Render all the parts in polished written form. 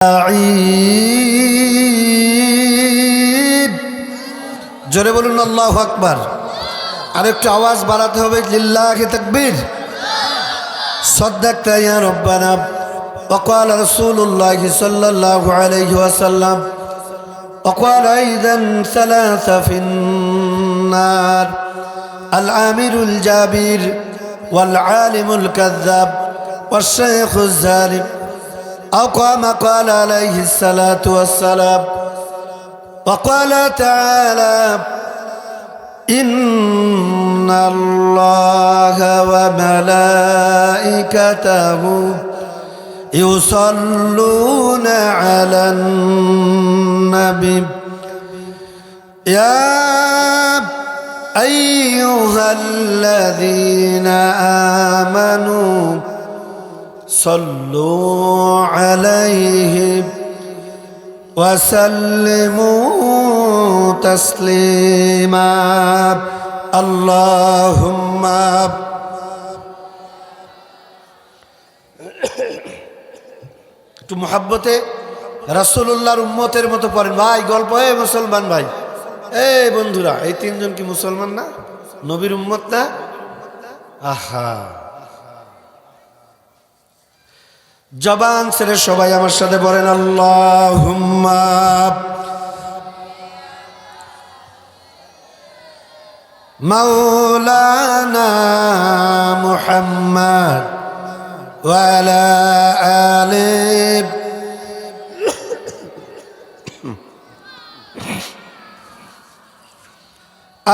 ঈদ জোরে বলুন আল্লাহু আকবার। আরেকটু আওয়াজ বাড়াতে হবে, লিল্লাহি তাকবীর। صدقت يا ربنا وقال رسول الله صلى الله عليه وسلم وقال أيضا ثلاثة في النار: العامر الجابر والعالم الكذاب والشيخ الزاني، أو كما قال عليه الصلاة والسلام. وقال تعالى: إن الله وملائكته يصلون على النبي يا أيها الذين آمنوا صلوا عليه وسلموا تسليما اللهم একটু মোহাব্বতে রাসূলুল্লাহর উম্মতের মতো পড়েন ভাই। গল্প হয় মুসলমান ভাই, এই বন্ধুরা, এই তিনজন কি মুসলমান না? নবীর উম্মত না? আহা, জবান ছেড়ে সবাই আমার সাথে বলেন আল্লাহুম্মা মাওলানা মুহাম্মদ ওয়া আলা আলিহি।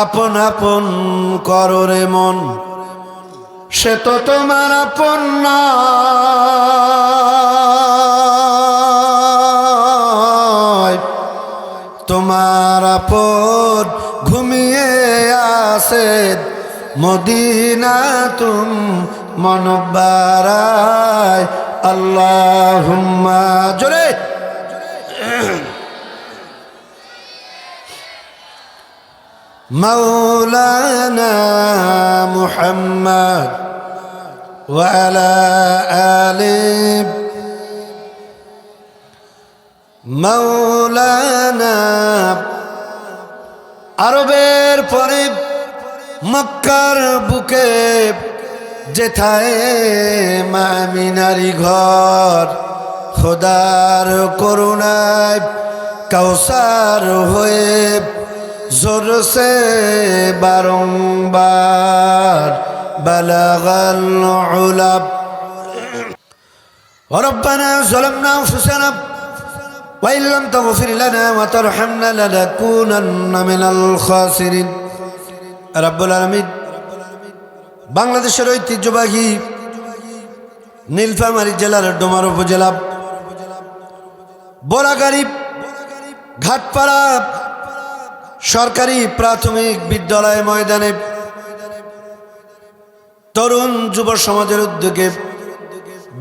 আপন আপন করো রে মন, সে তো তোমার আপন নয়। তোমার আপন ঘুমিয়ে আছে মদিনা তুম মনবারায়। আল্লাহুম্মা জোরে মাওলানা মুহাম্মদ ওয়া আলা আলিহি মাওলানা। আরবের পরে মক্কার বুকে যেথায় মা আমিনারি ঘর, খোদার করুণায় কাউসার হয়ে জোরসে বারংবার বালাগাল উলা। রব্বানা যালামনা আনফুসানা ওয়া ইল্লাম তাগফির লানা ওয়া তারহামনা লানাকুনান্না মিনাল খাসিরিন। রব্বুল আলামিন বাংলাদেশের ঐতিহ্যবাহী নীলফামারী জেলার ডোমার উপজেলা বোরাগাড়ি ঘাটপাড়া সরকারি প্রাথমিক বিদ্যালয় ময়দানে তরুণ যুব সমাজের উদ্যোগে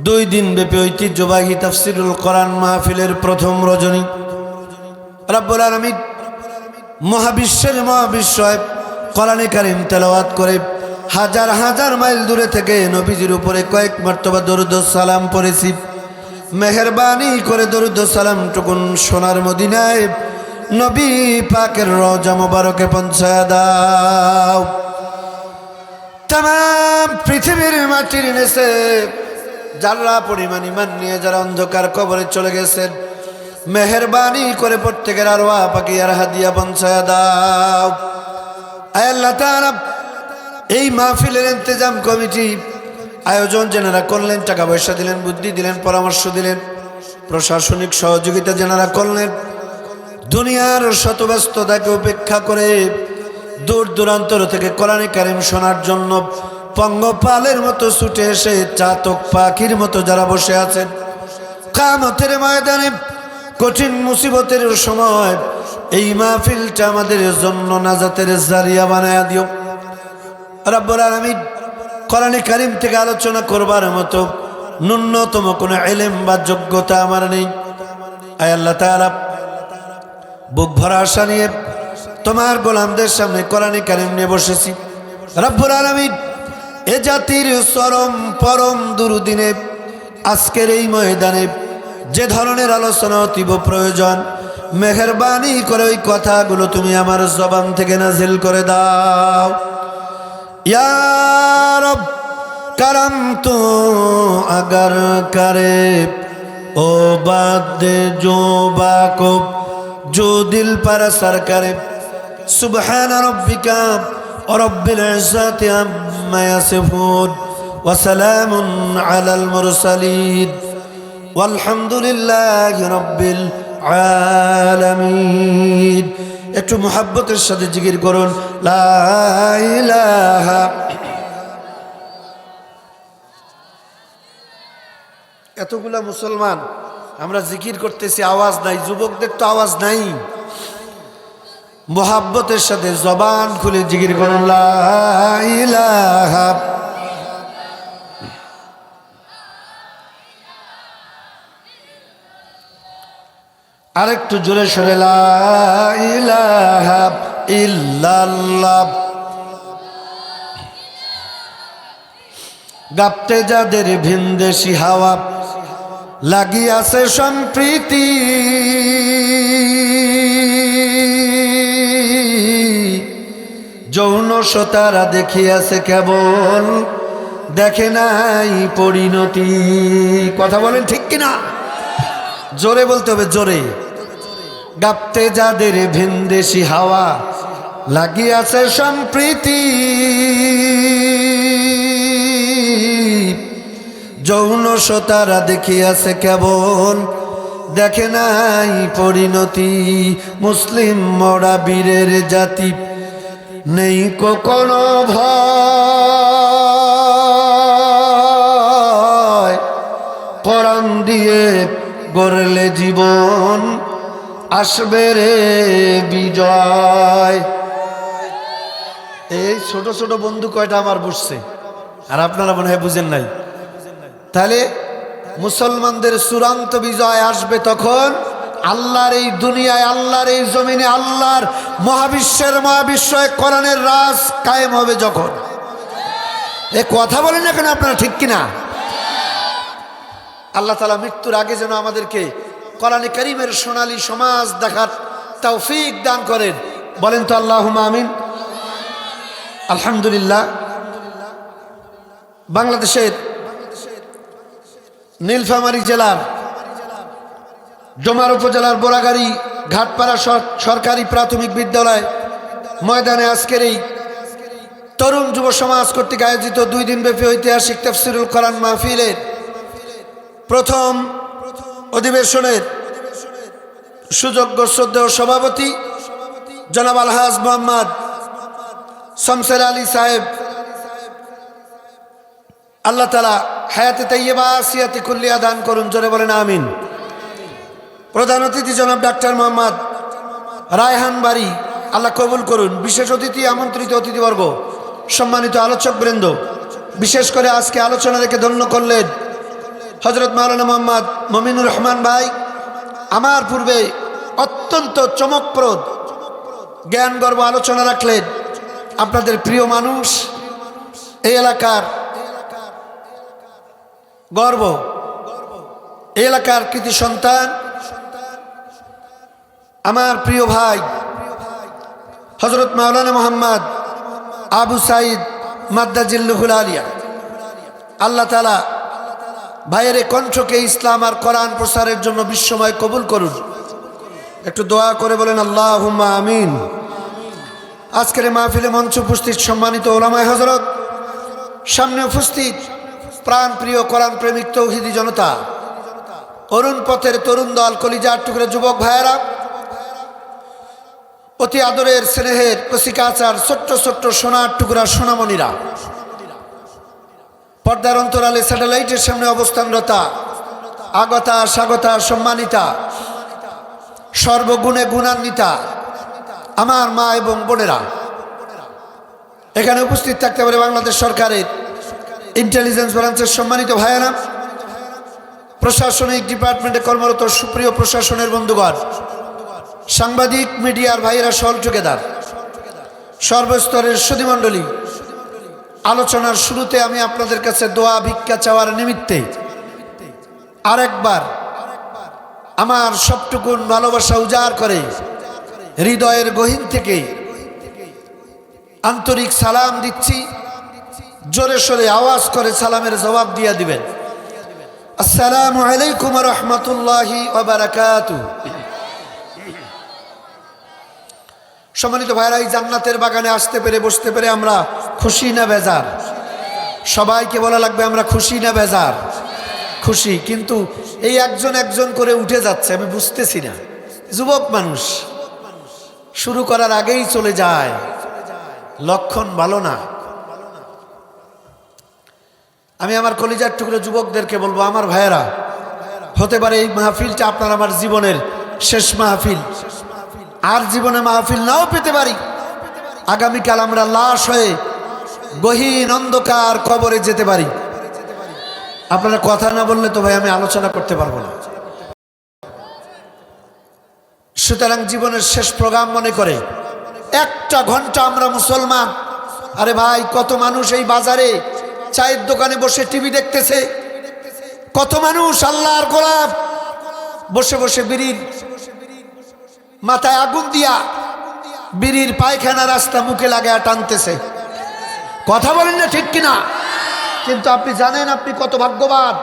2 দিন ব্যাপী ঐতিহ্যবাহী তাফসিরুল কোরআন মাহফিলের প্রথম রজনী রব্বুল আলামিন মহাবিশ্বের মহাবিশ্বয় কোরআনে কারীম তেলাওয়াত করে হাজার হাজার মাইল দূরে থেকে নবীজির উপরে কয়েক মারতবা দরুদ ও সালাম পড়েছি। মেহেরবানি করে দরুদ ও সালাম টুকুন সোনার মদিনায় নবী পাকের রওজা মোবারকে পৌঁছায় দাও। তামাম পৃথিবীর মাটির নিচে যারা পরিমাণ ঈমান নিয়ে যারা অন্ধকার কবরে চলে গেছেন, মেহেরবানি করে প্রত্যেকের আরওয়াহ পাকিয়ার হাদিয়া পৌঁছায় দাও। আয় আল্লাহ তাআলা, এই মাহফিলের ইন্তেজাম কমিটি আয়োজন যেনারা করলেন, টাকা পয়সা দিলেন, বুদ্ধি দিলেন, পরামর্শ দিলেন, প্রশাসনিক সহযোগিতা যেনারা করলেন, দুনিয়ার শত ব্যস্ততাকে উপেক্ষা করে দূর দূরান্তর থেকে কোরআনে কারীম শোনার জন্য পঙ্গপালের মতো ছুটে এসে চাতক পাখির মতো যারা বসে আছেন, কিয়ামতের ময়দানে কঠিন মুসিবতের সময় এই মাহফিলটা আমাদের জন্য নাজাতের জারিয়া বানায়া দিও। রব্বুল আলামিন কোরআনে কারীম থেকে আলোচনা করবার মতো ন্যূনতম কোনো ইলম বা যোগ্যতা আমার নেই। আয় আল্লাহ তাআলা, বুক ভরা আশা নিয়ে তোমার গোলামদের সামনে কোরআনে কারীম নিয়ে বসেছি। রব্বুল আলামিন এ জাতির চরম পরম দুরুদিনে আজকের এই ময়দানে যে ধরনের আলোচনা অতীব প্রয়োজন, মেহেরবানি করে ওই কথাগুলো তুমি আমার জবান থেকে নাজিল করে দাও। ইয়া রব करम तो अगर करे ओ बात दे जो बाको जो दिल पर असर करे। सुबहान रब्बिका रब्बिल इज्जति अम्मा यसिफून व सलामुन अलल मुरसलीन वल्हम्दुलिल्लाहि रब्बिल आलामीन। একটু মুহাব্বতের সাথে জিকির করুন লা ইলাহা। এতগুলা মুসলমান আমরা জিকির করতেছি, আওয়াজ নাই, যুবকদের তো আওয়াজ নাই। মুহাব্বতের সাথে জবান খুলে জিকির করুন লা ইলাহা। আরেকটু জোরে সরে লা ইলাহা ইল্লাল্লাহ। গাপ্তে যাদের ভিনদেশি হাওয়া লাগিয়াছে সম্প্রীতি, যৌন সতারা দেখিয়াছে কেবল, দেখে নাই পরিণতি। কথা বলেন ঠিক কিনা? জোরে বলতে হবে, জোরে। গাপ্তে যাদের ভিনদেশি হাওয়া লাগিয়াছে সম্প্রীতি, যৌন সতারা দেখিয়াছে কেবল, দেখে নাই পরিণতি। মুসলিম মরা বীরের জাতি নেই কোনো ভয়, কোরআন দিয়ে গড়লে জীবন আসবে রে বিজয়। এই ছোট ছোট বন্ধু কয়টা আমার বসছে, আর আপনারা মনে হয় বুঝেন নাই। তাহলে মুসলমানদের চূড়ান্ত বিজয় আসবে তখন আল্লাহর এই দুনিয়ায়, আল্লাহর এই জমিনে, আল্লাহর মহাবিশ্বের মহাবিশ্বয়ে কোরআনের রাজ কায়েম হবে যখন। এ কথা বলেন না কেন আপনারা, ঠিক কিনা? আল্লাহ তাআলা মৃত্যুর আগে যেন আমাদেরকে কোরআনে কারীমের সোনালী সমাজ দেখার তৌফিক দান করেন। বলেন তো আল্লাহুম্মা আমিন। আলহামদুলিল্লাহ। বাংলাদেশের নীলফামারী জেলার ডোমার উপজেলার বোরাগাড়ি ঘাটপাড়া সরকারি প্রাথমিক বিদ্যালয় ময়দানে আজকের এই তরুণ যুব সমাজ কর্তৃক আয়োজিত 2 দিনব্যাপী ঐতিহাসিক তাফসীরুল কোরআন মাহফিলের প্রথম অধিবেশনের সুযোগ্য শ্রদ্ধেয় সভাপতি জনাব আলহাজ মোহাম্মদ শমসের আলী সাহেব, আল্লাহ তাআলা হায়াতে তাইয়্যিবা আসিয়াতে কুল্লিয়া দান করুন, জোরে বলেন আমিন। প্রধান অতিথি জনাব ডাক্তার মোহাম্মদ রায়হান বাড়ি, আল্লাহ কবুল করুন। বিশেষ অতিথি, আমন্ত্রিত অতিথিবর্গ, সম্মানিত আলোচকবৃন্দ, বিশেষ করে আজকে আলোচনা রেখে ধন্য করলেন হযরত মাওলানা মোহাম্মদ মমিনুর রহমান ভাই। আমার পূর্বে অত্যন্ত চমকপ্রদ জ্ঞানগর্ভ আলোচনা রাখলেন। আপনাদের প্রিয় মানুষ, এই এলাকার গর্ব, এই এলাকার কৃতি সন্তান, আমার প্রিয় ভাই হযরত মাওলানা মোহাম্মদ আবু সাইদ মাদ্দাজিল্লুহুল আলিয়া। আল্লাহ তাআলা ভাইয়ের কণ্ঠকে ইসলাম আর কোরআন প্রসারের জন্য বিশ্বময় কবুল করুন। একটু দোয়া করে বলেন আল্লাহুম্মা আমিন। আজকের মাহফিলে মঞ্চ উপস্থিত সম্মানিত ওলামায়ে হযরত, সামনে উপস্থিত প্রাণ প্রিয় কোরআন প্রেমিক তৌহিদি জনতা, অরুণ পথের তরুণ দল, কলিজার টুকরা যুবক ভাইয়েরা, অতি আদরের স্নেহের কচিকাচার ছোট্ট ছোট্ট সোনার টুকরা সোনামণিরা, পর্দার অন্তরালে স্যাটেলাইটের সামনে অবস্থানরতা, আগতা স্বাগতা সম্মানিতা, সর্বগুণে গুণান্বিতা আমার মা এবং বোনেরা, এখানে উপস্থিত থাকতে পারে বাংলাদেশ সরকারের ইন্টেলিজেন্স ব্রাঞ্চের সম্মানিত ভাইয়েরা, প্রশাসনিক ডিপার্টমেন্টে কর্মরত সুপ্রিয় প্রশাসনের বন্ধুগণ, সাংবাদিক মিডিয়ার ভাইয়েরা, সল টুগেদার, সর্বস্তরের সুধীমণ্ডলী। আলোচনার শুরুতে আমি আপনাদের কাছে দোয়া ভিক্ষা চাওয়ার নিমিত্তে আরেকবার আমার সবটুকুন ভালোবাসা উজাড় করে হৃদয়ের গহীন থেকে আন্তরিক সালাম দিচ্ছি। জোরে সোরে আওয়াজ করে সালামের জবাব দিয়ে দিবেন। আসসালামু আলাইকুম ওয়া রাহমাতুল্লাহি ওয়া বারাকাতুহু। সম্মানিত ভাইরা, এই জান্নাতের বাগানে আসতে পেরে বসতে পেরে আমরা খুশি না বেজার? সবাইকে বলা লাগবে আমরা খুশি না বেজার? খুশি। কিন্তু এই একজন একজন করে উঠে যাচ্ছে, আমি বুঝতেছি না। যুবক মানুষ শুরু করার আগেই চলে যায়, লক্ষণ ভালো না। আমি আমার কলিজার টুকরো যুবকদেরকে বলবো, আমার ভাইয়েরা, হতে পারে এই মাহফিলটা আপনার আমার জীবনের শেষ মাহফিল, আর জীবনে মাহফিল নাও পেতে পারি। আগামীকাল আমরা লাশ হয়ে গহীন অন্ধকার কবরে যেতে পারি। আপনারা কথা না বললে তো ভাই আমি আলোচনা করতে পারবো না। সুতরাং জীবনের শেষ প্রোগ্রাম মনে করে একটা ঘন্টা আমরা মুসলমান। আরে ভাই, কত মানুষ এই বাজারে চায়ের দোকানে বসে টিভি দেখতেছে, কত মানুষ আল্লাহর গোলাপ বসে বসে বিড়ির মাথায় আগুন দিয়া বিড়ির পায়খানা রাস্তা মুখে লাগায় টানতেছে। কথা বলেন না ঠিক কিনা? কিন্তু আপনি জানেন আপনি কত ভাগ্যবান।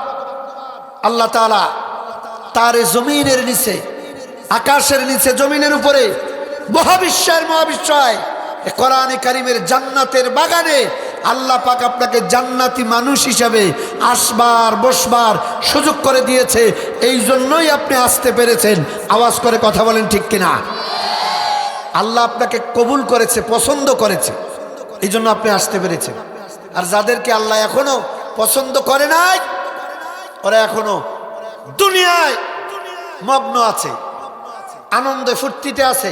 আল্লাহ তাআলা তার জমিনের নিচে, আকাশের নিচে, জমিনের উপরে, মহাবিশ্বের মহাবিশ্বয় কোরআনে কারিমের জান্নাতের বাগানে আল্লাহ পাক আপনাকে জান্নাতি মানুষ হিসাবে আসবার বসবার সুযোগ করে দিয়েছে। এই জন্যই আপনি আসতে পেরেছেন। আওয়াজ করে কথা বলেন ঠিক কিনা? আল্লাহ আপনাকে কবুল করেছে, পছন্দ করেছে, এই জন্য আপনি আসতে পেরেছেন। আর যাদেরকে আল্লাহ এখনো পছন্দ করে নাই, ওরা এখনো দুনিয়ায় মগ্ন আছে, আনন্দে ফুর্তিতে আছে,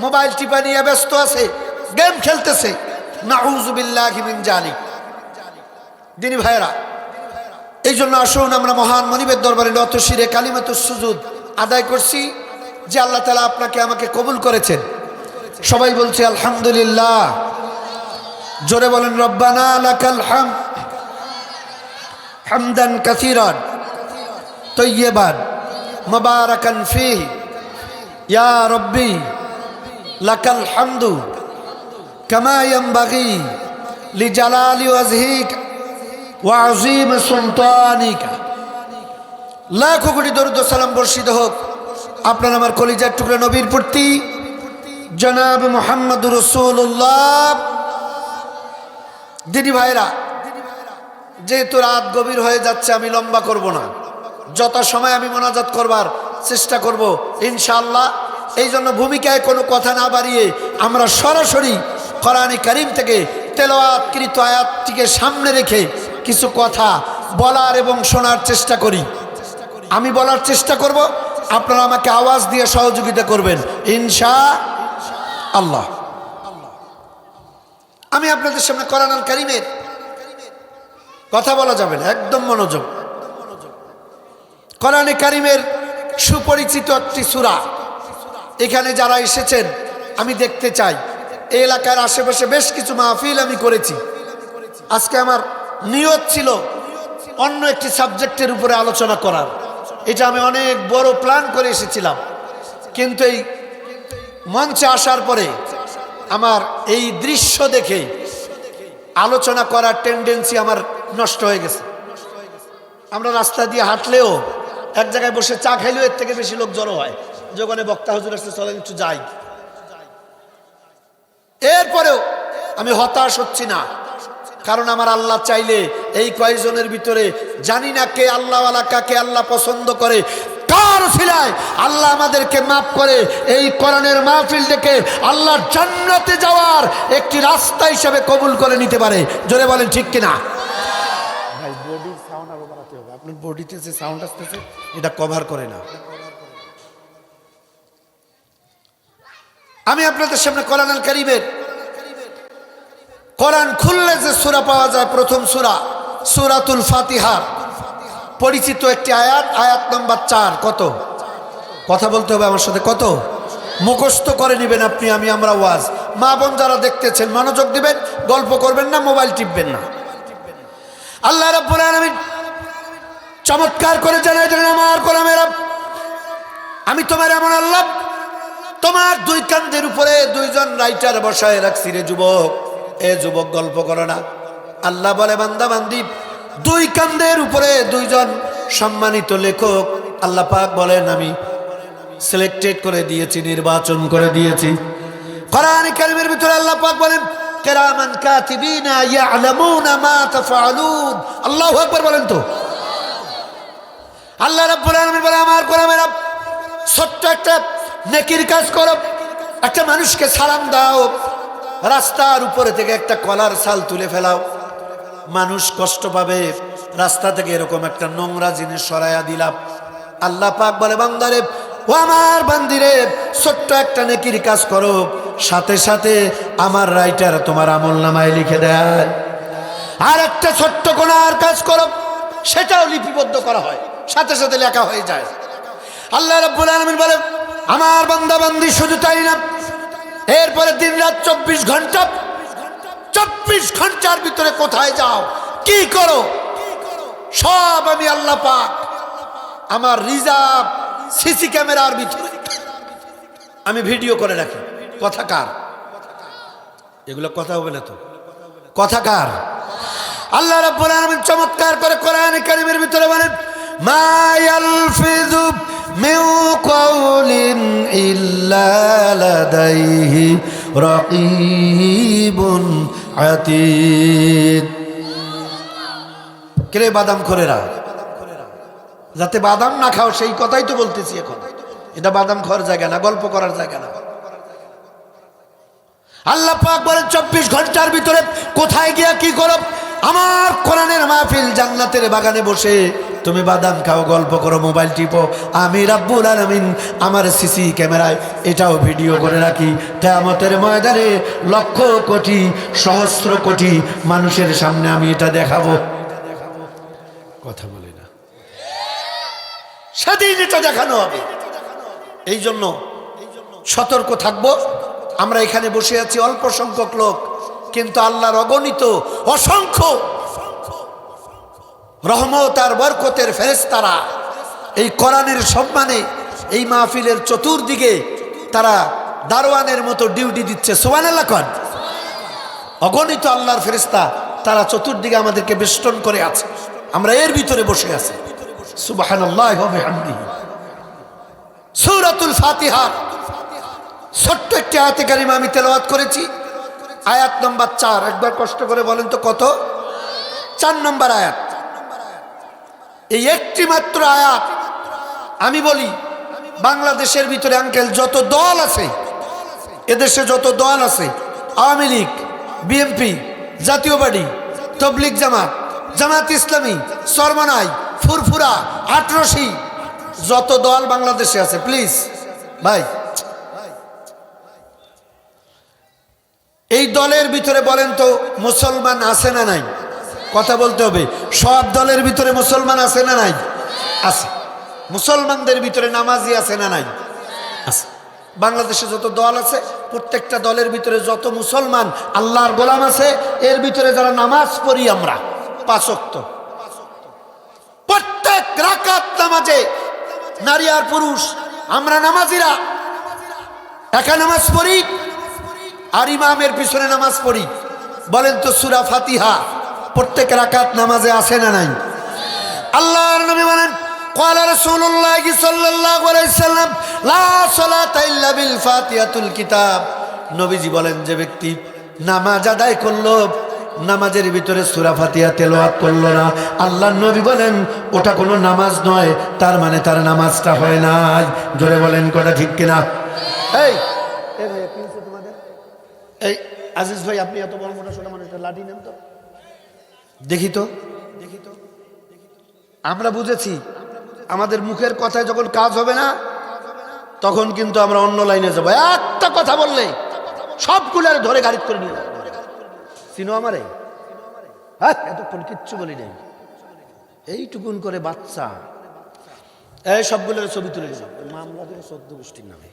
মোবাইল টিপা নিয়ে ব্যস্ত আছে, গেম খেলতেছে। নাউযুবিল্লাহি মিন যালিক। দিনী ভাইরা, এই জন্য আসুন আমরা মহান মনিবের দরবারে নত শিরে কালিমাতুস সুজুদ আদায় করছি যে আল্লাহ তাআলা আপনাকে আমাকে কবুল করেছেন। সবাই বলছে আলহামদুলিল্লাহ। জোরে বলেন রব্বানা লাকাল হামদ হামদান কাসীরান তাইয়্যিবান মুবারাকান ফীহি ইয়া রব্বি লাকাল হামদু কামা ইয়ানবাগি লিজালালি ওয়াজহিকা ওয়া আযীম সুলতানিকা। লাখো কোটি দরুদ ও সালাম বর্ষিত হোক আপনার আমার কলিজার টুকরা নবীর প্রতি, জনাব মুহাম্মদুর রাসূলুল্লাহ। দিনী ভাইরা, যেহেতু রাত গভীর হয়ে যাচ্ছে, আমি লম্বা করব না, যত সময় আমি মোনাজাত করবার চেষ্টা করব ইনশাআল্লাহ। এই জন্য ভূমিকায় কোনো কথা না বাড়িয়ে আমরা সরাসরি কোরআনে কারীম থেকে তেলাওয়াতকৃত আয়াতটিকে সামনে রেখে কিছু কথা বলার এবং শোনার চেষ্টা করি। আমি বলার চেষ্টা করব, আপনারা আমাকে আওয়াজ দিয়ে সহযোগিতা করবেন ইনশাআল্লাহ। আমি আপনাদের সামনে কোরআনুল কারীমের কথা বলা যাবে না, একদম মনোযোগ। কোরআনে কারীমের সুপরিচিত একটি সূরা, এখানে যারা এসেছেন আমি দেখতে চাই। এই এলাকার আশেপাশে বেশ কিছু মাহফিল আমি করেছি। আজকে আমার নিয়ত ছিল অন্য একটি সাবজেক্টের উপরে আলোচনা করার, এটা আমি অনেক বড় প্ল্যান করে এসেছিলাম। কিন্তু এই মঞ্চে আসার পরে আমার এই দৃশ্য দেখে আলোচনা করার টেন্ডেন্সি আমার নষ্ট হয়ে গেছে। আমরা রাস্তা দিয়ে হাঁটলেও, এক জায়গায় বসে চা খাইলেও এর থেকে বেশি লোক জড়ো হয়। যখন বক্তা হুজুর আসছে চলেন একটু যাই। এরপরেও আমি হতাশ হচ্ছি না, কারণ আমার আল্লাহ চাইলে এই কয়েকজনের ভিতরে জানি না কে আল্লাহওয়ালা, কাকে আল্লাহ পছন্দ করে, কার উসিলায় আল্লাহ আমাদেরকে মাফ করে এই কোরআনের মাহফিল থেকে আল্লাহ জান্নাতে যাওয়ার একটি রাস্তা হিসেবে কবুল করে নিতে পারে। জোরে বলেন ঠিক কিনা? ভাই বডির সাউন্ড আরো বাড়াতে হবে। আপনার বডিতে যে সাউন্ড আসতেছে এটা কভার করে না। আমি আপনাদের সামনে কোরআনুল কারীমের, কোরআন খুললে যে সূরা পাওয়া যায়, প্রথম সূরা সূরাতুল ফাতিহা, পরিচিত একটি আয়াত, আয়াত নাম্বার 4। কত কথা বলতে হবে আমার সাথে? কত মুখস্থ করে নেবেন আপনি, আমি, আমরা। ওয়াজ মা বোন যারা দেখতেছেন মনোযোগ দিবেন, গল্প করবেন না, মোবাইল টিপবেন না। আল্লাহ রাব্বুল আলামিন চমৎকার করে জানাই দিলেন, আমার গোলামেরা আমি তোমার এমন আল্লাহ, তোমার দুই কাঁধের উপরে দুইজন রাইটার বসায় রাখছি রে যুবক। এ যুবক, গল্প করো না। আল্লাহ বলে, বান্দা বান্দি, দুই কাঁধের উপরে দুইজন সম্মানিত লেখক আল্লাহ পাক বলেন আমি সিলেক্টেড করে দিয়েছি, নির্বাচন করে দিয়েছি। কোরআন কারীমের ভিতরে আল্লাহ পাক বলেন, কিরামান কাতিবিনা ইয়ালামুনা মা তাফআলুন। আল্লাহু আকবার বলেন তো। আল্লাহ রাব্বুল আলামিন বলে, আমার গোলামেরা, ছোট্ট একটা নেকির কাজ করো। একটা মানুষকে সালাম দাও, রাস্তার উপরে থেকে একটা কলার ছাল তুলে ফেলাও, মানুষ কষ্ট পাবে। রাস্তা থেকে এরকম একটা নোংরা জিনিস সরাইয়া দিলাম। আল্লাহ পাক বলে, বান্দারে, ও আমার বান্দিরে, ছোট্ট একটা নেকির কাজ করো, সাথে সাথে আমার রাইটার তোমার আমলনামায় লিখে দেয়। আর একটা ছোট্ট গুনার কাজ করো, সেটাও লিপিবদ্ধ করা হয়, সাথে সাথে লেখা হয়ে যায়। আল্লাহ রাব্বুল আলামিন বলে, আমার বান্দা বান্দি শুধু তাই না, এরপরে দিন রাত 24 ঘন্টা, 24 ঘন্টার ভিতরে কোথায় যাও, কি করো, সব আমি আল্লাহ পাক আমার রিজার্ভ সিসি ক্যামেরার ভিতরে আমি ভিডিও করে রাখি। কথা কার? এগুলো কথা হবে না তো, কথা কার? আল্লাহ রাব্বুল আলামিন চমৎকার করে কোরআন কারীমের ভিতরে বলেন, মা ইয়ালফিযু মিন কাওলিন ইল্লা লাদাইহি রাকীবুন আতীদ। কে বাদাম খোরেরা, যাতে বাদাম না খাও সেই কথাই তো বলতেছি এখন। এটা বাদাম খাওয়ার জায়গা না, গল্প করার জায়গা না। আল্লাহ পাক বলেন, 24 ঘন্টার ভিতরে কোথায় গিয়া কি করো, আমার কোরআনের মাহফিল জান্নাতের বাগানে বসে তুমি বাদাম খাও, গল্প করো, মোবাইল টিপো, আমি রাব্বুল আলামিন আমার সিসি ক্যামেরায় এটাও ভিডিও করে রাখি। কিয়ামতের ময়দানে লক্ষ কোটি সহস্র কোটি মানুষের সামনে আমি এটা দেখাবো। কথা বলে না, সেদিন এটা দেখানো হবে। এই জন্য সতর্ক থাকবো। আমরা এখানে বসে আছি অল্প সংখ্যক লোক, কিন্তু আল্লাহর অগণিত অসংখ্য রহমত আর বরকতের ফেরেশতারা এই কোরআনের সম্মানে এই মাহফিলের চতুর্দিকে তারা দারোয়ানের মতো ডিউটি দিচ্ছে। সুবহানাল্লাহ কোন? অগণিত আল্লাহর ফেরেশতা তারা চতুর্দিকে আমাদেরকে বেষ্টন করে আছে, আমরা এর ভিতরে বসে আছি। সুবহানাল্লাহি ওয়া বিহামদিহি। সূরাতুল ফাতিহা ছোট্ট একটি আয়াতে কারিমা আমি তেলাওয়াত করেছি, আয়াত নম্বর 4। একবার কষ্ট করে বলেন তো কত? 4 নম্বর আয়াত। এই একটি মাত্র আয়াত। আমি বলি, বাংলাদেশের ভিতরে আঙ্কেল যত দল আছে, এদেশে যত দল আছে, আওয়ামী লীগ, বিএনপি, জাতীয় পার্টি, তবলিগ জামাত, জামাত ইসলামী, সরমনাই, ফুরফুরা, আটরশি, যত দল বাংলাদেশে আছে, প্লিজ ভাই, এই দলের ভিতরে বলেন তো মুসলমান আছে না নাই? কথা বলতে হবে। সব দলের ভিতরে মুসলমান আছে না নাই? আছে। মুসলমানদের ভিতরে নামাজি আছে না নাই? আছে। বাংলাদেশে যত দল আছে, প্রত্যেকটা দলের ভিতরে যত মুসলমান আল্লাহর গোলাম আছে, এর ভিতরে যারা নামাজ পড়ি আমরা 5 ওয়াক্ত, প্রত্যেক রাকাত নামাজে নারী আর পুরুষ আমরা নামাজিরা একা নামাজ পড়ি আর ইমামের পিছনে নামাজ পড়ি। বলেন তো সূরা ফাতিহা প্রত্যেক রাকাত নামাজে আছে না নাই? আল্লাহর নবী বলেন, ক্বালা রাসূলুল্লাহ সাল্লাল্লাহু আলাইহি সাল্লাম, লা সালাতা ইল্লা বিল ফাতিহাতুল কিতাব। নবীজি বলেন, যে ব্যক্তি নামাজ আদায় করলো, নামাজের ভিতরে সূরা ফাতিহা তেলাওয়াত করলো না, আল্লাহর নবী বলেন ওটা কোনো নামাজ নয়, তার মানে তার নামাজটা হয় নাই। জোরে বলেন কথা ঠিক কিনা? এই ভাই কি হচ্ছে তোমাদের? এই আজিজ ভাই, আপনি এত বড় মোটা সোটা মানুষটা লাঠি নেন তো দেখি তো। আমরা বুঝেছি আমাদের মুখের কথায় যখন কাজ হবে না, তখন কিন্তু আমরা অন্য লাইনে যাবো। একটা কথা বললে সবগুলো ধরে গাড়ি করে নিয়ে যাবো। চিনো আমারে? হ্যাঁ, এতক্ষণ কিচ্ছু বলি নাই, এইটুকুন করে বাচ্চা এই সবগুলোর ছবি তুলে নিল, মামলা করে 14 গোষ্ঠীর নামে।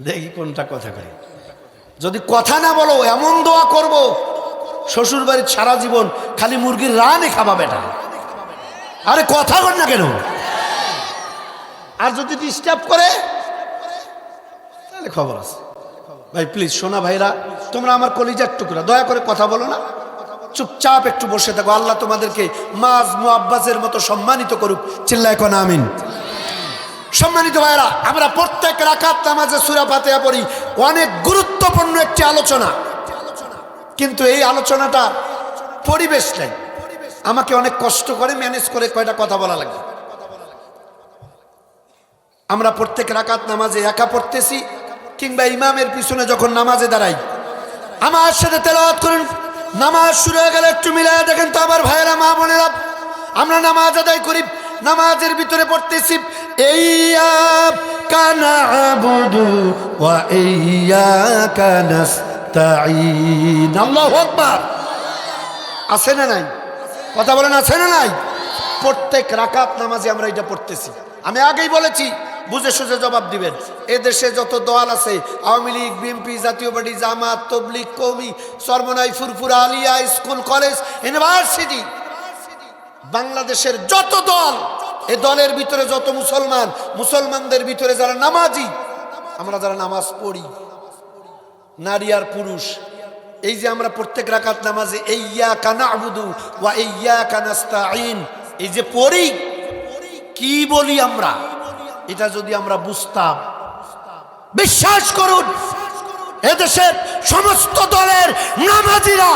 দেখি কোনটা কথা করে। যদি কথা না বলো, এমন দোয়া করব শ্বশুর বাড়ির সারা জীবন খালি মুরগির রানে খাবা বেটা। আরে কথা বল না কেন? আর যদি ডিস্টার্ব করে তাহলে খবর আছে। ভাই প্লিজ সোনা ভাইরা, তোমরা আমার কলিজার টুকরা, দয়া করে কথা বলো না, চুপচাপ একটু বসে থাকো। আল্লাহ তোমাদেরকে মাজ মুআব্বাজের মতো সম্মানিত করুক। চিল্লায় কোন আমিন। সম্মানিত ভাইরা, আমরা প্রত্যেক রাকাত নামাজে সূরা ফাতিহা পড়ি। অনেক গুরুত্বপূর্ণ একটি আলোচনা, কিন্তু এই আলোচনাটা পরিবেশ নাই, আমাকে অনেক কষ্ট করে ম্যানেজ করে কয়টা কথা বলা লাগে। আমরা প্রত্যেক রাকাত নামাজে একা পড়তেছি কিংবা ইমামের পিছনে যখন নামাজে দাঁড়াই, আমার সাথে তেলাওয়াত করুন। নামাজ শুরু হয়ে গেলে একটু মিলায় দেখেন তো আমার ভাইয়েরা, মা বোনেরা, আমরা নামাজ আদায় করি, নামাজের ভিতরে পড়তেছি ইয়্যাকা না'বুদু ওয়া ইয়্যাকা নাস্তাঈন। আল্লাহু আকবার। আছে না নাই? কথা বলেন, আছে না নাই? প্রত্যেক রাকাত নামাজে আমরা এটা পড়তেছি। আমি আগেই বলেছি, বুঝে সুঝে জবাব দিবেন। এদেশে যত দল আছে, আওয়ামী লীগ, বিএনপি, জাতীয় পার্টি, জামাত, তবলিগ, কওমি, চরমনাই, ফুরফুরা, আলিয়া, স্কুল, কলেজ, ইউনিভার্সিটি, বাংলাদেশের যত দল, এই দলের ভিতরে যত মুসলমান, মুসলমানদের ভিতরে যারা নামাজি, আমরা যারা নামাজ পড়ি, নারী আর পুরুষ, এই যে আমরা প্রত্যেক রাকাত নামাজে ইয়্যাকা না'বুদু ওয়া ইয়্যাকা নাস্তাঈন এই যে পড়ি, কি বলি আমরা, এটা যদি আমরা বুঝতাম, বিশ্বাস করুন এদেশের সমস্ত দলের নামাজিরা,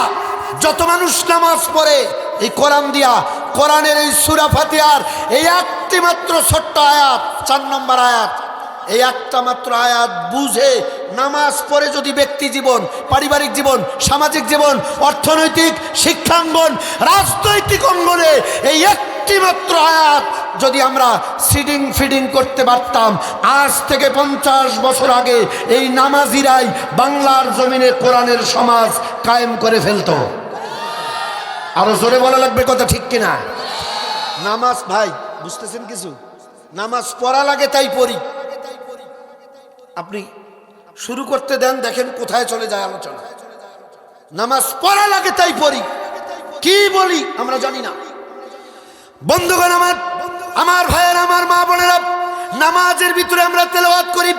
যত মানুষ নামাজ পড়ে এই কোরআন দিয়া, কোরআনের এই সূরা ফাতিহার এই একটি মাত্র ছোট্ট আয়াত, 4 নম্বর আয়াত, এই একটা মাত্র আয়াত বুঝে নামাজ পড়ে যদি ব্যক্তি জীবন, পারিবারিক জীবন, সামাজিক জীবন, অর্থনৈতিক, শিক্ষাঙ্গন, রাজনৈতিক অঙ্গনে এই একটি মাত্র আয়াত যদি আমরা সিডিং ফিডিং করতে পারতাম, আজ থেকে 50 বছর আগে এই নামাজিরাই বাংলার জমিনে কোরআনের সমাজ কায়েম করে ফেলতো। আরো জোরে বলা লাগবে কথা, ঠিক কিনা? নামাজ, ভাই বুঝতেছেন কিছু? নামাজ পড়া লাগে তাই পড়ি। আপনি শুরু করতে দেন, দেখেন কোথায় চলে যায় আলোচনা। নামাজ পড়া লাগে তাই পড়ি, কি বলি আমরা জানি না। বন্ধুগণ আমার, আমার ভাইয়ের, আমার মা বোনেরা, নামাজের ভিতরে আমরা তেলাওয়াত করি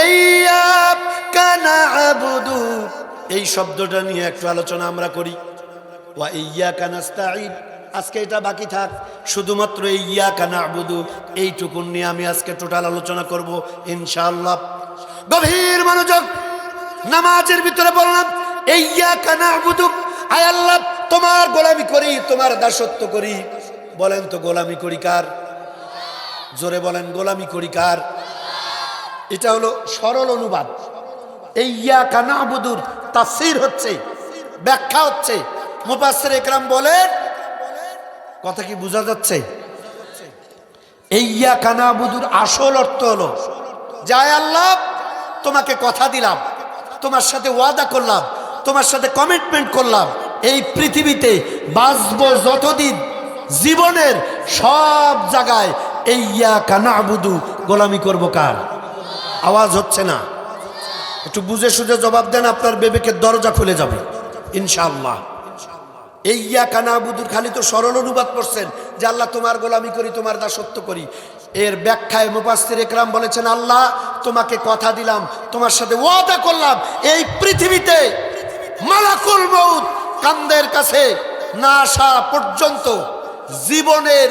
ইয়্যাকা না'বুদু, এই শব্দটা নিয়ে একটু আলোচনা আমরা করি। ওয়া ইয়্যাকা নাস্তাঈন, আজকে এটা বাকি থাক, শুধুমাত্র ইয়্যাকা না'বুদু এইটুকু নিয়ে আমি আজকে টোটাল আলোচনা করব ইনশাআল্লাহ। গভীর মনোযোগ। নামাজের ভিতরে বললাম ইয়্যাকা না'বুদু, আয় আল্লাহ তোমার গোলামি করি, তোমার দাসত্ব করি। বলেন তো গোলামি করি কার? জোরে বলেন, গোলামি করি কার? এটা হলো সরল অনুবাদ। ইয়্যাকা না'বুদুর তাফসীর হচ্ছে, ব্যাখ্যা হচ্ছে, মুফাসসির ইকরাম বলেন, কথা কি বোঝা যাচ্ছে? ইয়্যাকা না'বুদুর আসল অর্থ হলো, যায় আল্লাহ তোমাকে কথা দিলাম, তোমার সাথে ওয়াদা করলাম, তোমার সাথে কমিটমেন্ট করলাম, এই পৃথিবীতে বাঁচবো যতদিন, জীবনের সব জায়গায় ইয়্যাকা না'বুদু গোলামি করব কার? আওয়াজ হচ্ছে না, একটু বুঝে সুঝে জবাব দেন, আপনার বিবেকের দরজা খুলে যাবে ইনশাআল্লাহ। ইয়্যাকা না'বুদুর খালি তো সরল অনুবাদ করছেন যে আল্লাহ তোমার গোলামি করি, তোমার দাসত্ব করি। এর ব্যাখ্যায় মুফাসসির ইকরাম বলেছেন, আল্লাহ তোমাকে কথা দিলাম, তোমার সাথে ওয়াদা করলাম, এই পৃথিবীতে মালাকুল মউত কান্দের কাছে না আসা পর্যন্ত জীবনের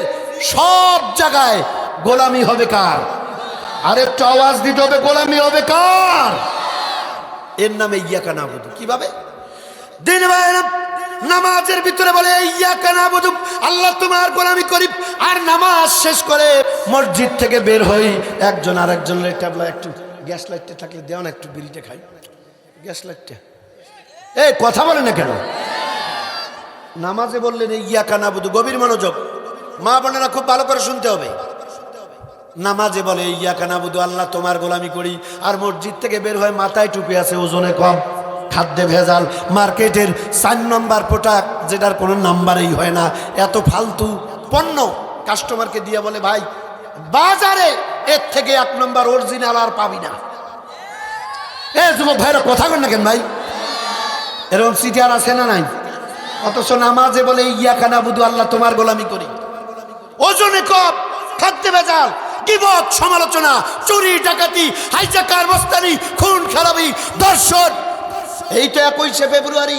সব জায়গায় গোলামি হবে কার? আর একটু আওয়াজ দিতে হবে, গোলামি হবে কার? এর নামে ইয়্যাকা না'বুদু। কিভাবে? দিন ভাইরা, নামাজের ভিতরে বলে ইয়্যাকা না'বুদু, আল্লাহ তোমার গোলামি করি, আর নামাজ শেষ করে মসজিদ থেকে বের হই, একজন আর একজনের ট্যাবলা, একটু গ্যাস লাইটটা থাকলে দেও না, একটু বিড়িটা খাই, গ্যাস লাইটটা। এই কথা বলে না কেন? নামাজে বললেন ইয়্যাকা না'বুদু। গভীর মনোযোগ, মা বোনেরা খুব ভালো করে শুনতে হবে। নামাজে বলে ইয়্যাকা না'বুদু, আল্লাহ তোমার গোলামি করি, আর মসজিদ থেকে বের হয় মাথায় টুপি আছে, ওজনে কম, খাদ্যে ভেজাল, মার্কেটের 4 নম্বর প্রোডাক্ট যেটার কোনো নাম্বারই হয় না, এত ফালতু পণ্য কাস্টমারকে দিয়ে বলে ভাই বাজারে এর থেকে 1 নম্বর অরিজিনাল আর পাবি না। এ যুবক ভাইরা কথা বল না কেন ভাই? এরকম সিটিআর আছে না নাই? অথচ নামাজে বলে ইয়্যাকা না'বুদু, আল্লাহ তোমার গোলামি করি, ওজনে কম, খাদ্যে ভেজাল, গীবত, সমালোচনা, চুরি, ডাকাতি, হাইজাকার, মস্তানি, খুন খারাপি, দর্শন। এই তো 21শে ফেব্রুয়ারি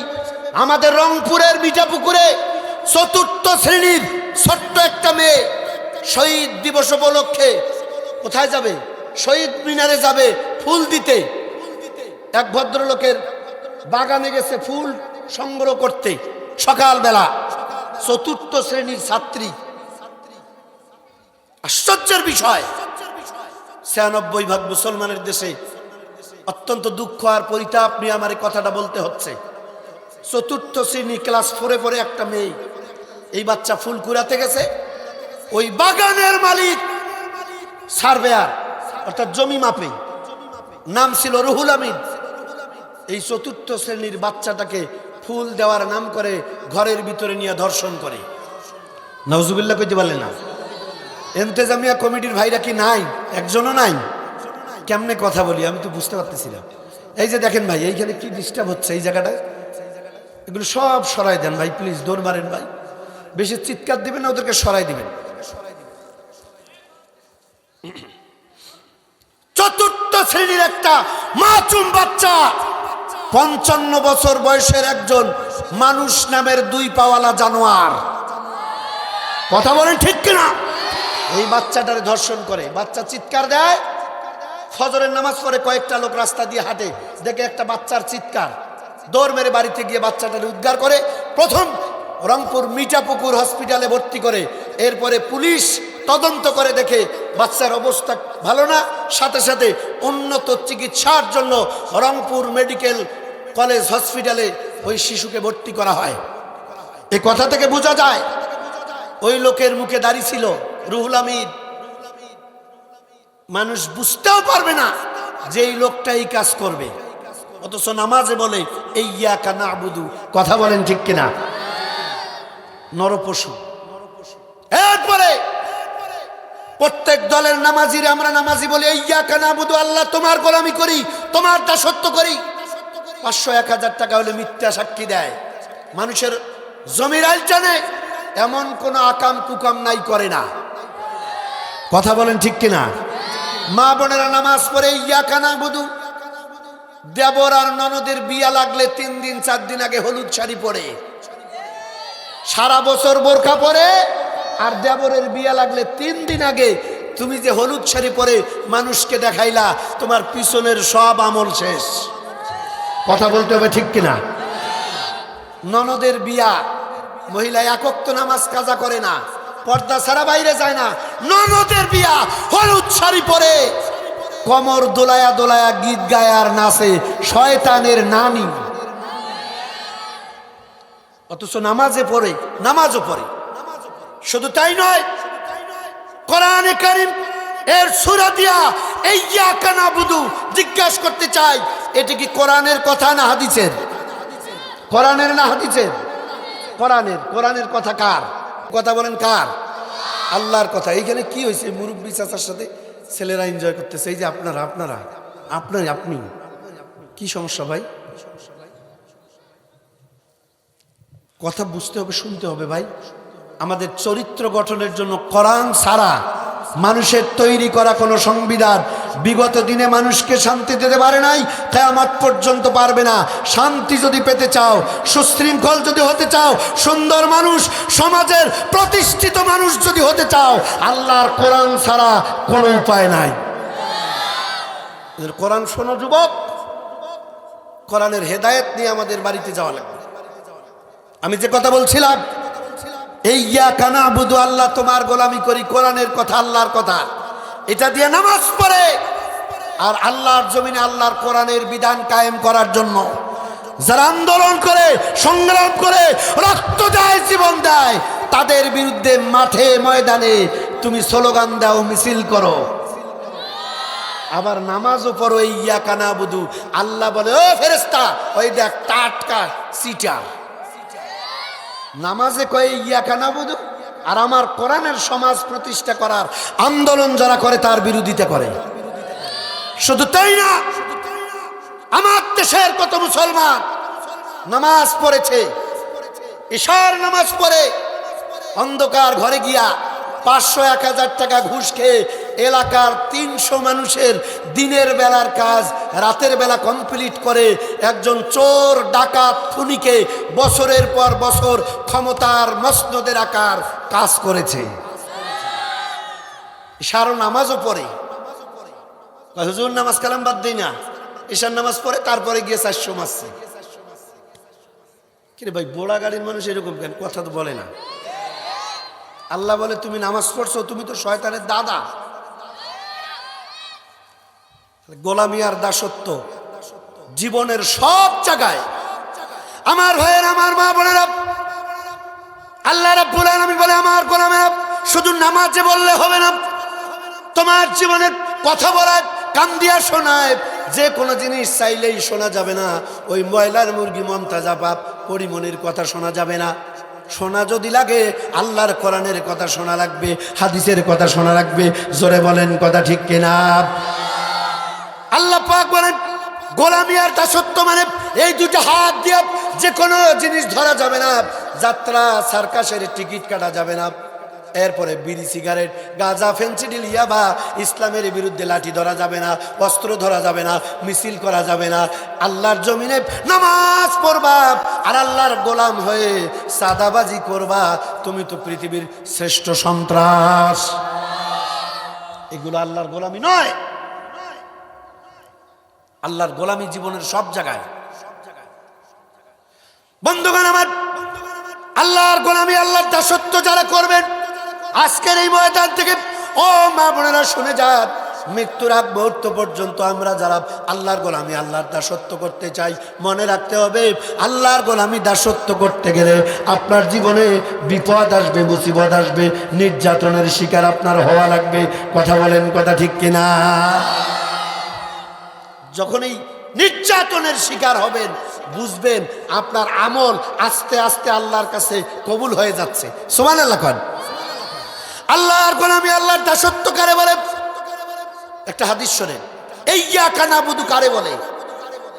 আমাদের রংপুরের মিঠাপুকুরে 4র্থ শ্রেণীর ছোট্ট একটা মেয়ে শহীদ দিবস উপলক্ষে কোথায় যাবে? শহীদ মিনারে যাবে ফুল দিতে। এক ভদ্রলোকের বাগানে গেছে ফুল সংগ্রহ করতে সকালবেলা। 4র্থ শ্রেণীর ছাত্রী। আশ্চর্যের বিষয়, 96% মুসলমানের দেশে অত্যন্ত দুঃখ আর পরিতাপ নিয়ে আমার এই কথাটা বলতে হচ্ছে। 4র্থ শ্রেণী ক্লাস 4-এ পড়ে একটা মেয়ে, এই বাচ্চা ফুল কুড়াতে গেছে। ওই বাগানের মালিক সার্ভেয়ার অর্থাৎ জমি মাপে, নাম ছিল রুহুল আমিন। এই 4র্থ শ্রেণীর বাচ্চাটাকে ফুল দেওয়ার নাম করে ঘরের ভিতরে নিয়ে ধর্ষণ করে। নাউজুবিল্লাহ কইতে পারলেন না? এন্তেজামিয়া কমিটির ভাইরা কি নাই? একজনও নাই। কেমনে কথা বলি আমি তো বুঝতে পারতেছিলাম। এই যে দেখেন ভাই, এইখানে কি ডিস্টার্ব হচ্ছে এই জায়গাটায়, এগুলো সব সরাই দেন ভাই, প্লিজ। দৌড় মারেন ভাই, বেশি চিৎকার দিবেন না, ওদেরকে সরাই দিবেন। 4র্থ শ্রেণীর একটা মাসুম বাচ্চা, 55 বছর বয়সের একজন মানুষ নামের 2 পাওয়ালা জানোয়ার। কথা বলেন ঠিক কিনা? এই বাচ্চাটারে ধর্ষণ করে। বাচ্চা চিৎকার দেয়, ফজরের নামাজ পড়ে কয়েকটা লোক রাস্তা দিয়ে হাঁটে, দেখে একটা বাচ্চার চিৎকার, দৌড় মেরে বাড়িতে গিয়ে বাচ্চাটারে উদ্ধার করে প্রথম রংপুর মিঠাপুকুর হসপিটালে ভর্তি করে। এরপরে পুলিশ তদন্ত করে দেখে বাচ্চার অবস্থা ভালো না, সাথে সাথে উন্নত চিকিৎসার জন্য রংপুর মেডিকেল কলেজ হসপিটালে ওই শিশুকে ভর্তি করা হয়। এই কথা থেকে বোঝা যায় ওই লোকের মুখে দাড়ি ছিল, রুহুল আমিন। মানুষ বুঝতেও পারবে না যে এই লোকটা এই কাজ করবে, অথচ নামাজে বলে ইয়্যাকা না'বুদু। কথা বলেন ঠিক কিনা? নরপশু। এরপরে প্রত্যেক দলের নামাজিরে আমরা নামাজি বলি ইয়্যাকা না'বুদু, আল্লাহ তোমার গোলামি করি, তোমার দাসত্ব করি। 500-1000 টাকা হলে মিথ্যা সাক্ষী দেয়, মানুষের জমির আইল টানে, এমন কোন আকাম কুকাম নাই করে না। কথা বলেন ঠিক কিনা? মা বোনেরা নামাজ পড়ে ইয়্যাকা না'বুদু। দেবর আর ননদের বিয়া লাগলে 3 দিন 4 দিন আগে হলুদ শাড়ি পরে, সারা বছর বোরকা পরে। আর দেবরের বিয়া লাগলে 3 দিন আগে তুমি যে হলুদ শাড়ি পরে মানুষকে দেখাইলা, তোমার পিছনের সব আমল শেষ। কথা বলতে হবে ঠিক কিনা? ননদের বিয়া, মহিলা 1 ওয়াক্ত নামাজ কাজা করে না, পর্দা ছাড়া বাইরে যায় না। ননদের বিয়া হলুদ শাড়ি পরে কমর দোলায়া দোলায়া গীত গায় আর নাচে, শয়তানের নানি। অথচ নামাজে পড়ে, নামাজও পড়ে। শুধু তাই নয়, কোরআনে কারীম এর সূরা দিয়া ইয়্যাকা না'বুদু জিজ্ঞাসা করতে চাই, এটা কি কোরআনের কথা না হাদিসের? কোরআনের না হাদিসের? কোরআনের। কোরআনের কথা কার? কথা বলেন কার? আল্লাহর কথা। এইখানে কি হয়েছে? মুরব্বী চাচার সাথে ছেলেরা এনজয় করতেছে। এই যে আপনি কি সমস্যা ভাই? কথা বুঝতে হবে, শুনতে হবে ভাই। আমাদের চরিত্র গঠনের জন্য কোরআন ছাড়া মানুষের তৈরি করা কোনো সংবিধান বিগত দিনে মানুষকে শান্তি দিতে পারে নাই, কিয়ামত পর্যন্ত পারবে না। শান্তি যদি পেতে চাও, সুশৃঙ্খল যদি হতে চাও, সুন্দর মানুষ, সমাজের প্রতিষ্ঠিত মানুষ যদি হতে চাও, আল্লাহর কোরআন ছাড়া কোনো উপায় নাই। কোরআন শোনো যুবক, কোরআনের হেদায়েত নিয়ে আমাদের বাড়িতে যাওয়া লাগবে। আমি যে কথা বলছিলাম, ইয়্যাকা না'বুদু, আল্লাহ তোমার গোলামি করি, কোরআনের কথা, আল্লাহর কথা, এটা দিয়ে নামাজ পড়ে আর আল্লাহর জমিনে আল্লাহর কোরআনের বিধান কায়েম করার জন্য যারা আন্দোলন করে, সংগ্রাম করে, রক্ত দেয়, জীবন দেয়, তাদের বিরুদ্ধে মাঠে ময়দানে তুমি স্লোগান দাও, মিছিল করো, আবার নামাজও পড়ো ইয়্যাকা না'বুদু। আল্লাহ বলে, ও ফেরেশতা, ওই দেখ টাটকা সিটার। নামাজে কয়ে ইয়্যাকা না'বুদু, আর আমার কোরআনের সমাজ প্রতিষ্ঠা করার আন্দোলন যারা করে তার বিরোধিতা করে। শুধু তাই না, আমার দেশের কত মুসলমান নামাজ পড়েছে, ইশার নামাজ পড়ে অন্ধকার ঘরে গিয়া 500-1000 টাকা ঘুষ খেয়ে এলাকার ৩০০ মানুষের দিনের বেলার কাজ রাতের বেলা কমপ্লিট করে একজন চোর ডাকাত খুনিকে বছরের পর বছর ক্ষমতার মসনদে রাখার কাজ করেছে। ইশার নামাজও পড়ে, হুজুর নামাজ কালাম বাদ দিই না, ঈশার নামাজ পড়ে তারপরে গিয়ে ৪০০ মারছে। কিরে ভাই, বোড়া গাড়ির মানুষ এরকম কেন? কথা তো বলে না। আল্লাহ বলে তুমি নামাজ পড়ছো, তুমি তো শয়তানের দাদা। গোলামি আর দাসত্ব জীবনের সব জায়গায়। আমার ভাইয়ের, আমার মা বোনেরা, আল্লাহ রাব্বুল আলামিন বলে আমার গোলামেরা শুধু নামাজে বললে হবে না, তোমার জীবনের কথা বলায় কান দিয়া শোনায়। যে কোনো জিনিস চাইলেই শোনা যাবে না। ওই ময়লার মুরগি মমতাজা বাপ পরিমনির কথা শোনা যাবে না। শোনা যদি লাগে আল্লাহর কোরআনের কথা শোনা লাগবে, হাদিসের কথা শোনা লাগবে। জোরে বলেন কথা ঠিক কিনা? আল্লাহ পাক বলেন গোলামি আর দাসত্ব মানে এই দুটো হাত দিয়ে যে কোনো জিনিস ধরা যাবে না। যাত্রা সার্কাসের টিকিট কাটা যাবে না। এরপরে বিড়ি, সিগারেট, গাঁজা, ফেন্সিডিল, ইয়াবা, ইসলামের বিরুদ্ধে লাঠি ধরা যাবে না, অস্ত্র ধরা যাবে না, মিছিল করা যাবে না। আল্লাহর জমিনে নামাজ পড়বা আর আল্লাহর গোলাম হয়ে সাদাবাজি করবা, তুমি তো পৃথিবীর শ্রেষ্ঠ সন্ত্রাস। এগুলো আল্লাহর গোলামি নয়। আল্লাহর গোলামি জীবনের সব জায়গায়। বন্ধুগণ আমার, আল্লাহর গোলামি, আল্লাহর দাসত্ব যারা করবেন আজকের এই ময়দান থেকে, ও মা বোনেরা শুনে যান, মৃত্যুর আগ মুহূর্ত পর্যন্ত আমরা যারা আল্লাহর গোলামি, আল্লাহর দাসত্ব করতে চাই, মনে রাখতে হবে আল্লাহর গোলামি দাসত্ব করতে গেলে আপনার জীবনে বিপদ আসবে, মুসিবত আসবে, নির্যাতনের শিকার আপনার হওয়া লাগবে। কথা বলেন কথা ঠিক কিনা? যখন এই নির্যাতনের শিকার হবেন বুঝবেন আপনার আমল আস্তে আস্তে আল্লাহর কাছে কবুল হয়ে যাচ্ছে। সুবহানাল্লাহ কোন। আল্লাহর গোলামি, আল্লাহর দাসত্ব কারে বলে? একটা হাদিস শোনেন, ইয়্যাকা নাবুদু কারে বলে?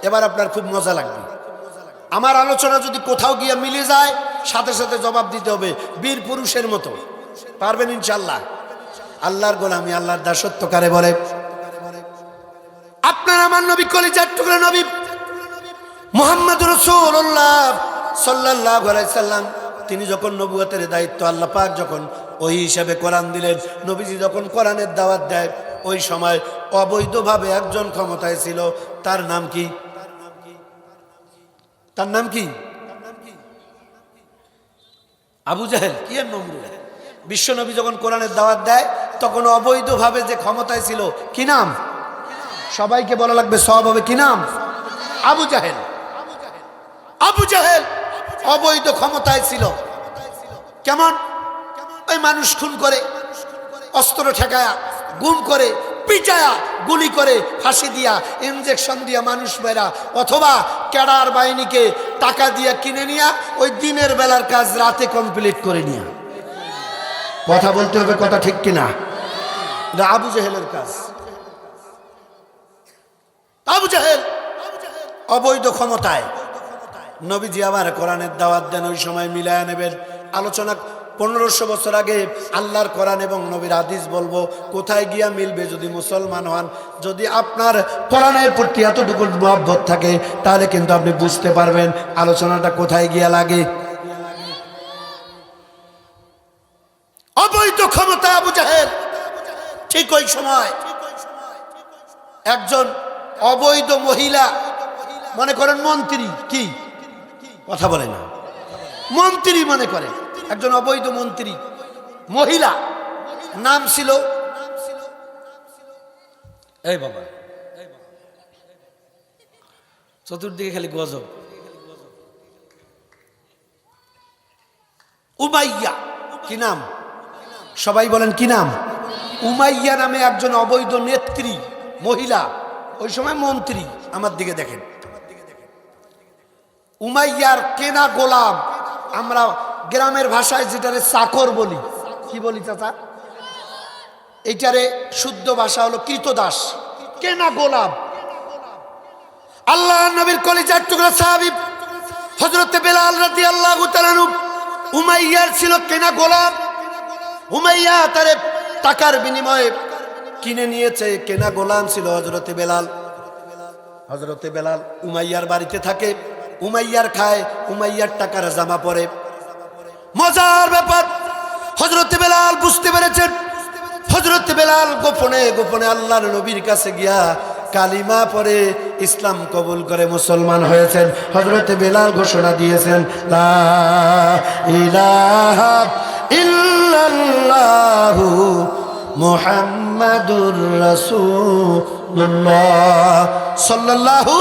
এবার আপনার খুব মজা লাগবে। আমার আলোচনা যদি কোথাও গিয়ে মিলে যায় সাথে সাথে জবাব দিতে হবে বীর পুরুষের মতো। পারবেন ইনশাআল্লাহ? আল্লাহর গোলামি, আল্লাহর দাসত্ব কারে বলে? আপনার আমার নবী, কলিজার টুকরা নবী মুহাম্মদ রাসূলুল্লাহ সাল্লাল্লাহু আলাইহি সাল্লাম, তিনি যখন নবুয়তের দায়িত্ব আল্লাহ পাক যখন ওই হিসাবে কোরআন দিলেন, নবীজি যখন কোরআনের দাওয়াত দেয়, ওই সময় অবৈধভাবে একজন ক্ষমতায় ছিল। তার নাম কি? তার নাম কি? আবু জাহেল। কি এর নমরুদ? বিশ্ব নবী যখন কোরআনের দাওয়াত দেয় তখন অবৈধভাবে যে ক্ষমতায় ছিল, কি নাম? সবাইকে বলা লাগবে, সব হবে, কি নাম? আবু জাহেল। আবু জাহেল অবৈধ ক্ষমতায় ছিল। কেমন? ওই মানুষ খুন করে, অস্ত্র ঠেকায়া, গুম করে, পিটায়া, গুলি করে, ফাঁসি দিয়া, ইনজেকশন দিয়া মানুষ মেরা, অথবা ক্যাডার বাহিনীকে টাকা দিয়া কিনে নিয়া ওই দিনের বেলার কাজ রাতে কমপ্লিট করে নিয়া। কথা বলতে হবে, কথা ঠিক কিনা? এটা আবু জাহেলের কাজ। আবু জাহেল অবৈধ ক্ষমতায়। নবীজি আবার কোরআনের দাওয়াত দেন, ওই সময় মিলায়া নেবেন। আলোচনা 1500 বছর আগে আল্লাহর কোরআন এবং নবীর হাদিস বলবো, কোথায় গিয়া মিলবে? যদি মুসলমান হন, যদি আপনার কোরআনের প্রতি এতটুকু মহব্বত থাকে, তাহলে কিন্তু আপনি বুঝতে পারবেন আলোচনাটা কোথায় গিয়া লাগে। অবৈধ ক্ষমতা আবু জাহেল। ঠিক ওই সময় একজন অবৈধ মহিলা, মনে করেন মন্ত্রী, কি কথা বলে না, মন্ত্রী মনে করে, একজন অবৈধ মন্ত্রী মহিলা, নাম ছিল, এই বাবা চতুর্দিকে খালি গজব, উমাইয়া। কি নাম? সবাই বলেন কি নাম? উমাইয়া নামে একজন অবৈধ নেত্রী মহিলা, ওই সময় মন্ত্রী। আমার দিকে দেখেন, উমাইয়ার কেনা গোলাম, আমরা গ্রামের ভাষায় যেটারে চাকর বলি, কি বলি চাচা? এইটারে শুদ্ধ ভাষা হলো কৃতদাস, কেনা গোলাম। আল্লাহ নবীর কলিজার টুকরা সাহাবী হযরত বেলাল রাদিয়াল্লাহু তাআলা আনহু উমাইয়ার ছিল কেনা গোলাম। উমাইয়া তারে টাকার বিনিময়ে কিনে নিয়েছে, কেনা গোলাম ছিল হযরতে বেলাল। হযরতে বেলাল উমাইয়ার বাড়িতে থাকে, উমাইয়ার খায়, উমাইয়ার টাকার জামা পরে। মজার ব্যাপার, হযরতে বেলাল বুঝতে পেরেছেন। হযরতে বেলাল গোপনে গোপনে আল্লাহর নবীর কাছে গিয়া কালিমা পড়ে ইসলাম কবুল করে মুসলমান হয়েছেন। হযরতে বেলাল ঘোষণা দিয়েছেন, লা ইলাহা ইল্লাল্লাহু মুহাম্মাদুর রাসূলুল্লাহ সাল্লাল্লাহু।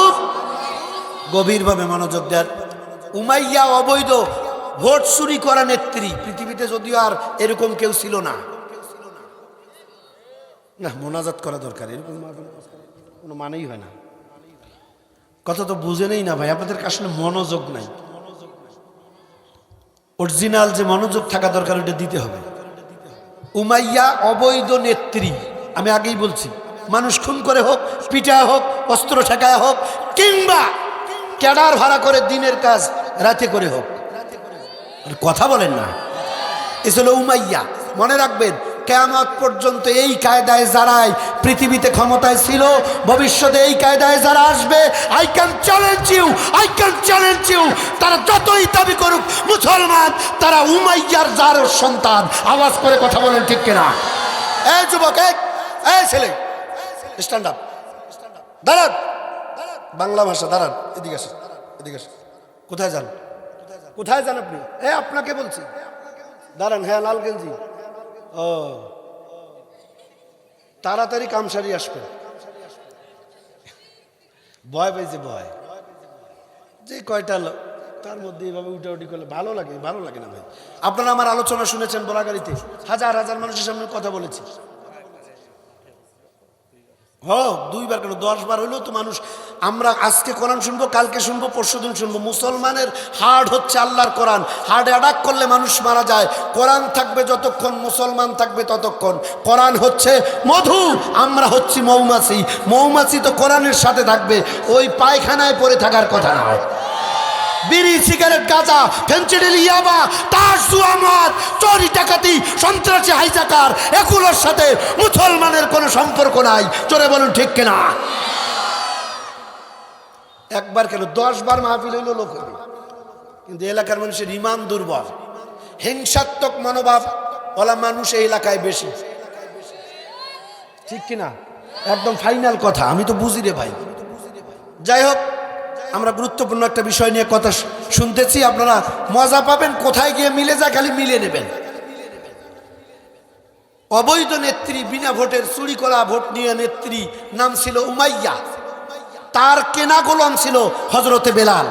গভীরভাবে মনোযোগ দেন। উমাইয়া অবৈধ ভোট চুরি করা নেত্রী, পৃথিবীতে যদিও আর এরকম কেউ ছিল না। না, মোনাজাত করা দরকার, এরকম কোনো মানেই হয় না। কথা তো বুঝেনই না ভাই, আপনাদের আসলে মনোযোগ নাই। অরিজিনাল যে মনোযোগ থাকা দরকার ওটা দিতে হবে। উমাইয়া অবৈধ নেত্রী, আমি আগেই বলছি, মানুষ খুন করে হোক, পিটা হোক, অস্ত্র ঠেকায় হোক, কিংবা ক্যাডার ভাড়া করে দিনের কাজ রাতে করে হোক, কথা বলেন না, এসলো উমাইয়া। মনে রাখবেন, কিয়ামত পর্যন্ত এই কায়দায় যারাই পৃথিবীতে ক্ষমতায় ছিল, ভবিষ্যতে এই কায়দায় যারা আসবে, I can challenge you, I can challenge you, তারা যতই দাবি করুক মুসলমান, তারা উমাইয়ার যার সন্তান। আওয়াজ করে কথা বলেন ঠিক কিনা? এই যুবক, এই ছেলে, স্ট্যান্ড আপ, দাঁড়ান, বাংলা ভাষা, দাঁড়ান, এদিকে আসেন, এদিকে আসেন। কোথায় যান, কোথায় যান আপনি? আপনাকে বলছি, দাঁড়ান। হ্যাঁ, লাল গেঞ্জি। ও, তাড়াতাড়ি কামসারি আসবে। ভয় পেয়েছে, ভয় যে কয়টা লোক তার মধ্যে এইভাবে উঠাউটি করলে ভালো লাগে? ভালো লাগে না ভাই। আপনারা আমার আলোচনা শুনেছেন বলাগাড়িতে, হাজার হাজার মানুষের সামনে কথা বলেছি। হোক 2 বার কেন 10 বার হইলেও তো মানুষ, আমরা আজকে কোরআন শুনবো, কালকে শুনবো, পরশুদিন শুনবো। মুসলমানের হার্ট হচ্ছে আল্লাহর কোরআন। হার্টে অ্যাটাক করলে মানুষ মারা যায়। কোরআন থাকবে যতক্ষণ, মুসলমান থাকবে ততক্ষণ। কোরআন হচ্ছে মধু, আমরা হচ্ছি মৌমাছি। মৌমাছি তো কোরআনের সাথে থাকবে, ওই পায়খানায় পড়ে থাকার কথা নয়। বিড়ি, সিগারেট, গাঁজা, ফেন্সিডিল, ইয়াবা, তাস, জুয়া, মদ, চুরি, ডাকাতি, সন্ত্রাসী, হাইজাকার, এগুলোর সাথে মুসলমানের কোনো সম্পর্ক নাই। চোরে বলুন ঠিক কিনা? একবার কেন 10 বার মাহফিল হইল লোক হবে, কিন্তু এলাকার মানুষের ইমান দুর্বল, হিংসাত্মক মনোভাব ওলা মানুষ এই এলাকায় বেশি। ঠিক কিনা? একদম ফাইনাল কথা, আমি তো বুঝি রে ভাই। যাই হোক, আমরা গুরুত্বপূর্ণ একটা বিষয় নিয়ে কথা শুনতেছি, আপনারা মজা পাবেন। কোথায় গিয়ে মিলে যায় খালি মিলে নেবেন। অবৈধ নেত্রী, বিনা ভোটের চুরি করা ভোট নিয়ে নেত্রী, নাম ছিল উমাইয়া। তার কেনা গোলাম ছিল হযরতে বেলাল।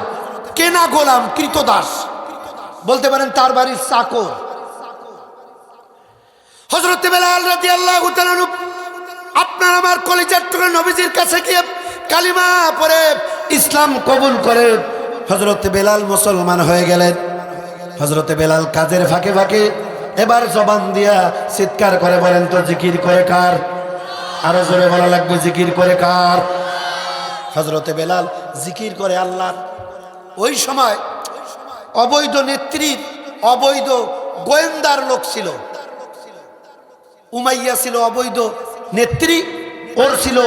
কেনা গোলাম, কৃতদাস বলতে পারেন, তার বাড়ির চাকর। হযরতে বেলাল রাদিয়াল্লাহু তাআলা আপনার আমার কলিজার টুকরা নবীজির কাছে গিয়ে কালিমা পড়ে ইসলাম কবুল করে হযরতে বেলাল মুসলমান হয়ে গেলেন। হযরতে বেলাল কাজের ফাঁকে ফাঁকে এবার জবান দিয়া চিৎকার করে বলেন তো, জিকির করে কার? আরো জোরে বলা লাগবে, জিকির করে কার? হযরতে বেলাল জিকির করে আল্লাহর। ওই সময় অবৈধ নেত্রীর অবৈধ গোয়েন্দার লোক ছিল। উমাইয়া ছিল অবৈধ নেত্রী, ওর ছিল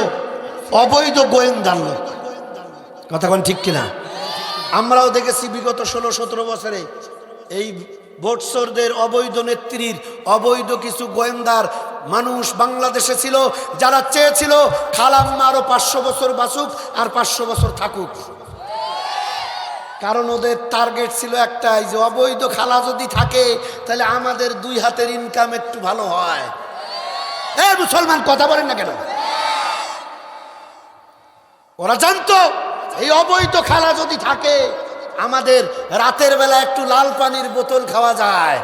অবৈধ গোয়েন্দার লোক। কথা কোন ঠিক কিনা? আমরাও দেখেছি বিগত 16-17 বছরে এই ভোটচোরদের, অবৈধ নেত্রীর অবৈধ কিছু গোয়েন্দার মানুষ বাংলাদেশে ছিল, যারা চেয়েছিল খালাম্মা আরো 500 বছর বাঁচুক আর 500 বছর থাকুক। কারণ ওদের টার্গেট ছিল একটাই, যে অবৈধ খালা যদি থাকে তাহলে আমাদের 2 হাতের ইনকাম একটু ভালো হয়। এই মুসলমান কথা বলেন না কেন? ওরা জানতো এই অবৈধ খালা যদি থাকে আমাদের রাতের বেলা একটু লাল পানির বোতল খাওয়া যায়।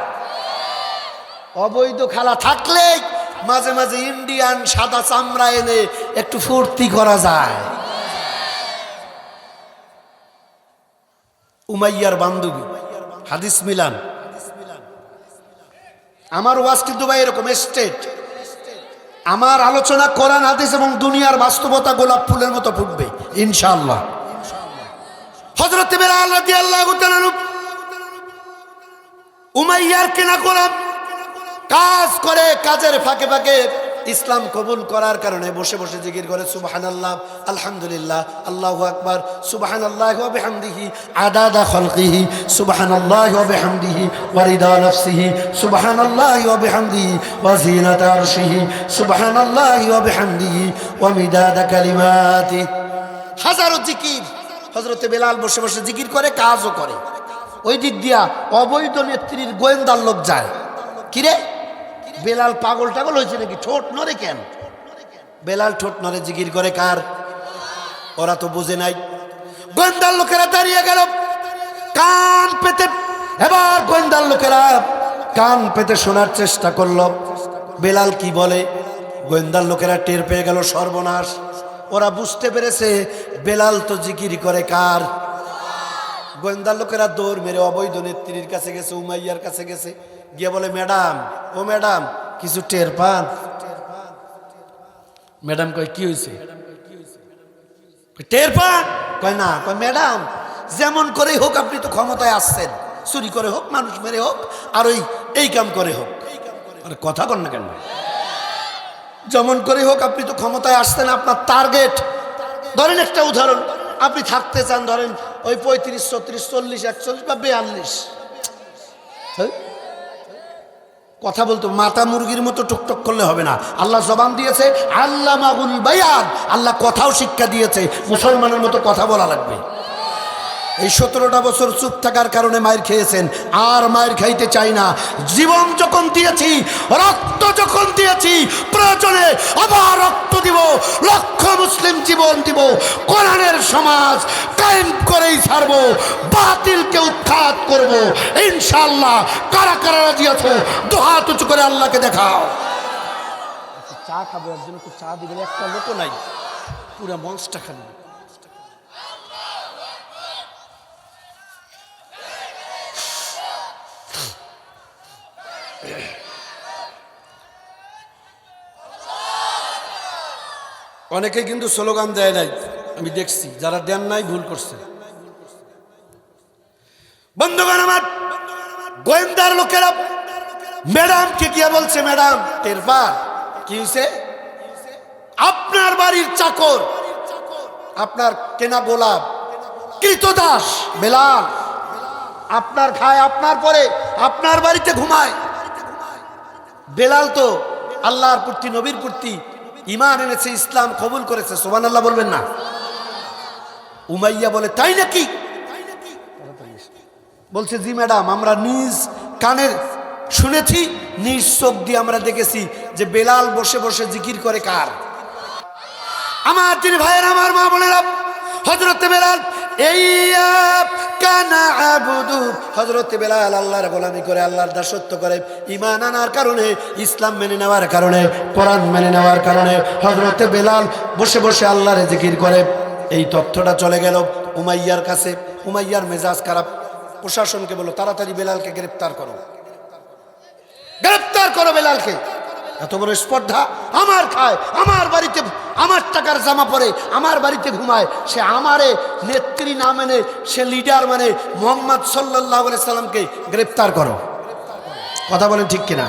অবৈধ খালা থাকলে মাঝে মাঝে ইন্ডিয়ান সাদা চামড়া এনে একটু ফুর্তি করা যায়। উমাইয়ার বান্ধবী, হাদিস মিলান। আমার ওয়াজ কিন্তু ভাই এরকম স্টেট, আমার আলোচনা কোরআন হাদিস এবং দুনিয়ার বাস্তবতা গোলাপ ফুলের মতো ফুটবে ইনশাআল্লাহ। হযরত বেলাল রাদিয়াল্লাহু তাআলা উমাইয়ার কেনা গোলাম কাজ করে, কাজের ফাঁকে ফাঁকে ইসলাম কবুল করার কারণে বসে বসে জিকির করে সুবহানাল্লাহ, আলহামদুলিল্লাহ, আল্লাহু আকবার, সুবহানাল্লাহি ওয়া বিহামদিহি আদাদা খালকিহি, সুবহানাল্লাহি ওয়া বিহামদিহি ওয়া রিদা নাফসিহি, সুবহানাল্লাহি ওয়া বিহামদিহি ওয়া জিনাতা আরশিহি, সুবহানাল্লাহি ওয়া বিহামদিহি ওয়া মিদাদা কালিমাতিহি। হাজারো জিকির। হযরতে বেলাল বসে বসে জিকির করে, কাজও করে। ওই দিক দিয়া অবৈধ নেত্রীর গোয়েন্দার লোক যায়। কিরে বেলাল পাগল টাগল হয়েছে নাকি? ঠোঁট নড়ে কেন? বেলাল ঠোঁট নড়ে জিকির করে কার? ওরা তো বুঝে নাই। গোয়েন্দার লোকেরা দাঁড়িয়ে গেল কান পেতে। এবার গোয়েন্দার লোকেরা কান পেতে শোনার চেষ্টা করলো বেলাল কি বলে। গোয়েন্দার লোকেরা টের পেয়ে গেল সর্বনাশ। ওরা বুঝতে পেরেছে বেলাল তো জিকির করে কার? গোয়েন্দার লোকেরা দৌড় মেরে অবৈধ নেত্রীর কাছে গেছে, উমাইয়ার কাছে গেছে, গিয়ে বলে ম্যাডাম, ও ম্যাডাম কিছু টের পান? ম্যাডাম কয় কি হয়েছে? টের পান? কয় না। কয় ম্যাডাম যেমন করেই হোক আপনি তো ক্ষমতায় আসছেন, চুরি করে হোক, মানুষ মেরে হোক, আর এই কাম করে হোক। আরে কথা কন না কেন? যেমন করে হোক আপনি তো ক্ষমতায় আসছেন, আপনার টার্গেট। ধরেন একটা উদাহরণ, আপনি থাকতে চান ধরেন ওই 35, 36, 40, 41 বা 42। কথা বলতো মাথা মুরগির মতো টুকটক করলে হবে না। আল্লাহ জবান দিয়েছে, আল্লাহ মাগুল বায়ান, আল্লাহ কথাও শিক্ষা দিয়েছে, মুসলমানের মতো কথা বলা লাগবে। এই 17টা বছর চুপ থাকার কারণে মায়ের খেয়েছেন, আর মায়ের খাইতে চাই না। জীবন যখন দিয়েছি, রক্ত যখন দিয়েছি, প্রয়োজনে আবার রক্ত দিব, লক্ষ মুসলিম জীবন দিব, কোরআনের সমাজ কায়েম করেই ছাড়বো, বাতিলকে উৎখাত করব ইনশাআল্লাহ। কারা কারা রাজি আছো? দুহাত উঁচু করে আল্লাহকে দেখাও। চা খাবো, একজন তো চা দিবেন, একটা লোক নাই, পুরো মঞ্চটা খালি। অনেকে কিন্তু স্লোগান দেয় নাই, আমি দেখছি। যারা দেন নাই ভুল করছে। বন্ধুগণ আমার, গোয়েন্দার লোকেরা ম্যাডামকে গিয়ে বলছে, ম্যাডাম টের পান? কি হয়েছে? আপনার বাড়ির চাকর, আপনার কেনা গোলাপ কৃতদাস বেলাল, আপনার খায়, আপনার পরে, আপনার বাড়িতে ঘুমায়। বেলাল তো আল্লাহর প্রতি, নবীর প্রতি ঈমান এনেছে, ইসলাম কবুল করেছে। সুবহানাল্লাহ বলবেন না? উমাইয়া বলে তাই নাকি? বলছে জি ম্যাডাম, আমরা নিজ কানের শুনেছি, নিজ চোখ দিয়ে আমরা দেখেছি যে বেলাল বসে বসে জিকির করে কার? আমার যিনি ভাইয়ের, আমার মা বোনেরা, হযরতে বেলাল হযরতে বেলাল আল্লাহর গোলামি করে, আল্লাহর দাসত্ব করে, ঈমান আনার কারণে, ইসলাম মেনে নেওয়ার কারণে, কোরআন মেনে নেওয়ার কারণে হযরতে বেলাল বসে বসে আল্লাহর জিকির করে। এই তথ্যটা চলে গেল উমাইয়ার কাছে। উমাইয়ার মেজাজ খারাপ। প্রশাসনকে বলো তাড়াতাড়ি বেলালকে গ্রেফতার করো, গ্রেফতার করো বেলালকে। এত বড় স্পর্ধা! আমার খায়, আমার বাড়িতে, আমার টাকার জামা পরে, আমার বাড়িতে ঘুমায়, সে আমারে নেত্রী না মানে, সে লিডার মানে মুহাম্মদ সাল্লাল্লাহু আলাইহি সাল্লামকে গ্রেফতার করো। কথা বলেন ঠিক কিনা?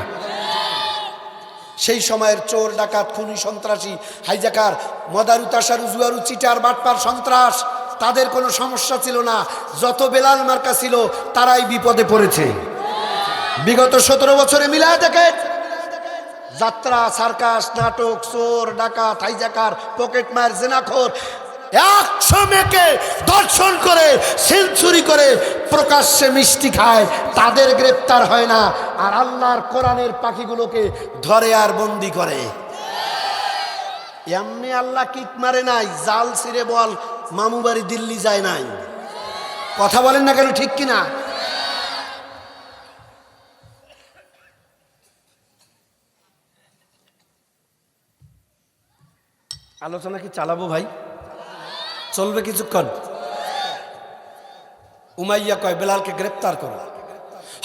সেই সময়ের চোর, ডাকাত, খুনি, সন্ত্রাসী, হাইজাকার, মদারু, তাসারু, জুয়ারু, চিটার, বাটপার, সন্ত্রাস, তাদের কোনো সমস্যা ছিল না। যত বেলাল মার্কা ছিল তারাই বিপদে পড়েছে। বিগত 17 বছরে মিলায় দেখে, যাত্রা, সার্কাস, নাটক, চোর, ডাকাত, হাইজাকার, পকেটমার, জেনাখোর 100 মেয়েকে দর্শন করে, সেঞ্চুরি করে, প্রকাশ্যে মিষ্টি খায়, তাদের গ্রেফতার হয় না। আর আল্লাহর কোরআনের পাখিগুলোকে ধরে আর বন্দি করে। এমনি আল্লাহ কিক মারে নাই, জাল ছিঁড়ে বল মামু বাড়ি দিল্লি যায় নাই। কথা বলেন না কেন? ঠিক কিনা? আলোচনা কি চালাবো ভাই? চলবে কিছুক্ষণ? উমাইয়া কয় বেলালকে গ্রেফতার করো।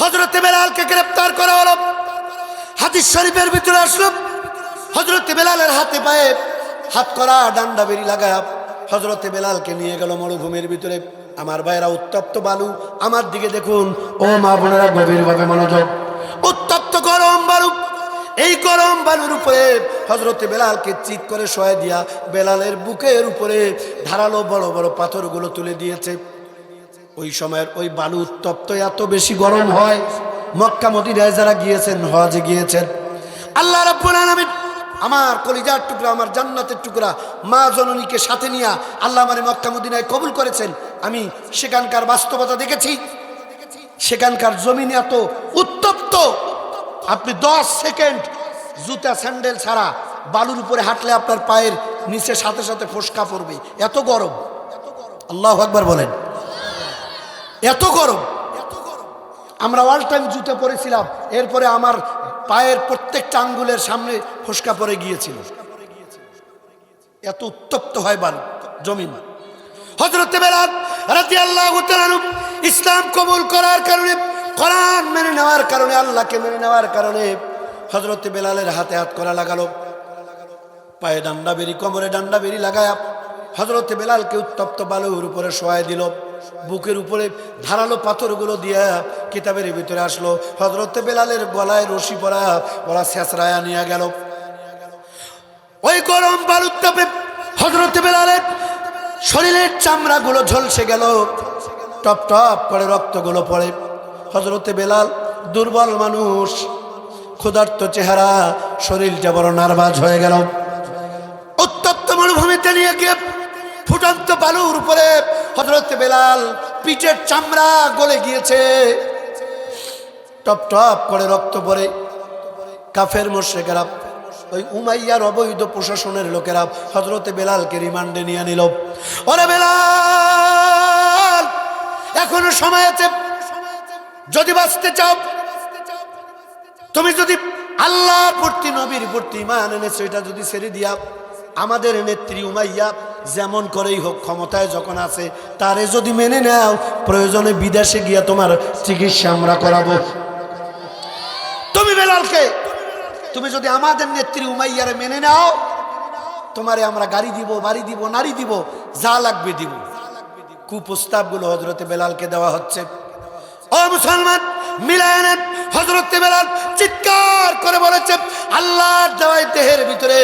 হযরতে বেলালকে গ্রেফতার করা হলো। হাদিস শরীফের ভিতরে আসলো, হযরতে বেলালের হাতে পায়ে হাত করা, ডান্ডা বেরি লাগা হযরতে বেলালকে নিয়ে গেল মরুভূমির ভিতরে। আমার ভাইরা, উত্তপ্ত বালু, আমার দিকে দেখুন ও মা বোনেরা, গভীরভাবে মনোযোগ। উত্তপ্ত গরম বালু, এই গরম বালুর উপরে হযরতে বেলালকে চিৎ করে শোয়া দিয়া বেলালের বুকের উপরে ধারালো বড় বড় পাথরগুলো তুলে দিয়েছে। ওই সময়ের ওই বালু উত্তপ্ত, এত বেশি গরম হয়। মক্কা মদিনায় যারা গিয়েছেন, হজে গিয়েছেন, আল্লাহ রাব্বুল আলামিন আমার কলিজার টুকরা, আমার জান্নাতের টুকরা মা জননীকে সাথে নিয়ে আল্লাহ আমারে মক্কা মদিনায় কবুল করেছেন। আমি সেখানকার বাস্তবতা দেখেছি। সেখানকার জমিন এত উত্তপ্ত, আপনি 10 সেকেন্ড জুতা স্যান্ডেল ছাড়া বালুর উপরে হাঁটলে আপনার পায়ের নিচে সাথে সাথে ফোসকা পড়বে, এত গরম। আল্লাহু আকবার বলেন। এত গরম। আমরা অল টাইম জুতা পরেছিলাম, এরপরে আমার পায়ের প্রত্যেকটা আঙ্গুলের সামনে ফোসকা পড়ে গিয়েছিল, এত উত্তপ্ত হয় বালু জমিন। হযরত বেলাল রাদিয়াল্লাহু তাআলা ইসলাম কবুল করার কারণে, কোরআন মেনে নেওয়ার কারণে, আল্লাহকে মেনে নেওয়ার কারণে হযরত বেলালের হাতে হাত করা লাগালো, পায়ে ডান্ডা বেরি, কোমরে ডান্ডা বেরি লাগায়া হযরত বেলালকে উত্তপ্ত বালুর উপরে শোয়ায় দিল। বুকের উপরে ধারালো পাথরগুলো দিয়া কিতাবের ভিতরে আসলো। হযরত বেলালের গলায় রশি পরা ওরা ছেঁচড়ায়া নিয়ে গেল। ওই গরম বালুর তাপে হযরত বেলালের শরীরের চামড়াগুলো ঝলসে গেল, টপ টপ করে রক্তগুলো পড়ে। হযরত বেলাল দুর্বল মানুষ, ক্ষুধার্ত চেহারা, শরীরটা বড় নার্ভাস হয়ে গেল। উত্তপ্ত মরুভূমিতে নিয়ে গিয়ে ফুটন্ত বালুর উপরে হযরত বেলাল পিঠের চামড়া গলে গিয়েছে, টপ টপ করে রক্ত পড়ে। কাফের মুশরিকরা, ওই উমাইয়ার অবৈধ প্রশাসনের লোকেরা হযরত বেলালকে রিমান্ডে নিয়ে নিল। ওরে বেলাল, এখনো সময় আছে, যদি বাঁচতে চাও, তুমি যদি আল্লাহর প্রতি, নবীর প্রতি ঈমান এনেছো, এটা যদি ছেড়ে দিয়া আমাদের নেত্রী উমাইয়া যেমন করেই হোক ক্ষমতায় যখন আছে, তারে যদি মেনে নাও, প্রয়োজনে বিদেশে গিয়া তোমার চিকিৎসা আমরা করাবো। তুমি বেলালকে, তুমি যদি আমাদের নেত্রী উমাইয়ারে মেনে নাও, তোমারে আমরা গাড়ি দিব, বাড়ি দিব, নারী দিব, যা লাগবে দিব। কুপ্রস্তাবগুলো হযরত বেলালকে দেওয়া হচ্ছে। ও মুসলমান, মিলায় নেন। হযরত বেলাল চিৎকার করে বলেছে, আল্লাহর দেওয়া দেহের ভিতরে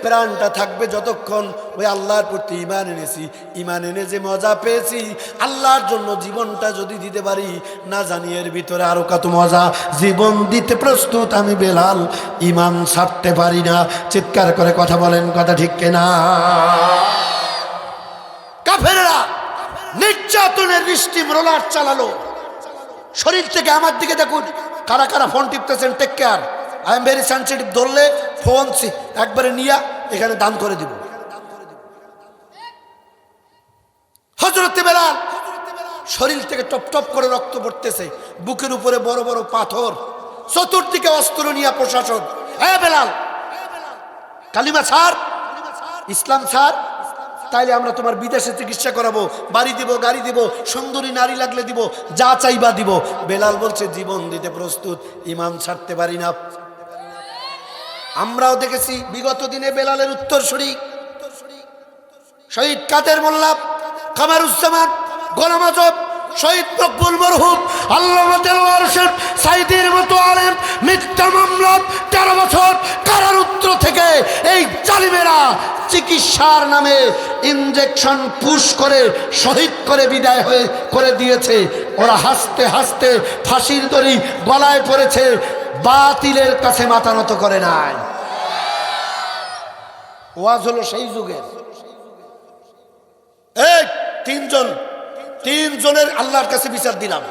প্রাণটা থাকবে যতক্ষণ ওই আল্লাহর প্রতি ঈমান এনেছি, ঈমান এনে যে মজা পেয়েছি, আল্লাহর জন্য জীবনটা যদি দিতে পারি, না জানি এর ভিতরে আরো কত মজা। জীবন দিতে প্রস্তুত আমি বেলাল, ঈমান ছাড়তে পারি না। চিৎকার করে কথা বলেন, কথা ঠিক কিনা? কাফেররা নির্যাতনের স্টিম রোলার চালালো শরীর থেকে। আমার দিকে দেখুন, কারা কারা ফোন টিপতেছেন, take care, I am very sensitive. ধরলে ফোন একবারে নিয়ে এখানে দান করে দিব। হযরত বেলাল শরীর থেকে টপ টপ করে রক্ত পড়তেছে, বুকের উপরে বড় বড় পাথর, চতুর্দিকে অস্ত্র নিয়ে প্রশাসন। এ বেলাল, কালিমা ছাড়, ইসলাম ছাড়, তাইলে আমরা তোমার বিদেশে চিকিৎসা করাবো, বাড়ি দিব, গাড়ি দিব, সুন্দরী নারী লাগলে দিব, যা চাইবা দিব। বেলাল বলছে জীবন দিতে প্রস্তুত, ঈমান ছাড়তে পারি না। আমরাও দেখেছি বিগত দিনে বেলালের উত্তরসূরি শহীদ কাদের মোল্লা, কামারুজ্জামান, গোলাম আজম, শহীদ মকবুল মরহুম, আল্লামা দেলোয়ার হোসেন সাইদির মতো আলেম মিথ্যা মামলা 13 বছর কারারুদ্ধ থেকে এই জালিমেরা চিকিৎসার নামে ইনজেকশন পুশ করে শহীদ করে বিদায় হয়ে করে দিয়েছে। ওরা হাসতে হাসতে ফাঁসির দড়ি গলায় পড়েছে, বাতিলের কাছে মাথা নত করে নাই। ওয়াজ হলো সেই যুগের। এই তিনজনের আল্লাহর কাছে বিচার দিলাম,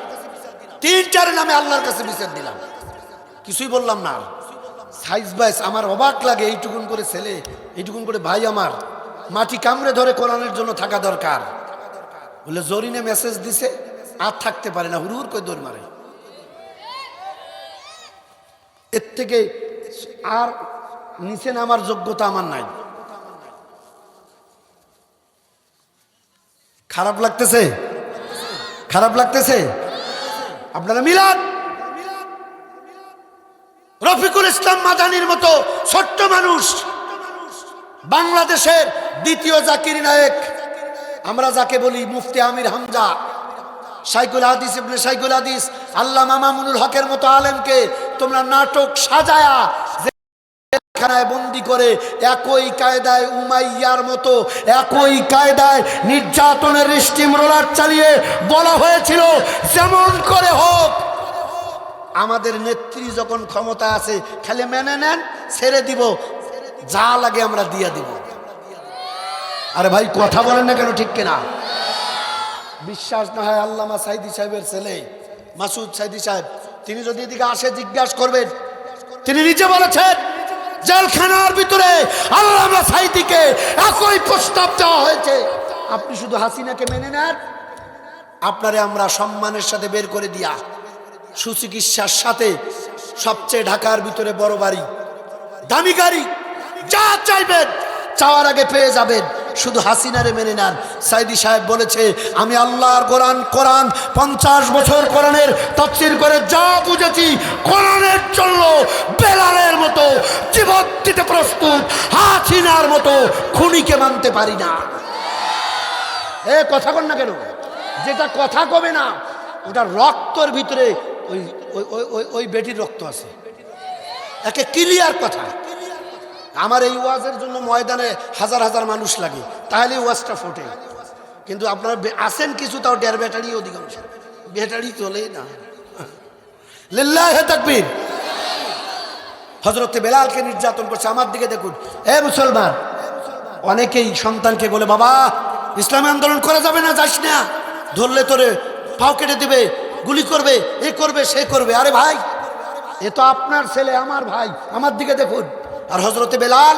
3-4 নামে আল্লাহর কাছে বিচার দিলাম, কিছুই বললাম না। সাইজ বাইস আমার অবাক লাগে, এইটুকুন করে ছেলে, এইটুকুন করে ভাই আমার মাটি কামড়ে ধরে কোরআনের জন্য থাকা দরকার। বলে জরিনে মেসেজ দিছে, আর থাকতে পারে না, হুড় করে দৌড় মারে। এর থেকে আর নিচে নামার যোগ্যতা আমার নাই। খারাপ লাগতেছে, খারাপ লাগতেছে। আপনারা মিলান, রফিকুল ইসলাম মাদানির মতো ছোট্ট মানুষ, বাংলাদেশের দ্বিতীয় জাকির নায়েক, আমরা যাকে বলি মুফতি আমির হামজা, শাইখুল হাদিস ইবনে শাইখুল হাদিস আল্লামা মামুনুল হকের মতো আলেমকে তোমরা নাটক সাজায়া খানায় বন্দি করে একই কায়দায় উমাইয়ার মতো একই কায়দায় নির্যাতনের স্টিম রোলার চালিয়ে বলা হয়েছিল যেমন করে হোক আমাদের নেত্রী যখন ক্ষমতা আছে খালি মেনে নেন, ছেড়ে দিব, যা লাগে আমরা দিয়ে দিব। আরে ভাই কথা বলেন না কেন, ঠিক কিনা? বিশ্বাস না হয় আল্লামা সাইদি সাহেবের ছেলে মাসুদ সাইদি সাহেব, তিনি যদি এদিকে আসে জিজ্ঞাসা করবেন, তিনি নিজে বলেছেন জেলখানার ভিতরে আল্লামা সাইদিকে একই প্রস্তাব দেওয়া হয়েছে, আপনি শুধু হাসিনাকে মেনে নেন, আপনারে আমরা সম্মানের সাথে বের করে দিয়া সুচিকিৎসার সাথে সবচেয়ে ঢাকার ভিতরে বড় বাড়ি, দামি গাড়ি, যা চাইবেন চাওয়ার আগে পেয়ে যাবেন, শুধু হাসিনারে মেনে নেন। সাইদি সাহেব বলেছে আমি আল্লাহর কোরআন 50 বছর কোরআনের তাফসীর করে যা বুঝেছি, কোরআনের জন্য বেলালের মতো জীবন দিতে প্রস্তুত, হাসিনার মতো খুনিকে মানতে পারি না। এ কথা কন না কেন? যেটা কথা কবে না ওটা রক্তর ভিতরে ওই ওই ওই বেটির রক্ত আছে, একে ক্লিয়ার কথা। আমার এই ওয়াজের জন্য ময়দানে হাজার হাজার মানুষ লাগে, তাহলে ওয়াজটা ফোটে। কিন্তু আপনারা আসেন কিছু, তাও 1.5 ব্যাটারি, অধিকাংশ ব্যাটারি চলে না। লিল্লাহি তাকবীর। হযরতে বেলালকে নির্যাতন করছে। আমার দিকে দেখুন, এ মুসলমান, অনেকেই সন্তানকে বলে বাবা ইসলামী আন্দোলন করা যাবে না, যাস না, ধরলে তোরে পাও কেটে দিবে, গুলি করবে, এ করবে, সে করবে। আরে ভাই, এ তো আপনার ছেলে, আমার ভাই, আমার দিকে দেখুন। আর হযরতে বেলাল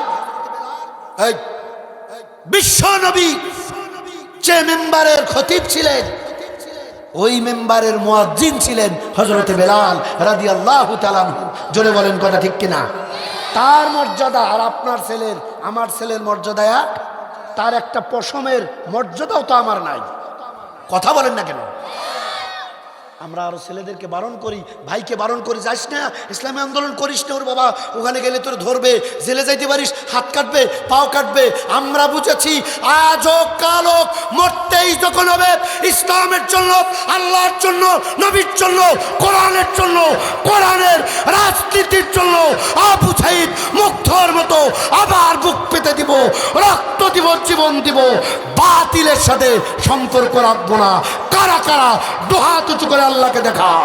বিশ্ব নবী যে মেম্বারের খতিব ছিলেন, ওই মেম্বারের মুয়াজ্জিন ছিলেন হযরতে বেলাল রাদিয়াল্লাহু তাআলা আনহু। জোরে বলেন কথা ঠিক কিনা? তার মর্যাদা আর আপনার ছেলের, আমার ছেলের মর্যাদা এক, তার একটা পশমের মর্যাদাও তো আমার নাই। কথা বলেন না কেন? আমরা আরো ছেলেদেরকে বারণ করি, ভাইকে বারণ করি, যাস না, ইসলামী আন্দোলন করিস না, ওর বাবা ওখানে গেলে তোর ধরবে, জেলে যাইতে পারিস, হাত কাটবে, পাও কাটবে। আমরা বুঝেছি আজ হোক কাল হোক, মরতেই যখন হবে ইসলামের জন্য, আল্লাহর জন্য, নবীর জন্য, কোরআনের জন্য, কোরআনের রাজনীতির জন্য আবু সাঈদ মুগ্ধর মতো আবার বুক পেতে দিব, রক্ত দিব, জীবন দিব, বাতিলের সাথে সম্পর্ক রাখবো না। কারা কারা দুহাত উঁচু করে আল্লাহকে দেখাও।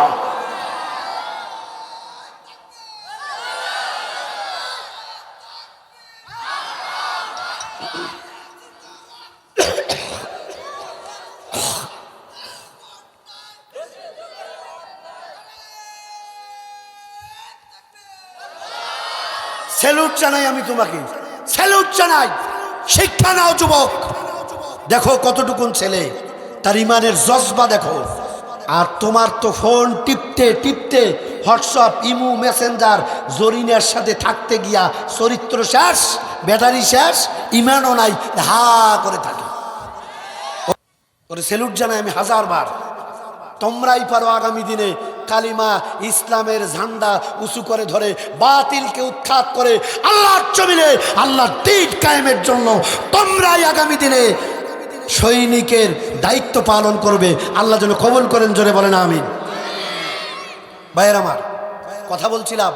স্যালুট জানাই, আমি তোমাকে স্যালুট জানাই। শিক্ষা নাও যুবক, দেখো কতটুকুন ছেলে, তার ইমানের জজবা দেখো। আর তোমার তো ফোন টিপতে টিপতে হোয়াটসঅ্যাপ, ইমু, মেসেঞ্জার, জরিনের সাথে থাকতে গিয়া চরিত্র শেষ, ব্যাটারি শেষ, ইমানও নাই, হা করে থাকে। ওরে স্যালুট জানাই আমি 1000 বার। তোমরাই পারো আগামী দিনে কালিমা ইসলামের ঝান্ডা উঁচু করে ধরে বাতিলকে উৎখাত করে আল্লাহর জমিনে আল্লাহর দ্বীন কায়েমের জন্য তোমরাই আগামী দিনে সৈনিকের দায়িত্ব পালন করবে। আল্লাহ যেন কবুল করেন, জোরে বলেন আমিন। ভাইয়ের আমার, কথা বলছিলাম,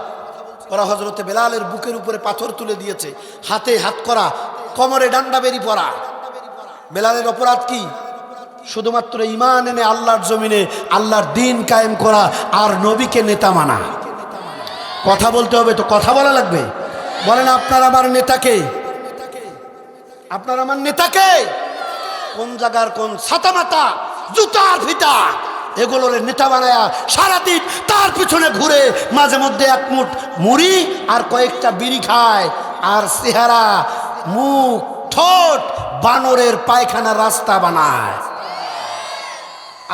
ওরা হযরতে বেলালের বুকের উপরে পাথর তুলে দিয়েছে, হাতে হাত করা, কোমরে ডান্ডা বেরি পরা। বেলালের অপরাধ কি? শুধুমাত্র ঈমান এনে আল্লাহর জমিনে আল্লাহর দ্বীন কায়েম করা আর নবীকে নেতা মানা। কথা বলতে হবে তো, কথা বলা লাগবে। বলেন আপনার আমার নেতাকে, আপনার আমার নেতাকে কোন জায়গার কোন ছাতা মাতা, জুতার ফিতা, এগুলোর নেতা বানায়া সারাদিন তার পিছনে ঘুরে মাঝে মধ্যে এক মুঠ মুড়ি আর কয়েকটা বিড়ি খায়, আর চেহারা, মুখ, ঠোঁট বানরের পায়খানা রাস্তা বানায়।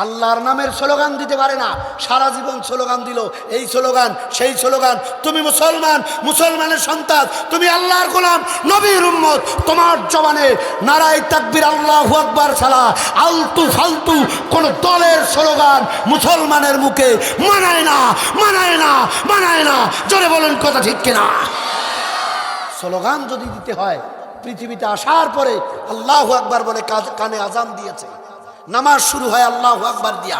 আল্লাহর নামের স্লোগান দিতে পারে না, সারা জীবন স্লোগান দিল, এই স্লোগান সেই স্লোগান। তুমি মুসলমান, মুসলমানের সন্তান, তুমি আল্লাহর গোলাম, নবীর উম্মত, তোমার জবানে নারায়ে তাকবীর, আল্লাহু আকবার ছাড়া আলতু ফালতু কোন দলের স্লোগান মুসলমানের মুখে মানায় না, মানায় না, মানায় না। জোরে বলেন কথা ঠিক কিনা? স্লোগান যদি দিতে হয়, পৃথিবীতে আসার পরে আল্লাহু আকবার বলে কানে আজান দিয়েছে, নামাজ শুরু হয় আল্লাহু আকবার দিয়া,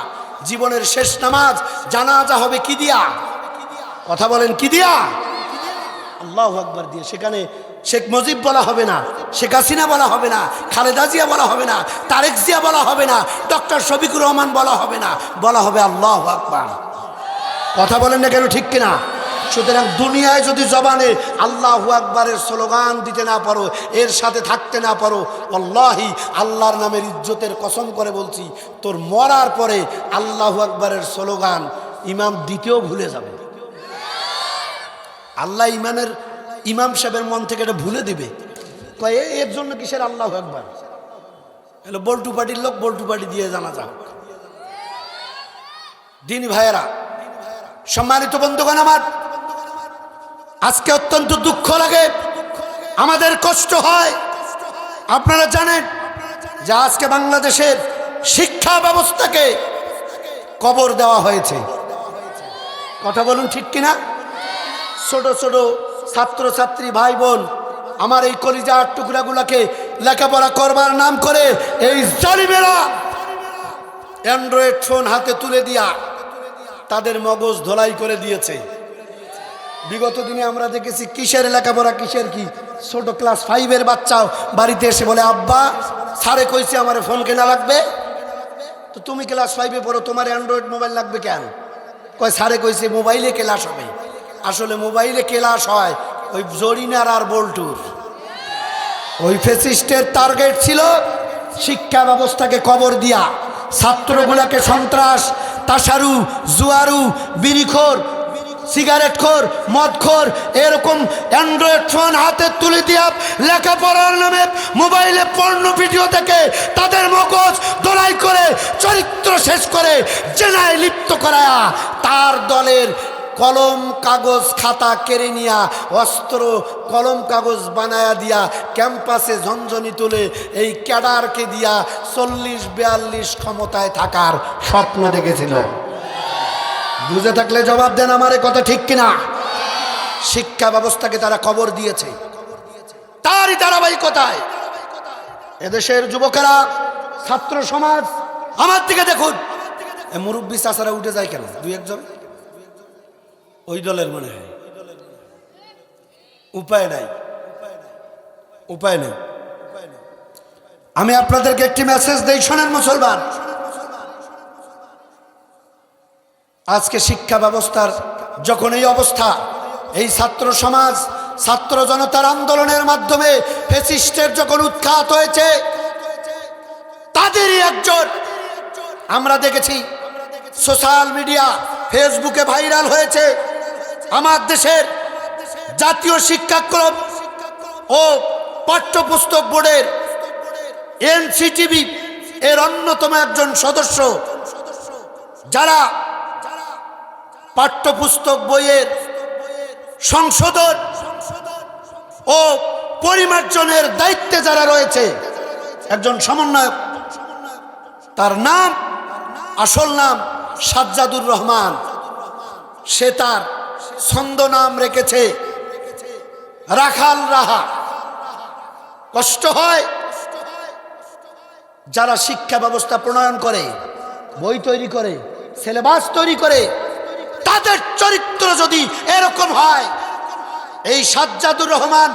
জীবনের শেষ নামাজ জানাজা হবে কি দিয়া? কথা বলেন কি দিয়া? আল্লাহু আকবার দিয়ে। সেখানে শেখ মুজিব বলা হবে না, শেখ হাসিনা বলা হবে না, খালেদা জিয়া বলা হবে না, তারেক জিয়া বলা হবে না, ডক্টর শফিকুর রহমান বলা হবে না, বলা হবে আল্লাহু আকবার। কথা বলেন না কেন, ঠিক কিনা? সুতরাং দুনিয়ায় যদি জবানে আল্লাহু আকবারের স্লোগান দিতে না পারো, এর সাথে থাকতে না পারো, আল্লাহি আল্লাহর নামের ইজ্জতের কসম করে বলছি, তোর মরার পরে আল্লাহু আকবারের স্লোগান ইমাম দিতেও ভুলে যাবে। আল্লাহ ইমাম সাহেবের মন থেকে এটা ভুলে দিবে। কয় এর জন্য কিসের আল্লাহু আকবার? এলো বল্টু পার্টির লোক, বল্টু পার্টি দিয়ে জানা যাক। দিনী ভাইয়েরা, সম্মানিত বন্ধুগণ আমার, আজকে অত্যন্ত দুঃখ লাগে, আমাদের কষ্ট হয়। আপনারা জানেন যে আজকে বাংলাদেশের শিক্ষা ব্যবস্থাকে কবর দেওয়া হয়েছে। কথা বলুন ঠিক কিনা? ছোট ছোট ছাত্র ছাত্রী ভাই বোন আমার এই কলিজার টুকরাগুলাকে লেখাপড়া করবার নাম করে এই জালিমেরা অ্যান্ড্রয়েড ফোন হাতে তুলে দিয়া তাদের মগজ ধোলাই করে দিয়েছে। বিগত দিনে আমরা দেখেছি কিসের লেখাপড়া, কিসের কি, ছোট ক্লাস 5-এর বাচ্চাও বাড়িতে এসে বলে আব্বা স্যারে কইছে আমার ফোন কেনা লাগবে। তো তুমি ক্লাস 5-এ পড়ো, তোমার অ্যান্ড্রয়েড মোবাইল লাগবে কেন? কয় স্যারে কইছে মোবাইলে ক্লাস হবে। আসলে মোবাইলে ক্লাস হয় ওই জরিনার আর বল্টুর। ওই ফ্যাসিস্টের টার্গেট ছিল শিক্ষা ব্যবস্থাকে কবর দিয়া ছাত্রগুলাকে সন্ত্রাস, তাসারু, জুয়ারু, বিড়িখোর, সিগারেটখোর, মদখোর এরকম অ্যান্ড্রয়েড ফোন হাতে তুলে দিয়া লেখাপড়ার নামে মোবাইলে পর্ন ভিডিও দেখে তাদের মগজ দোলাই করে চরিত্র শেষ করে জেনায় লিপ্ত করায়া তার দলের কলম কাগজ খাতা কেড়ে নিয়া অস্ত্র কলম কাগজ বানায়া দিয়া ক্যাম্পাসে ঝনঝনি তুলে এই ক্যাডারকে দিয়া 40-42 ক্ষমতায় থাকার স্বপ্ন দেখেছিল। বুঝে থাকলে জবাব দেন আমার, কথা ঠিক কিনা? শিক্ষা ব্যবস্থাকে তারা কবর দিয়েছে। তারই ধারাবাহিকতায় এদেশের যুবকেরা, ছাত্র সমাজ, আমার দিকে দেখুন, মুরব্বী চাচারা উঠে যায় কেন? 2-1 জন ওই দলের মনে হয়। উপায় নাই, উপায় নেই। আমি আপনাদেরকে একটি মেসেজ দেই, শোনেন মুসলমান। আজকে শিক্ষা ব্যবস্থার যখন এই অবস্থা, এই ছাত্র সমাজ, ছাত্র জনতার আন্দোলনের মাধ্যমে ফ্যাসিস্টের যখন উৎখাত হয়েছে, তাদেরই একজন আমরা দেখেছি সোশ্যাল মিডিয়া ফেসবুকে ভাইরাল হয়েছে। আমার দেশের জাতীয় শিক্ষাক্রম ও পাঠ্যপুস্তক বোর্ডের এনসিটিবি এর অন্যতম একজন সদস্য, যারা পাঠ্যপুস্তক বইয়ের সংশোধন ও পরিমার্জনের দায়িত্বে যারা রয়েছে, একজন সমন্বয়ক, তার নাম, আসল নাম সাজ্জাদুর রহমান। সে তার ছন্দ নাম রেখেছে রাখাল রাহা। কষ্ট হয় যারা শিক্ষা ব্যবস্থা প্রণয়ন করে, বই তৈরি করে, সিলেবাস তৈরি করে, তাদের চরিত্র যদি এরকম হয়, এই সাজ্জাদুর রহমান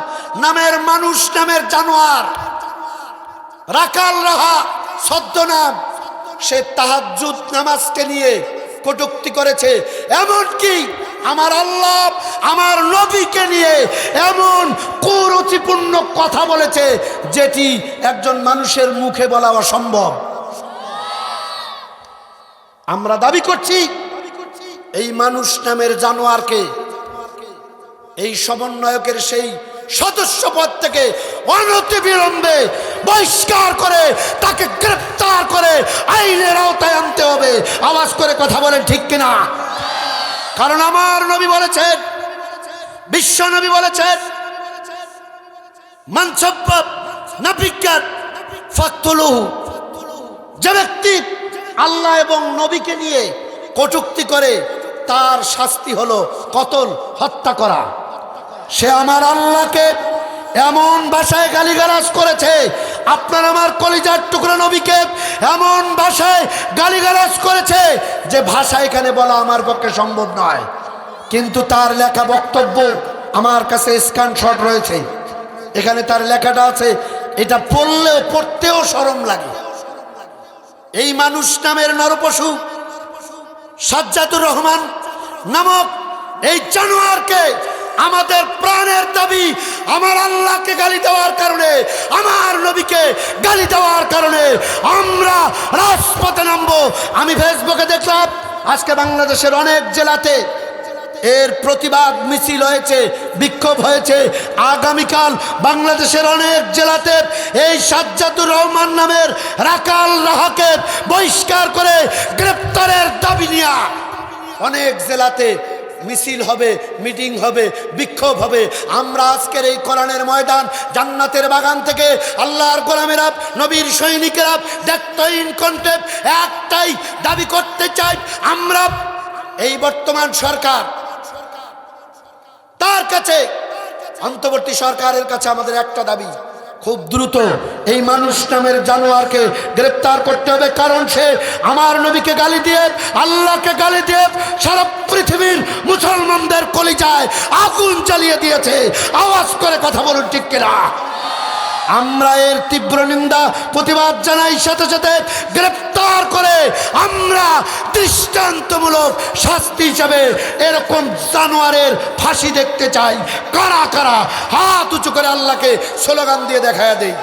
নামের মানুষ, নামের জানোয়ার, রাখাল রাহা ছদ্মনাম, সে তাহাজ্জুদ নামাজকে নিয়ে কটূক্তি করেছে। এমনকি আমার আল্লাহ, আমার নবীকে নিয়ে এমন কুরুচিপূর্ণ কথা বলেছে যেটি একজন মানুষের মুখে বলা অসম্ভব। আমরা দাবি করছি এই মানুষ নামের জানোয়ারকে, এই সমন্বয়কের সেই সদস্য পদ থেকে অনতিবিলম্বে বহিষ্কার করে তাকে গ্রেফতার করে আইনের আওতায় আনতে হবে। আওয়াজ করে কথা বলেন ঠিক কিনা? কারণ আমার নবী বলেছেন, বিশ্ব নবী বলেছেন, মানসাব্বা নাবিয়্যান ফাকতুলুহু, যে ব্যক্তি আল্লাহ এবং নবীকে নিয়ে কটূক্তি করে তার শাস্তি হলো কতল, হত্যা করা। সে আমার আল্লাহকে এমন ভাষায় গালিগালাজ করেছে, আপনার আমার কলিজার টুকরা নবীকে এমন ভাষায় গালিগালাজ করেছে যে ভাষা এখানে বলা আমার পক্ষে সম্ভব নয়। কিন্তু তার লেখা বক্তব্য আমার কাছে স্ক্রিনশট রয়েছে, এখানে তার লেখাটা আছে। এটা পড়তেও শরম লাগে। এই মানুষ নামের নরপশু সাজ্জাদুর রহমান নামক এই জানোয়ারকে আমাদের প্রাণের দাবি, আমার আল্লাহকে গালি দেওয়ার কারণে, আমার নবীকে গালি দেওয়ার কারণে আমরা রাজপথে নামবো। আমি ফেসবুকে দেখলাম আজকে বাংলাদেশের অনেক জেলাতে এর প্রতিবাদ মিছিল হয়েছে, বিক্ষোভ হয়েছে। আগামীকাল বাংলাদেশের অনেক জেলাতে এই সাজ্জাদুর রহমান নামের রাকাল রাহাকে বহিষ্কার করে গ্রেপ্তারের দাবি নিয়ে অনেক জেলাতে মিছিল হবে, মিটিং হবে, বিক্ষোভ হবে। আমরা আজকের এই কোরআনের ময়দান, জান্নাতের বাগান থেকে আল্লাহর গোলামেরা, নবীর সৈনিকেরা দেখতহীন কণ্ঠে একটাই দাবি করতে চাই, আমরা এই বর্তমান সরকার তার কাছে, অন্তর্বর্তী সরকারের কাছে আমাদের একটা দাবি, খুব দ্রুত এই মানুষ নামের জানোয়ারকে গ্রেপ্তার করতে হবে। কারণ সে আমার নবীকে গালি দিয়ে, আল্লাহকে গালি দিয়ে সারা পৃথিবীর মুসলমানদের কলিজায় আগুন জ্বালিয়ে দিয়েছে। আওয়াজ করে কথা বলুন ঠিক কিনা? আমরা এর তীব্র নিন্দা প্রতিবাদ জানাই, সাথে সাথে গ্রেপ্তার করে আমরা দৃষ্টান্তমূলক শাস্তি হিসাবে এরকম জানোয়ারের ফাঁসি দেখতে চাই। কারা কারা হাত উঁচু করে আল্লাহকে স্লোগান দিয়ে দেখায় দেই।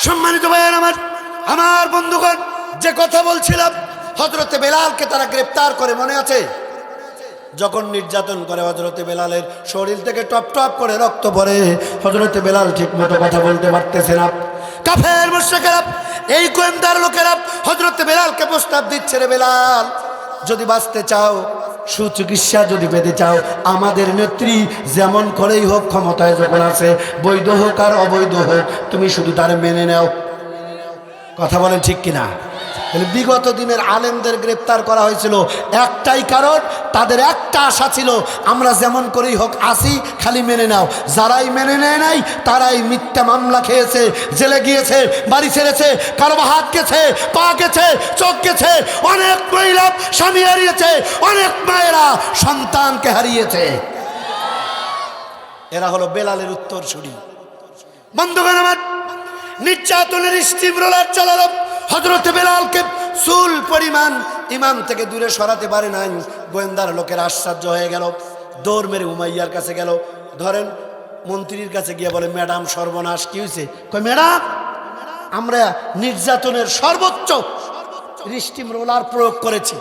সম্মানিত ভাইয়ের আমার বন্ধুগণ, যে কথা বলছিলাম, হযরতে বেলালকে তারা গ্রেপ্তার করে, মনে আছে? যখন নির্যাতন করে হযরতে বেলালের শরীর থেকে টপ টপ করে রক্ত পড়ে, হযরতে বেলাল ঠিক মতো কথা বলতে পারতেছে না। কাফের মুশরিকেরা, এই গোয়েন্দার লোকেরা হযরতে বেলালকে প্রস্তাব দিচ্ছে, রে বেলাল, যদি বাঁচতে চাও, সুচিকিৎসা যদি পেতে চাও, আমাদের নেত্রী যেমন করেই হোক ক্ষমতায় যখন আছে, বৈধ হোক আর অবৈধ হোক, তুমি শুধু তার মেনে নাও। কথা বলেন ঠিক কিনা? বিগত দিনের আলেমদের গ্রেপ্তার করা হয়েছিল একটাই কারণ, তাদের একটা আশা ছিল, আমরা যেমন করেই হোক আসি, খালি মেনে নাও। যারাই মেনে নেয় নাই তারাই মিথ্যা মামলা খেয়েছে, জেলে গিয়েছে, বাড়ি ছেড়েছে, কারো হাত গেছে, পা গেছে, চোখ গেছে, অনেক মহিলা স্বামী হারিয়েছে, অনেক মায়েরা সন্তানকে হারিয়েছে। এরা হলো বেলালের উত্তরসূরি। বন্ধুগণ আমার, নির্যাতনের স্টিম রোলার চালালো হযরতে বেলালকে চুল পরিমাণ ইমাম থেকে দূরে সরাতে পারে নাই। গোয়েন্দার লোকের আশ্চর্য হয়ে গেল, দৌড় মেরে উমাইয়ার কাছে গেল। ধরেন মন্ত্রীর কাছে গিয়ে বলে, ম্যাডাম সর্বনাশ, কি হয়েছে? কই, ম্যাডাম, আমরা নির্যাতনের সর্বোচ্চ স্টিম রোলার প্রয়োগ করেছি,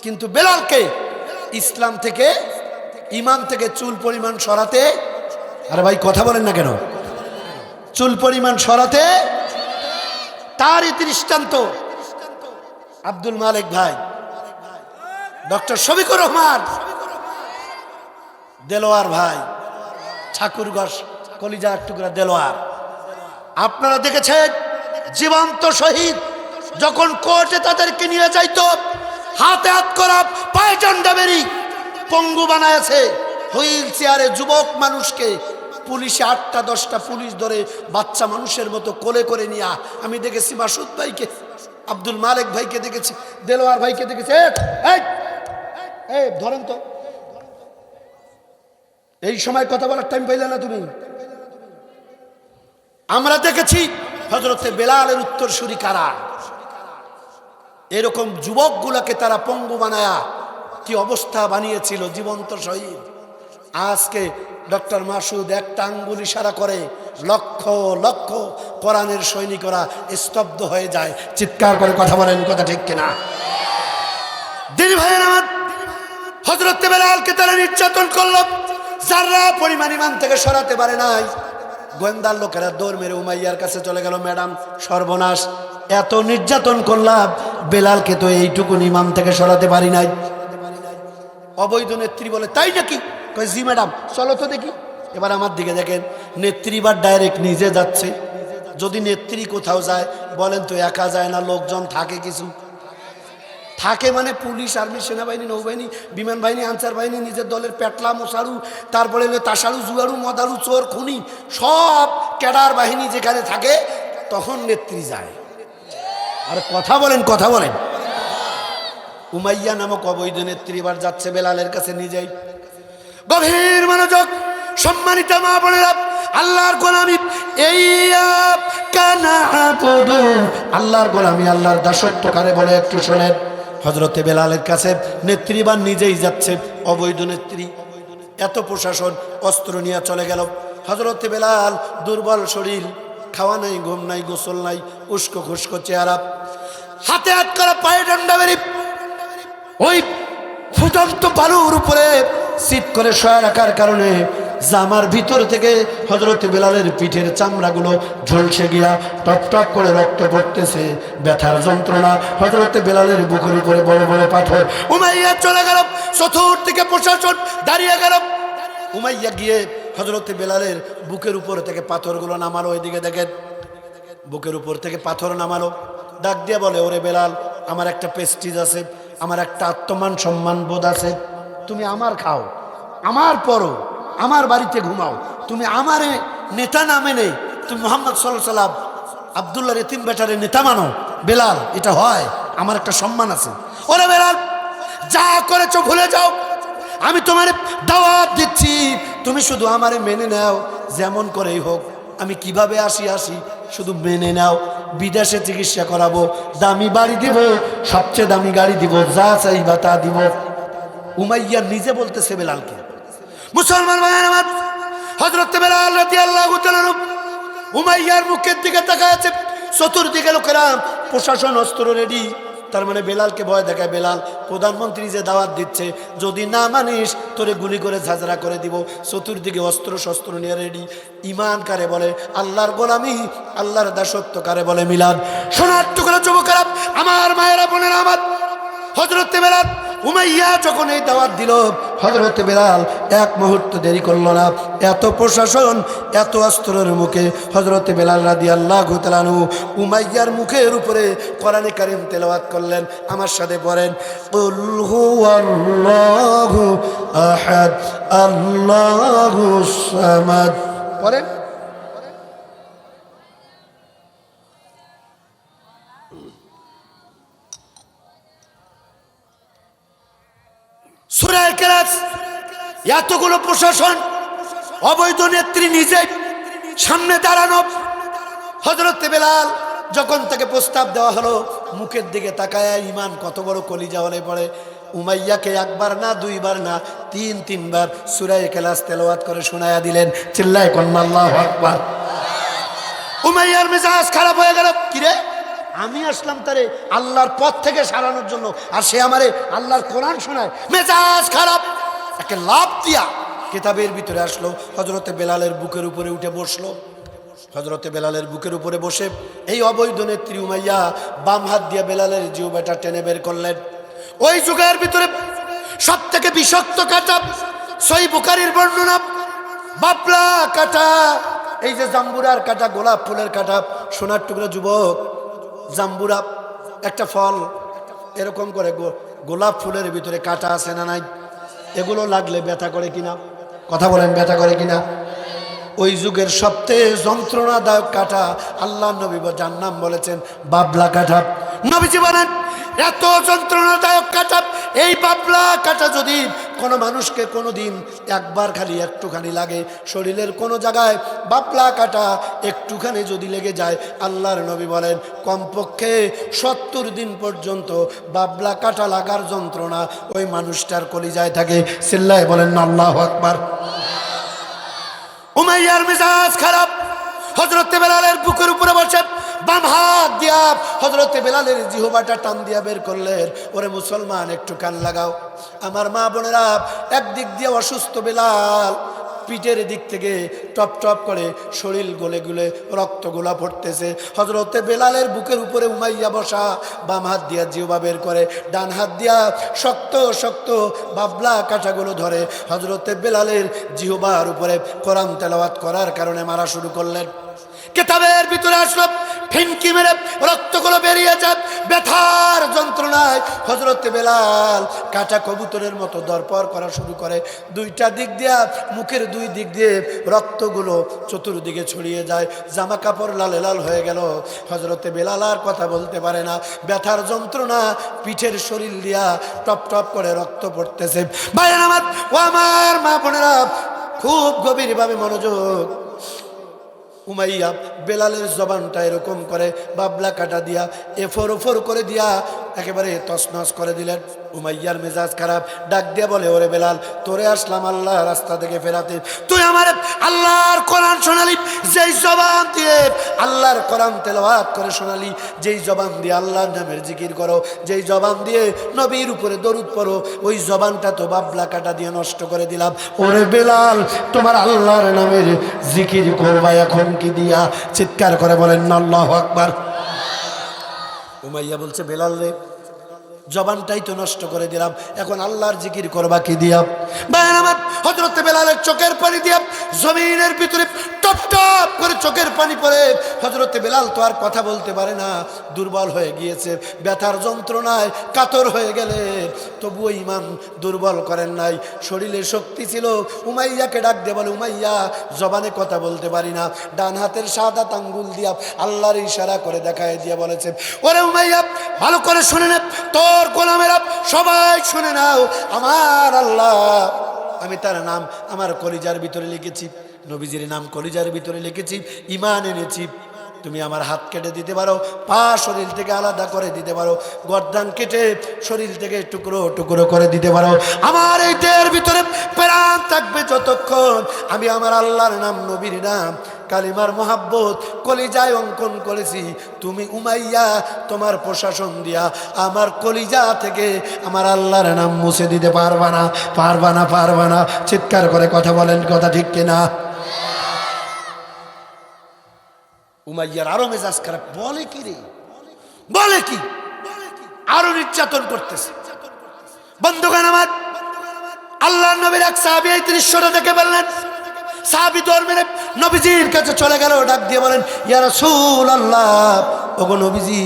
কিন্তু বেলালকে ইসলাম থেকে, ইমাম থেকে চুল পরিমাণ সরাতে, আরে ভাই কথা বলেন না কেন, চুল পরিমাণ সরাতে তারই দৃষ্টান্ত আব্দুল মালিক ভাই, ডক্টর শফিকুর রহমান, দেলোয়ার ভাই, ঠাকুরগঞ্জ কলিজা টুকরা দেলোয়ার। আপনারা দেখেছেন জীবন্ত শহীদ যখন কোর্টে তাদেরকে নিয়ে যাইতো, হাতে হাত করা, পায়ে জন্ডা বেরি, পঙ্গু বানায়ছে, হুইল চেয়ারে যুবক মানুষকে পুলিশে 8টা 10টা পুলিশ ধরে বাচ্চা মানুষের মতো কোলে করে নিয়ে। আমি দেখেছি মাসুদ ভাইকে, আব্দুল মালিক ভাইকে দেখেছি, দেলোয়ার ভাইকে দেখেছি। এই ধরেন তো, এই সময় কথা বলার টাইম পাইলে না তুমি? আমরা দেখেছি হযরতে বেলালের উত্তরসূরি কারা, এরকম যুবকগুলোকে তারা পঙ্গু বানায়া কি অবস্থা বানিয়েছিল, জীবন্ত শহীদ। আজকে ডক্টর মাসুদ একটা আঙ্গুল ইশারা করে লক্ষ লক্ষ কোরআনের সৈনিকরা স্তব্ধ হয়ে যায়, চিৎকার করে কথা বলেন, কথা ঠিক কিনা? দিন ভাইয়ের আমার, হযরত বেলালকে তারা নির্যাতন করলো, যারা পরিমাণ ইমান থেকে সরাতে পারে নাই। গোয়েন্দার লোকেরা দৌড় মেরে উমাইয়ার কাছে চলে গেল, ম্যাডাম সর্বনাশ, এত নির্যাতন করলাম, বেলালকে তো এইটুকু ইমাম থেকে সরাতে পারি নাই। অবৈধ নেত্রী বলে, তাই নাকি? জি ম্যাডাম, চলো তো দেখি। এবার আমার দিকে দেখেন, নেত্রী বা ডাইরেক্ট নিজে যাচ্ছে। যদি নেত্রী কোথাও যায়, বলেন তো একা যায় না, লোকজন থাকে কিছু। থাকে মানে পুলিশ, আর্মি, সেনাবাহিনী, নৌবাহিনী, বিমান বাহিনী, আনসার বাহিনী, নিজের দলের পেটলা, মশারু, তারপরে হলো তাসারু, জুয়ারু, মদারু, চোর, খুনি, সব ক্যাডার বাহিনী যেখানে থাকে তখন নেত্রী যায়। আর কথা বলেন, কথা বলেন। উমাইয়া নামক অবৈধ নেত্রী এবার যাচ্ছে বেলালের কাছে নিজেই। গভীর মনোযোগ, সম্মানিত মা বোনেরা, আল্লাহর গোলামি, এই আল্লাহর গোলামি, আল্লাহর দাসত্ব কারে বলে একটু শোনেন। হযরতে বেলালের কাছে নেত্রী বা নিজেই যাচ্ছে, অবৈধ নেত্রী। এত প্রশাসন অস্ত্র নিয়ে চলে গেল। হযরতে বেলাল দুর্বল শরীর, খাওয়া নাই, ঘুম নাই, গোসল নাই, উস্কো খুস্কো চেহারা, হাতে হাত করা, পায়ে ডান্ডা বেরি, ওই ফুটন্ত বালুর উপরে সিট করে শোয়া রাখার কারণে জামার ভিতর থেকে হযরত বেলালের পিঠের চামড়াগুলো ঝলসে গিয়া টপ টপ করে রক্ত পড়তেছে। ব্যথার যন্ত্রণা, হযরত বেলালের বুকের উপরে বড় বড় পাথর। উমাইয়া চলে গেল, চতুর্দিকে প্রশাসন দাঁড়িয়ে গেল। উমাইয়া গিয়ে হযরত বেলালের বুকের উপর থেকে পাথরগুলো নামালো। এদিকে দেখেন, বুকের উপর থেকে পাথর নামালো। ডাক দিয়ে বলে, ওরে বেলাল, আমার একটা প্রেস্টিজ আছে, আমার একটা আত্মমান সম্মান বোধ আছে। তুমি আমার খাও, আমার পরো, আমার বাড়িতে ঘুমাও, তুমি আমারে নেতা না মেনে তুমি মুহাম্মদ সাল্লাল্লাহু আলাইহি সাল্লাম আব্দুল্লাহর এতিম বেটারে নেতা মানো। বেলাল, এটা হয়? আমার একটা সম্মান আছে। ওরে বেলাল, যা করেছো ভুলে যাও, আমি তোমার দাওয়াত দিচ্ছি, তুমি শুধু আমারে মেনে নাও, যেমন করেই হোক। আমি কিভাবে আসি শুধু মেনে নাও। বিদেশে চিকিৎসা করাবো, দামি বাড়ি দিব, সবচেয়ে দামি গাড়ি দিব, যা চাইবা তা দিব। উমাইয়া নিজে বলতেছে বেলালকে। মুসলমান ভাইয়ের আমার, হযরত বেলাল রাদিয়াল্লাহু তাআলা উমাইয়ার মুখের দিকে তাকায় আছে। চতুর্দিকে লোকেরা, প্রশাসন অস্ত্র রেডি। তার মানে বেলালকে ভয় দেখায়। বেলাল, প্রধানমন্ত্রী যে দাওয়াত দিচ্ছে, যদি না মানিস তোরে গুলি করে ঝাঁঝরা করে দিব। চতুর্দিকে অস্ত্র শস্ত্র নিয়ে রেডি। ইমান কারে বলে? আল্লাহর গোলামি, আল্লাহর দাসত্ব কারে বলে? মিলাদ। সোনার টুকরা যুবকেরা, আমার মায়েরা, বোনেরা আমার, হযরত বেলাল উমাইয়া যখন এই দাওয়াত দিল, হযরত বেলাল এক মুহূর্ত দেরি করলো না। এত প্রশাসন, এত অস্ত্রের মুখে হযরত বেলাল রাদিয়াল্লাহু তাআলা আনহু উমাইয়ার মুখের উপরে কোরআনে কারীম তেলাওয়াত করলেন। আমার সাথে পড়েন, কুল হুয়াল্লাহু আহাদ আল্লাহুস সামাদ। পড়েন। সূরা ইখলাস। এতগুলো প্রশাসন, অবৈধ নেত্রী নিজে সামনে দাঁড়ানো। হযরত বেলাল যখন তাকে প্রস্তাব দেওয়া হলো, মুখের দিকে তাকায় ইমান কত বড় কলিজা হলে পড়ে। উমাইয়াকে একবার না, দুইবার না, তিনবার সূরা ইখলাস তেলাওয়াত করে শোনায়া দিলেন। চিল্লায় কোন আল্লাহু আকবার। উমাইয়ার মেজাজ খারাপ হয়ে গেল। কিরে, আমি আসলাম তারে আল্লাহর পথ থেকে সারানোর জন্য, আর সে আমারে আল্লাহর কোরআন শোনায়। মেজাজ খারাপ, একে লাভ দিয়া কিতাবের ভিতরে আসলো। হযরতে বেলালের বুকের উপরে উঠে বসলো। হযরতে বেলালের বুকের উপরে বসে এই অবৈধ নেত্রী উমাইয়া বাম হাত দিয়ে বেলালের জিহ্বাটা টেনে বের করলেন। ওই যুগের ভিতরে সব থেকে বিষাক্ত কাঁটা, সহিহ বুখারীর বর্ণনা, বাবলা কাঁটা। এই যে জাম্বুরার কাঁটা, গোলাপ ফুলের কাঁটা। সোনার টুকরা যুবক, জাম্বুরা একটা ফল, এরকম করে গোলাপ ফুলের ভিতরে কাঁটা আছে না নাই? এগুলো লাগলে ব্যথা করে কিনা? কথা বলেন, ব্যথা করে কিনা? ওই যুগের সবচেয়ে যন্ত্রণাদায়ক কাঁটা আল্লাহ নবী যার নাম বলেছেন বাবলা কাঁটা। নবীজি বলেন, এত যন্ত্রণাদায়ক কাঁটা, এই বাবলা কাঁটা যদি কোনো মানুষকে কোনো দিন একবার খালি একটুখানি লাগে, শরীরের কোনো জায়গায় বাবলা কাঁটা একটুখানি যদি লেগে যায়, আল্লাহর নবী বলেন কমপক্ষে 70 দিন পর্যন্ত বাবলা কাঁটা লাগার যন্ত্রণা ওই মানুষটার কলিজায় থাকে। চিল্লায় বলেন না আল্লাহু আকবার। উমাইয়ার মেজাজ খারাপ। হযরত বেলালের বুকের উপরে বসে বাম হাত দিয়া হযরত বেলালের জিহ্বাটা টান দিয়া বের করলেন। ওরে মুসলমান, একটু কান লাগাও। আমার মা বোনেরা, একদিক দিয়ে অসুস্থ বেলাল, পিঠের দিক থেকে টপ টপ করে শরীর গলে গলে রক্তগুলা পড়তেছে। হযরতে বেলালের বুকের উপরে উমাইয়া বসা, বাম হাত দিয়া জিহ্বা বের করে, ডান হাত দিয়া শক্ত শক্ত বাবলা কাঁটাগুলো ধরে হযরতে বেলালের জিহ্বার উপরে কোরআন তেলাওয়াত করার কারণে মারা শুরু করলেন। কিতাবের ভিতরে আসলো, ফিনকি মেরে রক্তগুলো বেরিয়ে যায়। ব্যথার যন্ত্রণায় হযরত বেলাল কাটা কবুতরের মতো দরপর করা শুরু করে। দুইটা দিক দিয়া, মুখের দুই দিক দিয়ে রক্তগুলো চতুর্দিকে ছড়িয়ে যায়, জামা কাপড় লালে লাল হয়ে গেল। হযরত বেলাল আর কথা বলতে পারে না, ব্যথার যন্ত্রণা, পিঠের শরীর দিয়া টপ টপ করে রক্ত পড়তেছে। ভাইরা আমার, ও আমার মা বোনেরা, খুব গভীরভাবে মনোযোগ। উমাইয়া বেলালের জবানটা এরকম করে বাবলা কাটা দিয়া এফর ওফর করে দিয়া একেবারে তছনছ করে দিলেন। উমাইয়ার মেজাজ খারাপ, ডাক দিয়া বলে, ওরে বেলাল, তোরে আসলাম আল্লাহ রাস্তা থেকে ফেরাতে, তুই আমার আল্লাহর কোরআন শোনালি, যেই জবান দিয়ে আল্লাহর কোরআন তেলাওয়াত করে শোনালি, যেই জবান দিয়ে আল্লাহর নামের জিকির করো, যেই জবান দিয়ে নবীর উপরে দরুদ পড়ো, ওই জবানটা তো বাবলা কাটা দিয়ে নষ্ট করে দিলাম। ওরে বেলাল, তোমার আল্লাহর নামের জিকির করবা এখন কি দিয়া? চিৎকার করে বলেন না আল্লাহু আকবার। উমাইয়া বলছে, বেলাল রে, জবানটাই তো নষ্ট করে দিলাম, এখন আল্লাহর জিকির করবা কি দিয়া? ভাই আমার, হযরত বেলালের চোখের পানি দিয়া জমিনের ভিতরে টপ টপ করে চোখের পানি পড়ে। হযরত বেলাল তো আর কথা বলতে পারে না, দুর্বল হয়ে গিয়েছে, ব্যথার যন্ত্রণায় কাতর হয়ে গেলে তবুও ঈমান দুর্বল করেন নাই, শরীরে শক্তি ছিল। উমাইয়াকে ডাক দিয়ে বলে, উমাইয়া, জবানে কথা বলতে পারি না, ডান হাতের শাহাদাত আঙ্গুল দিয়া আল্লাহর ইশারা করে দেখায় দিয়ে বলেছে, ওরে উমাইয়া, ভালো করে শুনে নে, তোর গোলামেরা সবাই শুনে নাও, আমার আল্লাহ, আমি তার নাম আমার কলিজার ভিতরে লিখেছি, নবীজির নাম কলিজার ভিতরে লিখেছি, ঈমান এনেছি। তুমি আমার হাত কেটে দিতে পারো, পা শরীর থেকে আলাদা করে দিতে পারো, গর্দান কেটে শরীর থেকে টুকরো টুকরো করে দিতে পারো, আমার এই দেহের ভিতরে প্রাণ থাকবে যতক্ষণ আমি আমার আল্লাহর নাম, নবীর নাম, কালিমার মোহাব্বত কলিজায় অঙ্কন করেছি। তুমি উমাইয়া তোমার প্রশাসন দিয়া আমার কলিজা থেকে আমার আল্লাহর নাম মুছে দিতে পারবা না, পারবা না, পারবা না। চিৎকার করে কথা বলেন, কথা ঠিক কিনা? উমাইয়ার আরো মেজাজ খারাপ, বলে কি রে, বলে কি, আরো নির্যাতন করতেছে। বন্ধুগণ আমার, আল্লাহর নবীর এক সাহাবী এই দৃশ্যটা দেখে বললেন, সাহাবী দৌড় মেরে নবীজির কাছে চলে গেল, ডাক দিয়ে বলেন, ইয়া রাসূলুল্লাহ, ওগো নবীজি,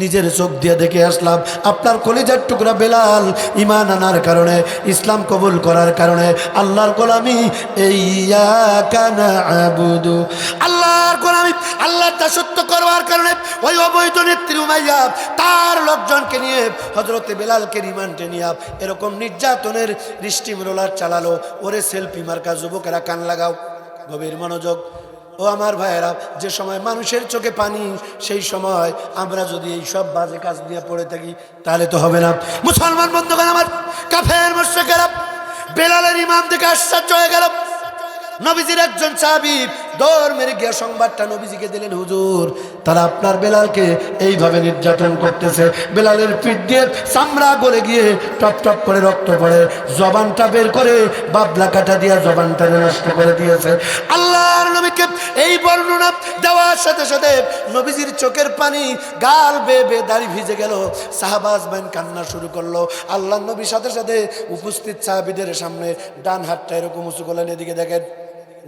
নিজের চোখ দিয়ে দেখে আসলাম আপনার কলিজার টুকরা বেলাল ঈমান আনার কারণে, ইসলাম কবুল করার কারণে, আল্লাহর গোলামি, ইয়্যাকা না'বুদু, আল্লাহর গোলামি, আল্লাহর দাসত্ব করবার কারণে ওই অবৈধ নেত্রী উমাইয়া তার লোকজনকে নিয়ে হযরতে বেলালকে রিমান্ডে নিয়ে এরকম নির্যাতনের রিস্টিম রোলার চালালো। ওরে সেলফি মার্কা যুবকেরা, কান লাগাও, গভীর মনোযোগ। ও আমার ভাইয়েরা, যে সময় মানুষের চোখে পানি, সেই সময় আমরা যদি এই সব বাজে কাজ নিয়ে পড়ে থাকি তাহলে তো হবে না। মুসলমান বন্ধুগণ আমার, কাফের মুশরিকেরা বেলালের ঈমান দেখে আশ্চর্য হয়ে গেল। নবীজির একজন সাহাবী দৌড় মেরে গিয়ে সংবাদটা নবীজিকে দিলেন, হুজুর, তারা আপনার বেলালকে এইভাবে নির্যাতন করতেছে, বেলালের পিঠ দিয়ে চামড়া গলে গিয়ে টপ টপ করে রক্ত পড়ে, জবানটা বের করে বাবলা কাটা দিয়া জবানটা নষ্ট করে দিয়েছে। আল্লাহর নবীকে এই বর্ণনা দেওয়ার সাথে সাথে নবীজির চোখের পানি, গাল বেয়ে বেয়ে দাড়ি ভিজে গেল, সাহাবা আজমাইন কান্না শুরু করলো। আল্লাহর নবীর সাথে সাথে উপস্থিত সাহাবীদের সামনে ডান হাতটা এরকম উঁচু করলেন, এদিকে দেখেন,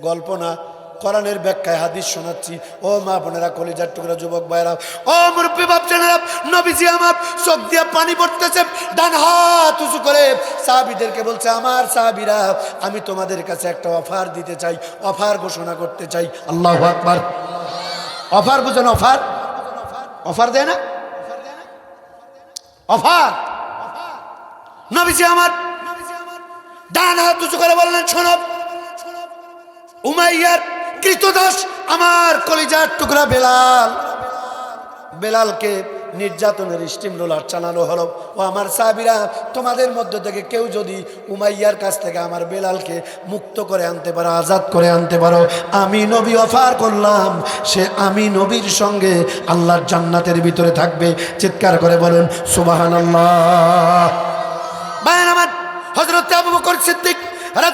গল্প না, কোরআনের ব্যাখ্যায় হাদিস শোনাচ্ছি। ও মা বোনেরা, কলিজার টুকরা যুবক ভাইরা, ও মুরব্বী বাপজানেরা, নবীজি আমার চোখ দিয়ে পানি পড়তেছে, ডান হাত উঁচু করে সাহাবীদেরকে বলছে, আমার সাহাবীরা, আমি তোমাদের কাছে একটা অফার দিতে চাই, অফার ঘোষণা করতে চাই। আল্লাহু আকবার। অফার বুঝেন? অফার, অফার দেয় না, অফার। নবীজি আমার ডান হাত উঁচু করে বললেন, শোনো, উমাইয়ার কৃতদাস আমার কলিজার টুকরা বেলাল, বেলালকে নির্যাতনের স্টিম রোলার চালানো হলো। ও আমার সাহাবীরা, তোমাদের মধ্যে থেকে কেউ যদি উমাইয়ার কাছ থেকে আমার বেলালকে মুক্ত করে আনতে পারো, আজাদ করে আনতে পারো, আমি নবী অফার করলাম, সে আমি নবীর সঙ্গে আল্লাহর জান্নাতের ভিতরে থাকবে। চিৎকার করে বলুন সুবহানাল্লাহ। ভাইয়ের আমার, হযরত আবু বকর সিদ্দিক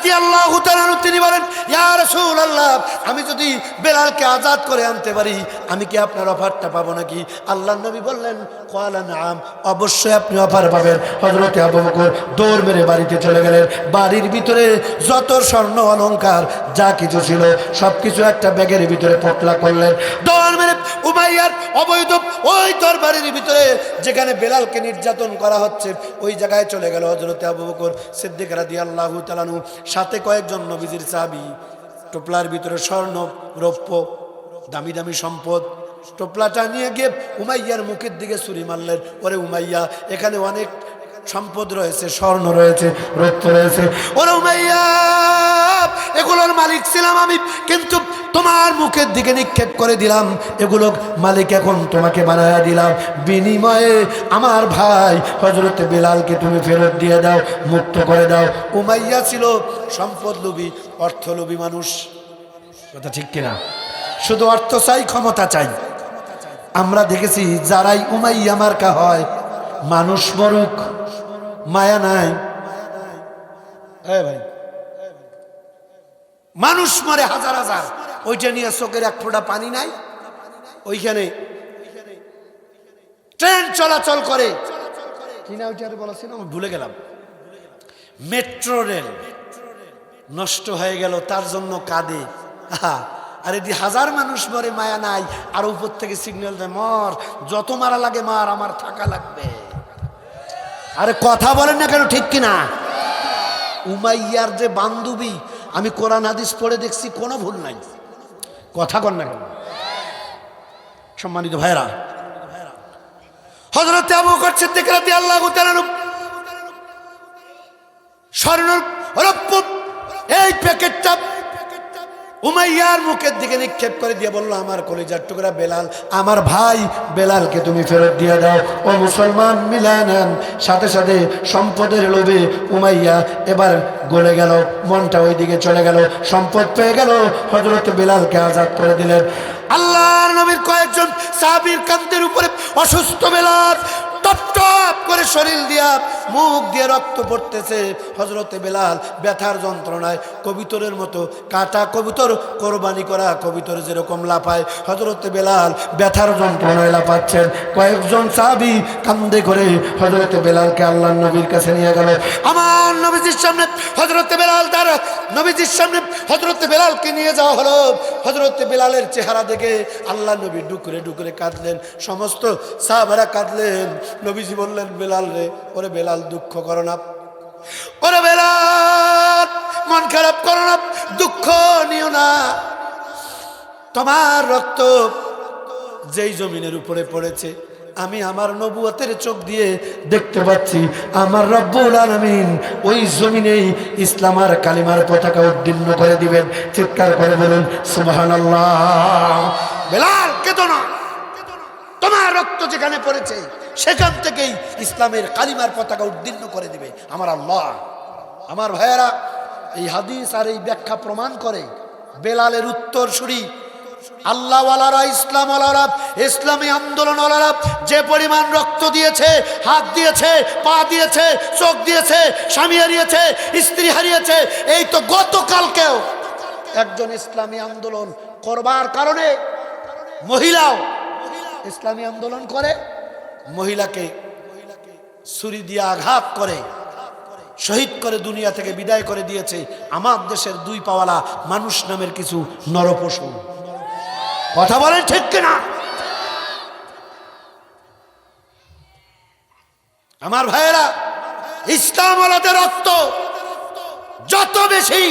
রাদিয়াল্লাহু তাআলা আনহু তিনি বলেন, ইয়া রাসূলুল্লাহ, আমি যদি বেলালকে আজাদ করে আনতে পারি আমি কি আপনার অফারটা পাবো নাকি? আল্লাহর নবী বললেন, ক্বালা নাআম, অবশ্যই আপনি অফার পাবেন। হযরতে আবু বকর দৌড় মেরে বাড়িতে চলে গেলেন। বাড়ির ভিতরে যত স্বর্ণ অলংকার যা কিছু ছিল সবকিছু একটা ব্যাগের ভিতরে পোটলা করলেন। দৌড় মেরে উমাইয়ার অবৈধ ওই দরবারের ভিতরে যেখানে বেলালকে নির্যাতন করা হচ্ছে ওই জায়গায় চলে গেল হযরতে আবু বকর সিদ্দিক রাদিয়াল্লাহু তাআলা আনহু, সাথে কয়েকজন নবীজির সাহাবী। টোপলার ভিতরে স্বর্ণ, রৌপ্য, দামি দামি সম্পদ। টোপলাটা নিয়ে গিয়ে উমাইয়ার মুখের দিকে ছুরি মারলেন। ওরে উমাইয়া, এখানে অনেক সম্পদ রয়েছে, স্বর্ণ রয়েছে, রৌপ্য রয়েছে। ওরে উমাইয়া, এগুলোর মালিক ছিলাম আমি, কিন্তু তোমার মুখের দিকে নিক্ষেপ করে দিলাম, এগুলো মালিক এখন তোমাকে বানায়া দিলাম। বিনিময়ে আমার ভাই হযরত বেলালকে তুমি ফেরত দিয়ে দাও, মুক্ত করে দাও। উমাইয়া ছিল সম্পদ লোভী, অর্থ লোভী মানুষ। কথা ঠিক কিনা? শুধু অর্থ চাই, ক্ষমতা চাই। আমরা দেখেছি যারাই উমাইয়া মার্কা হয়, মানুষ মরুক, মায়া নাই। ভাই, মানুষ মরে হাজার হাজার, ওইটা নিয়ে চোখের এক ফোঁটা পানি নাই। ওইখানে ট্রেন চলাচল করে কিনা, ওইটা বলেছিল আমি ভুলে গেলাম। মেট্রো রেল নষ্ট হয়ে গেল, তার জন্য কাঁদে। আর এদি হাজার মানুষ মরে, মায়া নাই। আর উপর থেকে সিগন্যাল দেয়, মর, যত মারা লাগে মার, আমার থাকা লাগবে। আরে কথা বলেন না কেন, ঠিক কিনা? উমাইয়ার যে বান্ধবী, আমি কোরআন হাদিস পড়ে দেখছি, কোনো ভুল নাই। কথা কন না কেন? সম্মানিত ভাইরা, হযরত আবু বকর সিদ্দিক রাদিয়াল্লাহু তাআলা আনহু স্বর্ণ রৌপ্য এই প্যাকেটটা উমাইয়ার মুখের দিকে নিক্ষেপ করে দিয়ে বলল, আমার কলিজার টুকরা বেলাল, আমার ভাই বেলালকে তুমি ফেরত দিয়ে দাও। ও মুসলমান, মিলায় নেন। সাথে সাথে সম্পদের লোভে উমাইয়া এবার গলে গেল, মনটা ওই দিকে চলে গেল, সম্পদ পেয়ে গেল, হযরত বেলালকে আজাদ করে দিলেন। আল্লাহর নবীর কয়েকজন সাহাবীর কাঁধের উপরে অসুস্থ বেলাল, টপ টপ করে শরীর দিয়া মুখ দিয়ে রক্ত পড়তেছে। হযরতে বেলাল ব্যথার যন্ত্রণায় কবুতরের মতো, কাটা কবুতর, কোরবানি করা কবুতর যেরকম লাফায়, হযরতে বেলাল ব্যথার যন্ত্রণায় লাফাচ্ছেন। কয়েকজন সাহাবী কাঁধে করে হযরতে বেলালকে আল্লাহর নবীর কাছে নিয়ে গেল। আমার নবীজির সামনে হযরতে বেলাল, তার নবীজির সামনে হযরতে বেলালকে নিয়ে যাওয়া হলো। হযরতে বেলালের চেহারা দেখে আল্লাহর নবী ডুকরে ডুকরে কাঁদলেন, সমস্ত সাহাবারা কাঁদলেন। নবীজি বললেন, বেলাল রে, ওরে বেলাল, দুঃখ করো না, ওরে বেলাল মন খারাপ করো না, দুঃখ নিও না। তোমার রক্ত যেই জমিনের উপরে পড়েছে, আমি আমার নবুয়তের চোখ দিয়ে দেখতে পাচ্ছি, আমার রব্বুল আলামিন ওই জমিনেই ইসলাম আর কালিমার পতাকা উদ্দীর্ণ করে দিবেন। চিৎকার করে বলুন সুবহানাল্লাহ। বেলাল, কেঁদো না, তোমার রক্ত যেখানে পড়েছে সেখান থেকেই ইসলামের কালিমার পতাকা উদ্দীর্ণ করে দিবে আমার আল্লাহ। আমার ভাইয়েরা, এই হাদিস আর এই ব্যাখ্যা প্রমাণ করে বেলালের উত্তরসূরি আল্লাহওয়ালারা, ইসলামওয়ালারা, ইসলামী আন্দোলনওয়ালারা যে পরিমাণ রক্ত দিয়েছে, হাত দিয়েছে, পা দিয়েছে, চোখ দিয়েছে, স্বামী হারিয়েছে, স্ত্রী হারিয়েছে, এই তো গতকালকেও একজন ইসলামী আন্দোলন করবার কারণে মহিলাও ইসলামী আন্দোলন করে, মহিলাকে ছুরি দিয়ে আঘাত করে শহীদ করে দুনিয়া থেকে বিদায় করে দিয়েছে আমার দেশের দুই পাওয়ালা মানুষ নামের কিছু নরপশু। কথা বলেন ঠিক কিনা? আমার ভাইয়েরা, ইসলাম ওয়ালাদের রক্ত যত বেশি,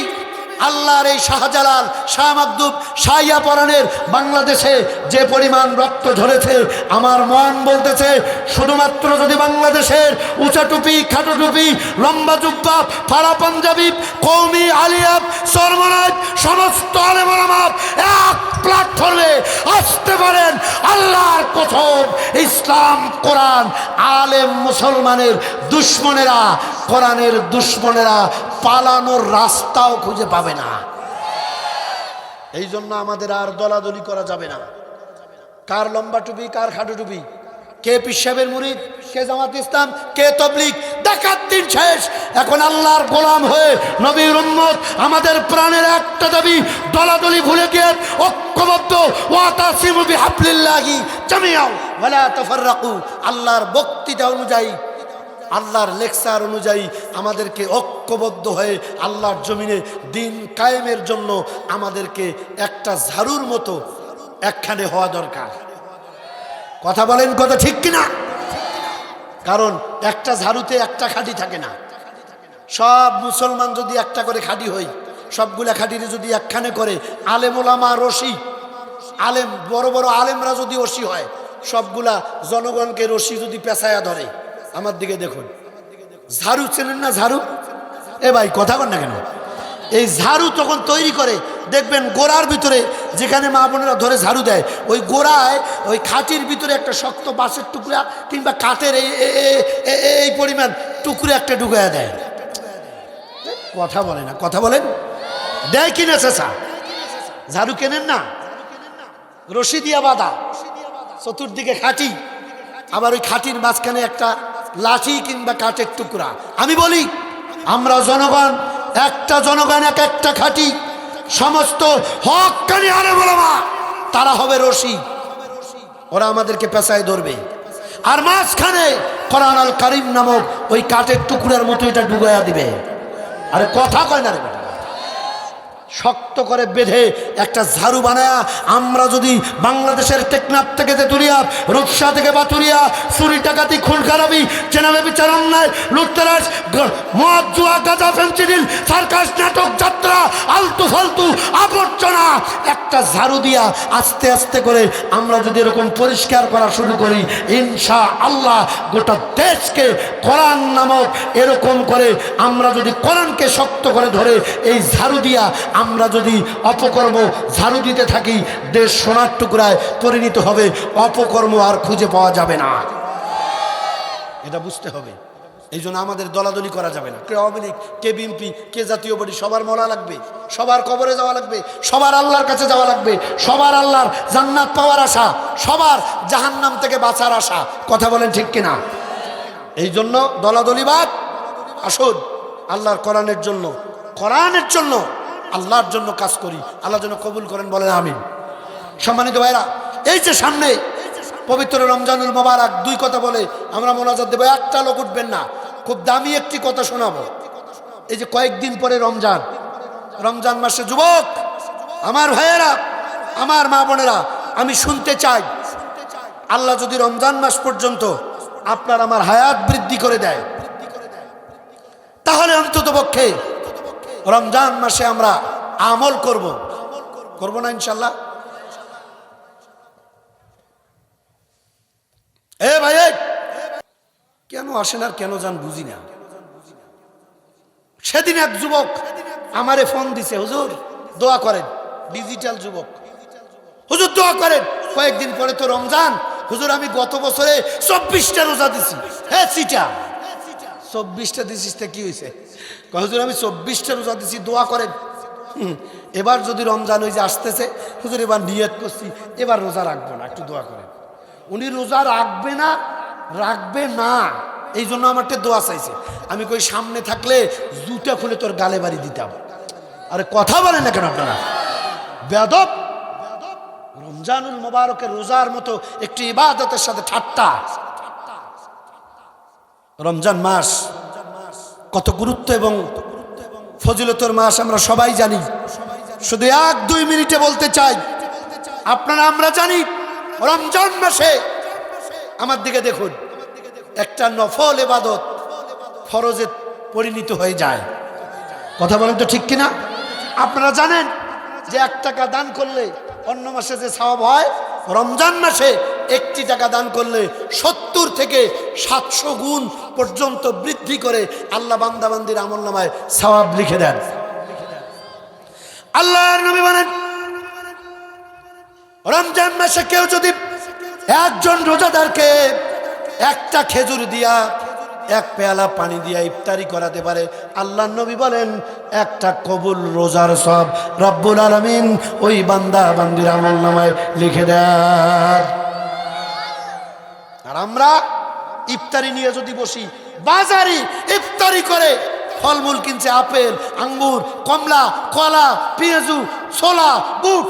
আল্লাহর এই শাহজালাল, শাহ মাকদুম, শাহিয়া পরাণের বাংলাদেশে যে পরিমাণ রক্ত ঝরেছে, আমার মন বলতেছে শুধুমাত্র যদি বাংলাদেশের উঁচা টুপি, খাটো টুপি, লম্বা জুব্বা, ফাড়া পাঞ্জাবি, কওমি, আলিয়া, সরমনাজ, সমস্ত আলেম ওলামা এক প্ল্যাটফর্মে আসতে পারেন, আল্লাহর কসম, ইসলাম, কোরআন, আলেম মুসলমানের দুশ্মনেরা, কোরআনের দুশ্মনেরা পালানোর রাস্তাও খুঁজে পাবে না। এই জন্য আমাদের আর দলাদলি করা যাবে না। কার লম্বা টুপি, কার খাটো টুপি, কে পীর সাহেবের মুরিদ, কে জামাত ইসলাম, কে তাবলীগ, দেখার দিন শেষ। এখন আল্লাহর গোলাম হয়ে নবীর উম্মত আমাদের প্রাণের একটা দাবি, দলাদলি ভুলে গিয়ে ঐক্যবদ্ধ, ওয়াতাসিমু বিহাবলিল্লাহি জামিআ ওয়ালা তাফাররাকু। আল্লাহর বক্তৃতা অনুযায়ী, আল্লাহর লেকচার অনুযায়ী আমাদেরকে ঐক্যবদ্ধ হয়ে আল্লাহর জমিনে দিন কায়েমের জন্য আমাদেরকে একটা ঝাড়ুর মতো একখানে হওয়া দরকার। কথা বলেন, কথা ঠিক কিনা? কারণ একটা ঝাড়ুতে একটা খাঁটি থাকে না। সব মুসলমান যদি একটা করে খাঁটি হই, সবগুলা খাঁটিরে যদি একখানে করে আলেম ওলামা রশি, আলেম বড় বড় আলেমরা যদি রশি হয়, সবগুলা জনগণকে রশি যদি পেঁচায়া ধরে, আমার দিকে দেখুন, ঝাড়ু চেনেন না? ঝাড়ু, এ ভাই কথা বল না কেন? এই ঝাড়ু তখন তৈরি করে দেখবেন গোড়ার ভিতরে যেখানে মা বোনেরা ধরে ঝাড়ু দেয়, ওই গোড়ায় ওই খাঁটির ভিতরে একটা শক্ত বাঁশের টুকরা কিংবা কাঠের এই পরিমাণ টুকরা একটা ঢুকায়া দেয়। কথা বলে না, কথা বলেন, দেয় কিনা চেঁচা? ঝাড়ু কেনেন না? রশি দিয়া বাঁধা, চতুর্দিকে খাঁটি, আবার ওই খাঁটির মাঝখানে একটা লাঠি কিংবা কাঠের টুকরা। আমি বলি আমরা জনগণ, একটা জনগণ এক একটা খাঁটি, সমস্ত হক্কানি আলেম ওলামা তারা হবে রশি, ওরা আমাদেরকে পেঁচায় ধরবে, আর মাঝখানে কোরআন আল কারীম নামক ওই কাঠের টুকরার মতো এটা ডুবাইয়া দিবে। আরে কথা কয় না রে, শক্ত করে বেঁধে একটা ঝাড়ু বানায়া আমরা যদি বাংলাদেশের টেকনাফ থেকে তেতুলিয়া, রূপসা থেকে বাতুরিয়া, চুরি ডাকাতি, খুন খারাপি, চেনাবে বিচার, অন্যায়, লুটতরাজ, মদ জুয়া, গাঁজা, ফেন্সিডিল, সার্কাস, নাটক, যাত্রা, আলতু ফালতু আবর্জনা একটা ঝাড়ু দিয়া আস্তে আস্তে করে আমরা যদি এরকম পরিষ্কার করা শুরু করি, ইনশা আল্লাহ গোটা দেশকে কোরআন নামক এরকম করে আমরা যদি কোরআনকে শক্ত করে ধরে এই ঝাড়ু দিয়া আমরা যদি অপকর্ম ঝাড়ু দিতে থাকি, দেশ সোনার টুকরায় পরিণত হবে, অপকর্ম আর খুঁজে পাওয়া যাবে না। এটা বুঝতে হবে। এই জন্য আমাদের দলাদলি করা যাবে না। কে আওয়ামী লীগ, কে বিএনপি, কে জাতীয় পার্টি, সবার মরা লাগবে, সবার কবরে যাওয়া লাগবে, সবার আল্লাহর কাছে যাওয়া লাগবে, সবার আল্লাহর জান্নাত পাওয়ার আশা, সবার জাহান্নাম থেকে বাঁচার আশা। কথা বলেন ঠিক কিনা? এই জন্য দলাদলিবাদ, আসুন আল্লাহর কোরআনের জন্য, কোরআনের জন্য, আল্লাহর জন্য কাজ করি। আল্লাহ যেন কবুল করেন, বলেন আমিন। সম্মানিত ভাইরা, এই যে সামনে পবিত্র রমজানুল মোবারক, দুই কথা বলে আমরা মোনাজাত দেবো। একটা লোক উঠবেন না, খুব দামি একটি কথা শোনাবো। এই যে কয়েকদিন পরে রমজান, রমজান মাসে যুবক আমার ভাইয়েরা, আমার মা বোনেরা, আমি শুনতে চাই, আল্লাহ যদি রমজান মাস পর্যন্ত আপনার আমার হায়াত বৃদ্ধি করে দেয়, তাহলে অন্তত পক্ষে রমজান মাসে আমরা আমল করব, করব না ইনশাল্লাহ? এ ভাই, কেন আসেন আর কেন যান বুঝি না। সেদিন এক যুবক আমারে ফোন দিছে, হুজুর দোয়া করেন, ডিজিটাল যুবক, হুজুর দোয়া করেন, কয়েকদিন পরে তো রমজান, হুজুর আমি গত বছরে 24টা রোজা দিছি। হ্যাঁ সিটা 24টা দিছিস, কি হয়েছে? হুজুর আমি 24টা রোজা দিছি, দোয়া করেন। এবার যদি রমজান ওই যে আসতেছে, হুজুর এবার নিয়ত করছি এবার রোজা রাখবো না, একটু দোয়া করেন। উনি রোজা রাখবে না, রাখবে না, এই জন্য আমারটা দোয়া চাইছে। আমি কই সামনে থাকলে জুতা খুলে তোর গালে বাড়ি দিতাম। আরে কথা বলেন না কেন আপনারা? বেয়াদব। রমজানুল মোবারকের রোজার মতো একটি ইবাদতের সাথে ঠাট্টা। রমজান মাস কত গুরুত্ব এবং ফজিলতের মাস আমরা সবাই জানি। শুধু 1-2 মিনিটে বলতে চাই, আপনারা আমরা জানি রমজান মাসে, আমার দিকে দেখুন, একটা নফল ইবাদত ফরজে পরিণত হয়ে যায়। কথা বলেন তো ঠিক কিনা? আপনারা জানেন যে 1 টাকা দান করলে অন্য মাসে যে সওয়াব হয়, রমজান মাসে 1টি টাকা দান করলে 70 থেকে 700 গুণ পর্যন্ত বৃদ্ধি করে আল্লাহ বান্দাবান্দির আমলনামায় সওয়াব লিখে দেন। আল্লাহর নবী বলেন, রমজান মাসে কেউ যদি একজন রোজাদারকে একটা খেজুর দিয়া, 1 পেয়ালা পানি দিয়া ইফতারি করাতে পারে, আল্লাহর নবী বলেন একটা কবুল রোজার সব রব্বুল আলামিন ওই বান্দা বান্দির আমলনামায় লিখে দেন। আর আমরা ইফতারি নিয়ে যদি বসি, বাজারি ইফতারি করে ফলমূল কিনছে, আপেল, আঙ্গুর, কমলা, কলা, পেঁয়াজু, ছোলা, বুট,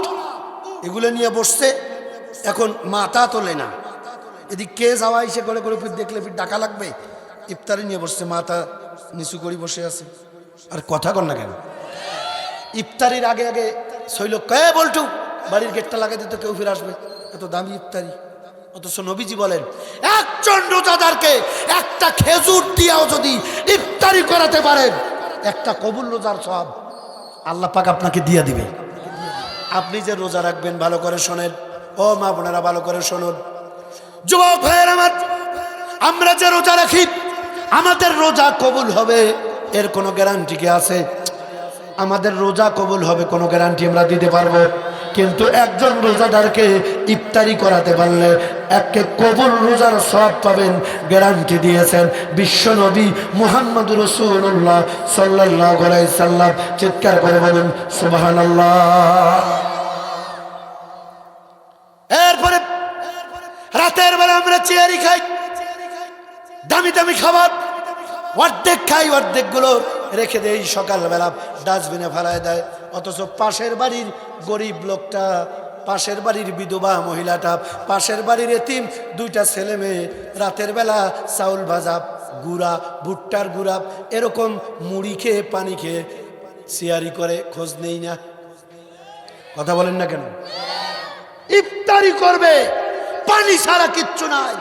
এগুলো নিয়ে বসছে। এখন মাথা তোলে না, এদিক কে যাওয়া এসে করে করে ফির দেখলে ফির ডাকা লাগবে। ইফতারি নিয়ে বসছে, মাথা নিচু করে বসে আছে, আর কথা কর না কেন? ইফতারির আগে আগে শৈল কে বলটু বাড়ির গেটটা লাগাই দিত, কেউ ফিরে আসবে, এত দামি ইফতারি। অথচ নবীজি বলেন একজন রোজাদারকে একটা খেজুর দিয়াও যদি ইফতারি করাতে পারেন, একটা কবুল রোজার সওয়াব আল্লাহ পাক আপনাকে দিয়ে দিবে। আপনি যে রোজা রাখবেন ভালো করে শোনেন, ও মা বোনেরা ভালো করে শুনুন, যুবক ভাইয়ের আমার, আমরা যে রোজা রাখি আমাদের রোজা কবুল হবে এর কোনো গ্যারান্টি কি আছে? আমাদের রোজা কবুল হবে কোনো গ্যারান্টি আমরা দিতে পারবো? কিন্তু একজন রোজাদারকে ইফতারি করাতে পারলে একে কবুল রোজার সওয়াব পাবেন, গ্যারান্টি দিয়েছেন বিশ্বনবী মুহাম্মদুর রাসূলুল্লাহ সাল্লাল্লাহু আলাইহি সাল্লাম। চিৎকার করে বলুন সুবহানাল্লাহ। এরপরে রাতের বেলা আমরা চেয়ারি খাই, দামি দামি খাবার, অর্ধেক খাই, অর্ধেক গুলো রেখে দেই, সকালবেলা ডাস্টবিনে ফেলায় দেয়। অথচ পাশের বাড়ির গরিব লোকটা, পাশের বাড়ির বিধবা মহিলাটা, পাশের বাড়ির এতিম দুইটা ছেলে মেয়ে রাতের বেলা চাউল ভাজা, গুড়া, ভুট্টার গুড়া, এরকম মুড়ি খেয়ে পানি খেয়ে সিয়ারি করে, খোঁজ নেই না। কথা বলেন না কেন? ইফতারি করবে, পানি ছাড়া কিচ্ছু নাই,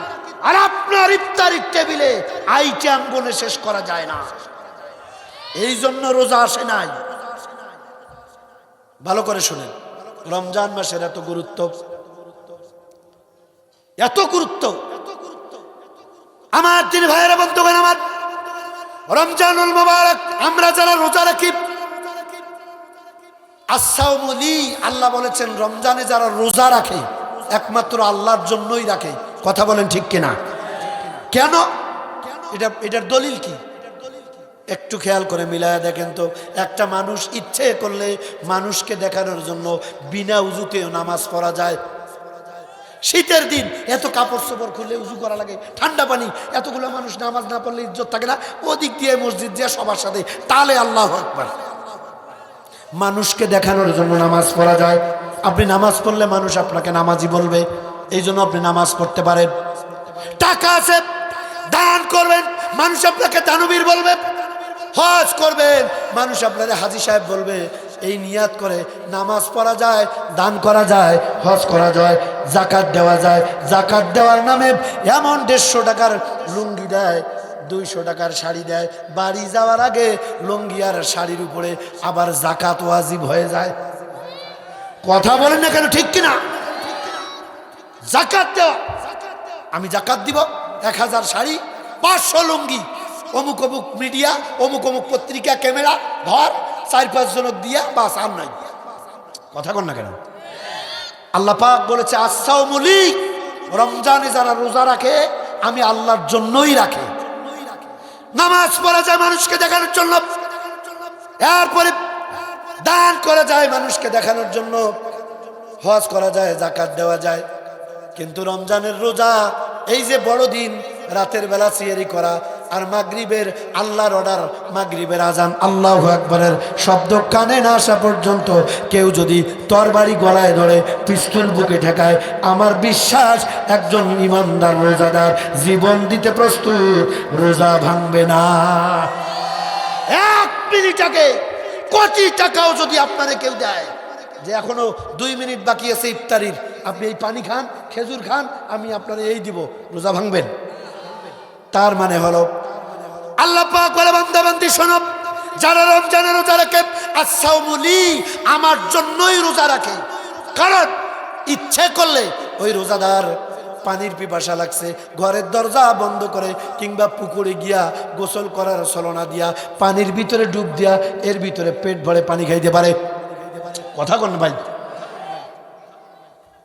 আর আপনার ইফতারির টেবিলে আইটেম গুনে শেষ করা যায় না। এই জন্য রোজা আসে নাই। ভালো করে শুনেন, রমজান মাসের এত গুরুত্ব, এত গুরুত্ব। আমার দিন ভাইয়েরা, বন্ধুগণ আমার, রমজানুল মুবারক আমরা যারা রোজা রাখি, আসসাউমু লি, আল্লাহ বলেছেন রমজানে যারা রোজা রাখে একমাত্র আল্লাহর জন্যই রাখে। কথা বলেন ঠিক কিনা? কেন? এটার দলিল কি? একটু খেয়াল করে মিলায়া দেখেন তো। একটা মানুষ ইচ্ছে করলে মানুষকে দেখানোর জন্য বিনা উজুতেও নামাজ পড়া যায়। শীতের দিন এত কাপড় চোপড় খুললে উজু করা লাগে, ঠান্ডা পানি, এতগুলো মানুষ নামাজ না পড়লে ইজ্জত থাকে না। ওদিক দিয়ে মসজিদ দিয়ে সবার সাথে তালে আল্লাহু আকবার, মানুষকে দেখানোর জন্য নামাজ পড়া যায়। আপনি নামাজ পড়লে মানুষ আপনাকে নামাজি বলবে, এই জন্য আপনি নামাজ পড়তে পারেন। টাকা আছে, দান করবেন, মানুষ আপনাকে দানবীর বলবে। হজ করবেন, মানুষ আপনাকে হাজী সাহেব বলবে। এই নিয়াত করে নামাজ পড়া যায়, দান করা যায়, হজ করা যায়, জাকাত দেওয়া যায়। জাকাত দেওয়ার নামে এমন 150 টাকার লুঙ্গি দেয়, 200 টাকার শাড়ি দেয়, বাড়ি যাওয়ার আগে লুঙ্গি আর শাড়ির উপরে আবার জাকাত ওয়াজিব হয়ে যায়। কথা বলেন না কেন? ঠিক কিনা? জাকাত দেওয়া, আমি জাকাত দিব, 1000 শাড়ি, 500 লুঙ্গি, অমুক অমুক মিডিয়া, অমুক অমুক পত্রিকা, ক্যামেরা, ঘর, 4-5 জনক দিয়া, বাস আর নাই। কথা কন না কেন? আল্লাহ পাক বলেছে আসসাউমু লি, রমজানে যারা রোজা রাখে আমি আল্লাহর জন্যই রাখে। নামাজ পড়া যায় মানুষকে দেখানোর জন্য, এরপরে দান করা যায় মানুষকে দেখানোর জন্য, হজ করা যায়, জাকাত দেওয়া যায়। কিন্তু রমজানের রোজা, এই যে বড় দিন, রাতের বেলা সিয়ারি করা আর মাগরিবের আল্লাহর অর্ডার, মাগরিবের আজান, আল্লাহু আকবারের শব্দ কানে না আসা পর্যন্ত কেউ যদি তরবারি গলায় ধরে, পিস্তল বুকে ঠেকায়, আমার বিশ্বাস একজন ইমানদার রোজাদার জীবন দিতে প্রস্তুত, রোজা ভাঙবে না। 1 মিনিট আগে কোটি টাকাও যদি আপনারে কেউ দেয় যে এখনো 2 মিনিট বাকি আছে ইফতারির, আপনি এই পানি খান, খেজুর খান, আমি আপনার এই দিব, রোজা ভাঙবেন? তার মানে হলো আল্লাহ পাক বলে, বান্দা বান্দি শোনো, যারা রমজানে রোজা রাখে আসসাউমু লি, আমার জন্যই রোজা রাখে। কারণ ইচ্ছে করলে ওই রোজাদার পানির পিপাসা লাগছে, ঘরের দরজা বন্ধ করে কিংবা পুকুরে গিয়া গোসল করার ছলনা দিয়া পানির ভিতরে ডুব দিয়া এর ভিতরে পেট ভরে পানি খাইতে পারে। কথা কন ভাই?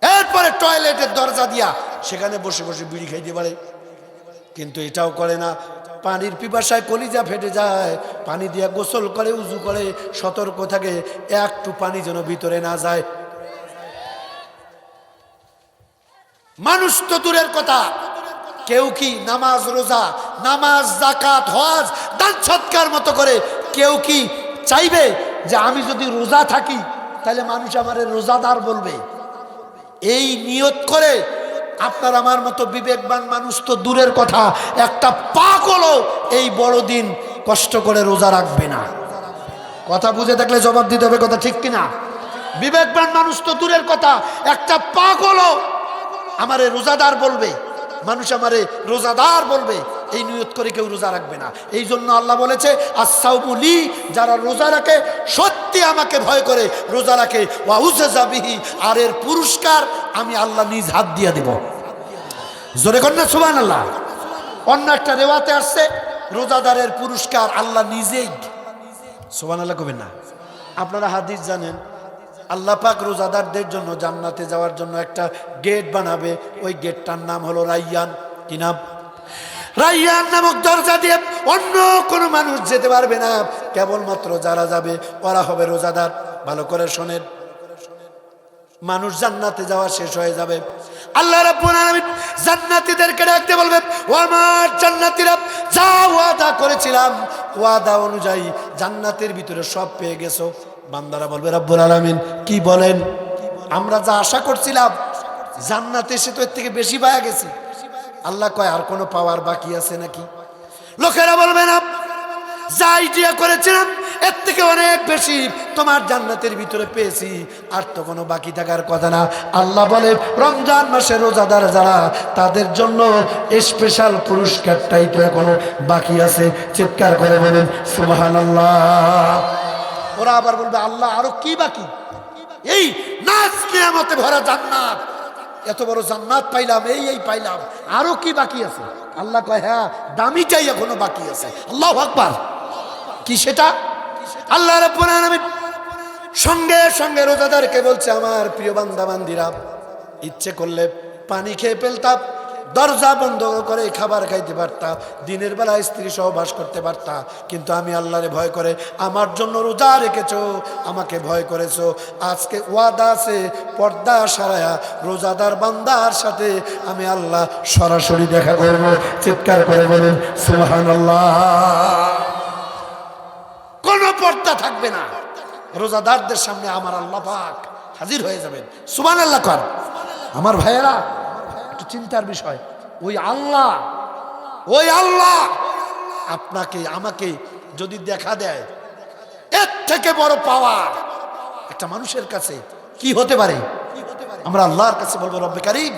এরপরে টয়লেটের দরজা দিয়া সেখানে বসে বসে বিড়ি খাইতে পারে, কিন্তু এটাও করে না। পানির পিপাসায় কলিজা ফেটে যায়, পানি দিয়া গোসল করে, উজু করে, সতর্ক থাকে একটু পানি যেন ভিতরে না যায়। মানুষ তো দূরের কথা, কেউ কি নামাজ রোজা, নামাজ যাকাত হজ দান সৎকার মতো করে কেউ কি চাইবে যে আমি যদি রোজা থাকি তাহলে মানুষ আমারে রোজাদার বলবে? এই নিয়ত করে আপনার আমার মতো বিবেকবান মানুষ তো দূরের কথা, একটা পাগলও এই বড়দিন কষ্ট করে রোজা রাখবে না। কথা বুঝে থাকলে জবাব দিতে হবে, কথা ঠিক কিনা? বিবেকবান মানুষ তো দূরের কথা, একটা পাগলও আমারে রোজাদার বলবে, মানুষ আমারে রোজাদার বলবে, এই নিয়ত করে কেউ রোজা রাখবে না। এই জন্য আল্লাহ বলেছে আসসাউমুলি, যারা রোজা রাখে সত্যি আমাকে ভয় করে রোজা রাখে, ওয়া উজজাবিহি, আর এর পুরস্কার আমি আল্লাহ নিজ হাত দিয়ে দেব। জোরে কন্যা সুবহানাল্লাহ। অন্য একটা রেওয়াতে আসছে রোজাদারের পুরস্কার আল্লাহ নিজেই। সুবহানাল্লাহ কবেন না? আপনারা হাদিস জানেন, আল্লাহ পাক রোজাদারদের জন্য জান্নাতে যাওয়ার জন্য একটা গেট বানাবে, ওই গেটটার নাম হলো রাইয়ান। কি নাম? রাইয়ান নামক দরজা দিয়ে অন্য কোনো মানুষ যেতে পারবে না, কেবলমাত্র যারা যাবে ওরা হবে রোজাদার। ভালো করে শোনেন, মানুষ জান্নাতে যাওয়া শেষ হয়ে যাবে, আল্লাহ রাব্বুল আলামিন জান্নাতীদেরকে ডাকতে বলবেন, ও আমার জান্নাতীরা, যা ওয়াদা করেছিলাম ওয়াদা অনুযায়ী জান্নাতের ভিতরে সব পেয়ে গেছো। বান্দারা বলবে, রাব্বুল আলামিন কি বলেন? আমরা যা আশা করছিলাম জান্নাতে এসে তো এর থেকে বেশি পাওয়া গেছি। আল্লাহ কয়, আর কোনো পাওয়ার বাকি আছে নাকি? লোকেরা বলবে না, যা আইডিয়া করেছিলাম এর থেকে অনেক বেশি তোমার জান্নাতের ভিতরে পেয়েছি, আর তো কোনো বাকি থাকার কথা না। আল্লাহ বলে, রমজান মাসে রোজাদার যারা, তাদের জন্য স্পেশাল পুরস্কারটাই তো এখনো বাকি আছে। চিৎকার করে বলেন সুবহানাল্লাহ। ওরা আবার বলবে, আল্লাহ আরো কি বাকি? এই নাজ নিয়ামতে ভরা জান্নাত, এত বড় জান্নাত পাইলাম, এই পাইলাম, আরো কি বাকি আছে? আল্লাহ কয়, হ্যাঁ দামিটাই এখনো বাকি আছে। আল্লাহু আকবার। কি সেটা? আল্লাহ রাব্বুল আলামিন সঙ্গে সঙ্গে রোজাদারকে বলছে, আমার প্রিয় বান্দা বান্দিরা, ইচ্ছে করলে পানি খেয়ে ফেলতাম, দরজা বন্ধ করে খাবার খাইতে পারতা, দিনের বেলা স্ত্রী সহবাস করতে পারতা, কিন্তু আমি আল্লাহরে ভয় করে আমার জন্য রোজা রেখেছো, আমাকে ভয় করেছো। আজকে ওয়াদা আছে, পর্দা সারায়া রোজাদার বান্দার সাথে আমি আল্লাহ সরাসরি দেখা করব। চিৎকার করে বলেন সুবহানাল্লাহ। কোনো পর্দা থাকবে না, রোজাদারদের সামনে আমার আল্লাহ পাক হাজির হয়ে যাবেন। সুবহানাল্লাহ কর। আমার ভাইয়েরা, একটু চিন্তার বিষয়, ওই আল্লাহ আপনাকে আমাকে যদি দেখা দেয়, এর থেকে বড় পাওয়ার একটা মানুষের কাছে কি হতে পারে? আমরা আল্লাহর কাছে বলবো, রব্বে কারীম,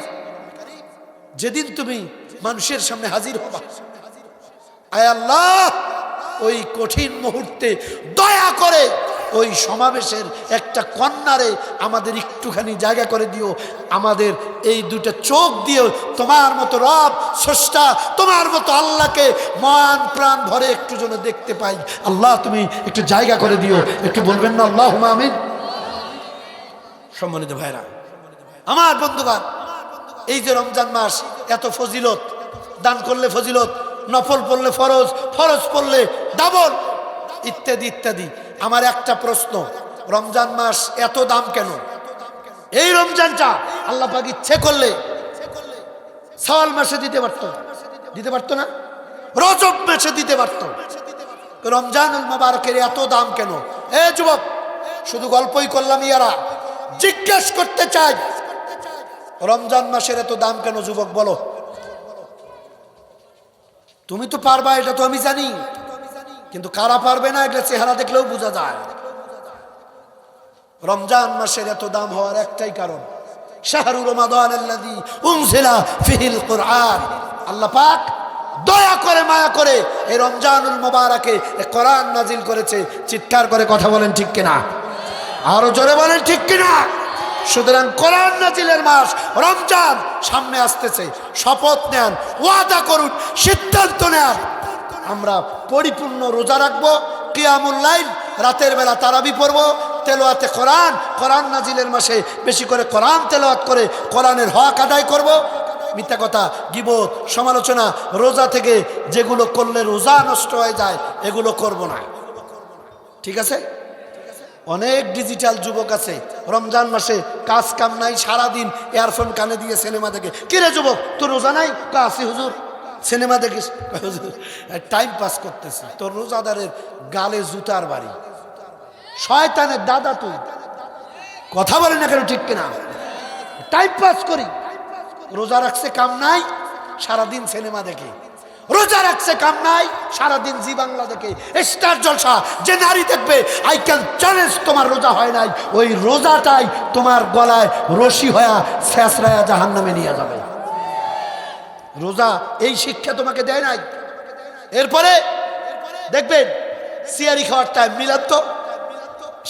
যেদিন তুমি মানুষের সামনে হাজির হবা, আয় আল্লাহ, ওই কঠিন মুহূর্তে দয়া করে ওই সমাবেশের একটা কর্নারে আমাদের একটুখানি জায়গা করে দিও, আমাদের এই দুটো চোখ দিও তোমার মতো রব স্রষ্টা, তোমার মতো আল্লাহকে মান প্রাণ ভরে একটু যেন দেখতে পাই। আল্লাহ তুমি একটু জায়গা করে দিও, একটু বলবেন না আল্লাহুম্মা আমিন? সম্মানিত ভাইরা, আমার বন্ধুগণ, এই যে রমজান মাস, এত ফজিলত, দান করলে ফজিলত, নফল পড়লে ফরজ, ফরজ পড়লে ডাবল, ইত্যাদি ইত্যাদি। আমার একটা প্রশ্ন, রমজান মাস এত দাম কেন? এই রমজানটা আল্লাহ পাক ইচ্ছে করলে শাওয়াল মাসে দিতে পারতো না? রজব মাসে দিতে পারতো। রমজানুল মুবারকের এত দাম কেন? এ যুবক, শুধু গল্পই করলাম, ইয়ারা জিজ্ঞেস করতে চাই, রমজান মাসের এত দাম কেন? যুবক বলো। তুমি তো পারবা, এটা তো আমি জানি, কিন্তু কারা পারবে না এটা চেহারা দেখলেও বোঝা যায়। রমজান মাসের এত দাম হওয়ার একটাই কারণ, শাহরু রমাদানাল্লাযী উনজিলা ফিহিল কুরআন। আল্লাহ পাক দয়া করে মায়া করে এই রমজানুল মুবারকে কোরআন নাজিল করেছে। চিৎকার করে কথা বলেন ঠিক কিনা? আরো জোরে বলেন ঠিক কিনা? সুতরাং কোরআন নাজিলের মাস রমজান সামনে আসতেছে, শপথ নেন, ওয়াদা করুন, সিদ্ধান্ত নেন, আমরা পরিপূর্ণ রোজা রাখবো, কিয়ামুল লাইল, রাতের বেলা তারাবি পড়বো, তেলাওয়াতে কোরআন, কোরআন নাজিলের মাসে বেশি করে কোরআন তেলাওয়াত করে কোরআনের হক আদায় করব। মিথ্যা কথা, গীবত, সমালোচনা, রোজা থেকে যেগুলো করলে রোজা নষ্ট হয়ে যায়, এগুলো করব না। ঠিক আছে? অনেক ডিজিটাল যুবক আছে রমজান মাসে কাজ কাম নাই, সারাদিন ইয়ারফোন কানে দিয়ে সিনেমা দেখে। কিরে যুবক, তোর রোজা নাই? আসি হুজুর। সিনেমা দেখিস? হুজুর টাইম পাস করতেছি। তোর রোজাদারের গালে জুতার বাড়ি, শয়তানের দাদা তুই। কথা বলে না কেন, ঠিক কিনা? টাইম পাস করি। রোজা রাখছে কাম নাই, সারাদিন সিনেমা দেখে। রোজা রাখছে কাম নাই, সারাদিন জি বাংলা দেখে, স্টার জলসা। যে নারী দেখবে আই ক্যান চ্যালেঞ্জ তোমার রোজা হয় নাই, ওই রোজাটাই তোমার গলায় রশি হয়ে শেষরায়া জাহান্নামে নিয়ে যাবে। রোজা এই শিক্ষা তোমাকে দেয় নাই। এরপরে দেখবেন সিয়ারি খাওয়ার টাইম, মিলাদ তো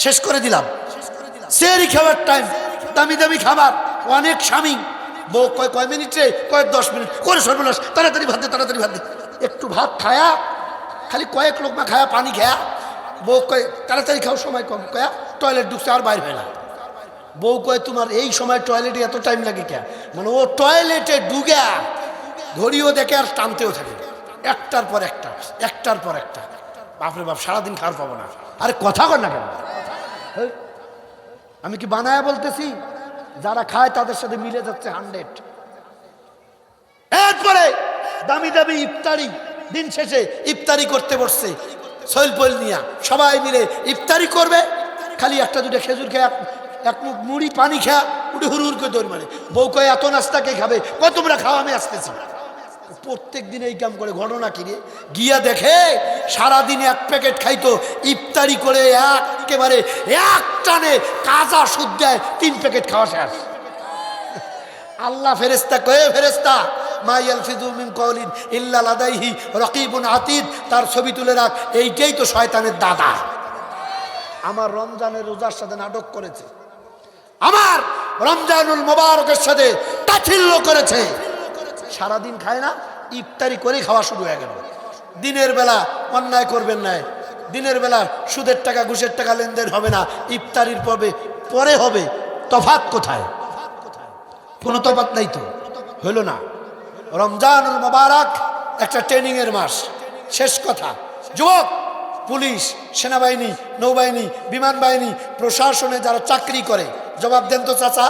শেষ করে দিলাম। সিয়ারি খাওয়ার টাইম, দামি দামি খাবার, অনেক স্বামী বউ কয় কয় মিনিটে, কয়েক 10 মিনিট করে সর্বনাশ, তাড়াতাড়ি ভাত দে, তাড়াতাড়ি ভাত দে। একটু ভাত খায়া, খালি কয়েক লোকমা খায়া, পানি খায়া, বউ কয় তাড়াতাড়ি খাও, সময় কম। কয়া টয়লেট ঢুকছে, আর বাইর হয় না। বউ কয় তোমার এই সময় টয়লেটে এত টাইম লাগে কে? মানে ও টয়লেটে ঢুকা ঘড়িও দেখে আর টানতেও থাকে, একটার পর একটা, একটার পর একটা। বাপরে বাপ, সারাদিন খাওয়ার পাবো না। আরে কথা কর না কেন? আমি কি বানায়া বলতেছি? যারা খায় তাদের সাথে মিলে যাচ্ছে 100। এরপরে দামি দামি ইফতারি, দিন শেষে ইফতারি করতে বসছে সইল পইল নিয়া, সবাই মিলে ইফতারি করবে। খালি একটা দুটো খেজুর খেয়ে, এক মুখ মুড়ি পানি খেয়া উঠে হুর হুর করে দৌড় মারে। বউ কয় এত নাস্তা কে খাবে? কয় তোমরা খাও, আমি আসতেছি। প্রত্যেক দিন এই কাম করে। ঘটনা কিনে গিয়া দেখে সারাদিনে 1 প্যাকেট খাইতো, ইফতারি করে একেবারে এক টানে কাজা সুদ দেয় 3 প্যাকেট খাওয়া শেষ। আল্লাহ ফেরেস্তা কয়ে, ফেরেস্তা মা ইয়ালফিযু মিন কওলিন ইল্লা লাদাইহি রাকিবুন আতীদ, তার ছবি তুলে রাখ। এইটাই তো শয়তানের দাদা। আমার রমজানের রোজার সাথে নাটক করেছে, আমার রমজানুল মোবারকের সাথে তাচ্ছিল্য করেছে। সারাদিন খায় না, ইফতারি করে খাওয়া শুরু হয়ে গেল। দিনের বেলা অন্যায় করবেন না, দিনের বেলা সুদের টাকা ঘুষের টাকা লেনদেন হবে না, ইফতারির পরে হবে। তফাৎ কোথায়? কোনো তফাৎ নাই তো, হইল না। রমজানুল মোবারক একটা ট্রেনিং এর মাস। শেষ কথা, যুবক, পুলিশ, সেনাবাহিনী, নৌবাহিনী, বিমান বাহিনী, প্রশাসনে যারা চাকরি করে, জবাব দেন তো চাচা,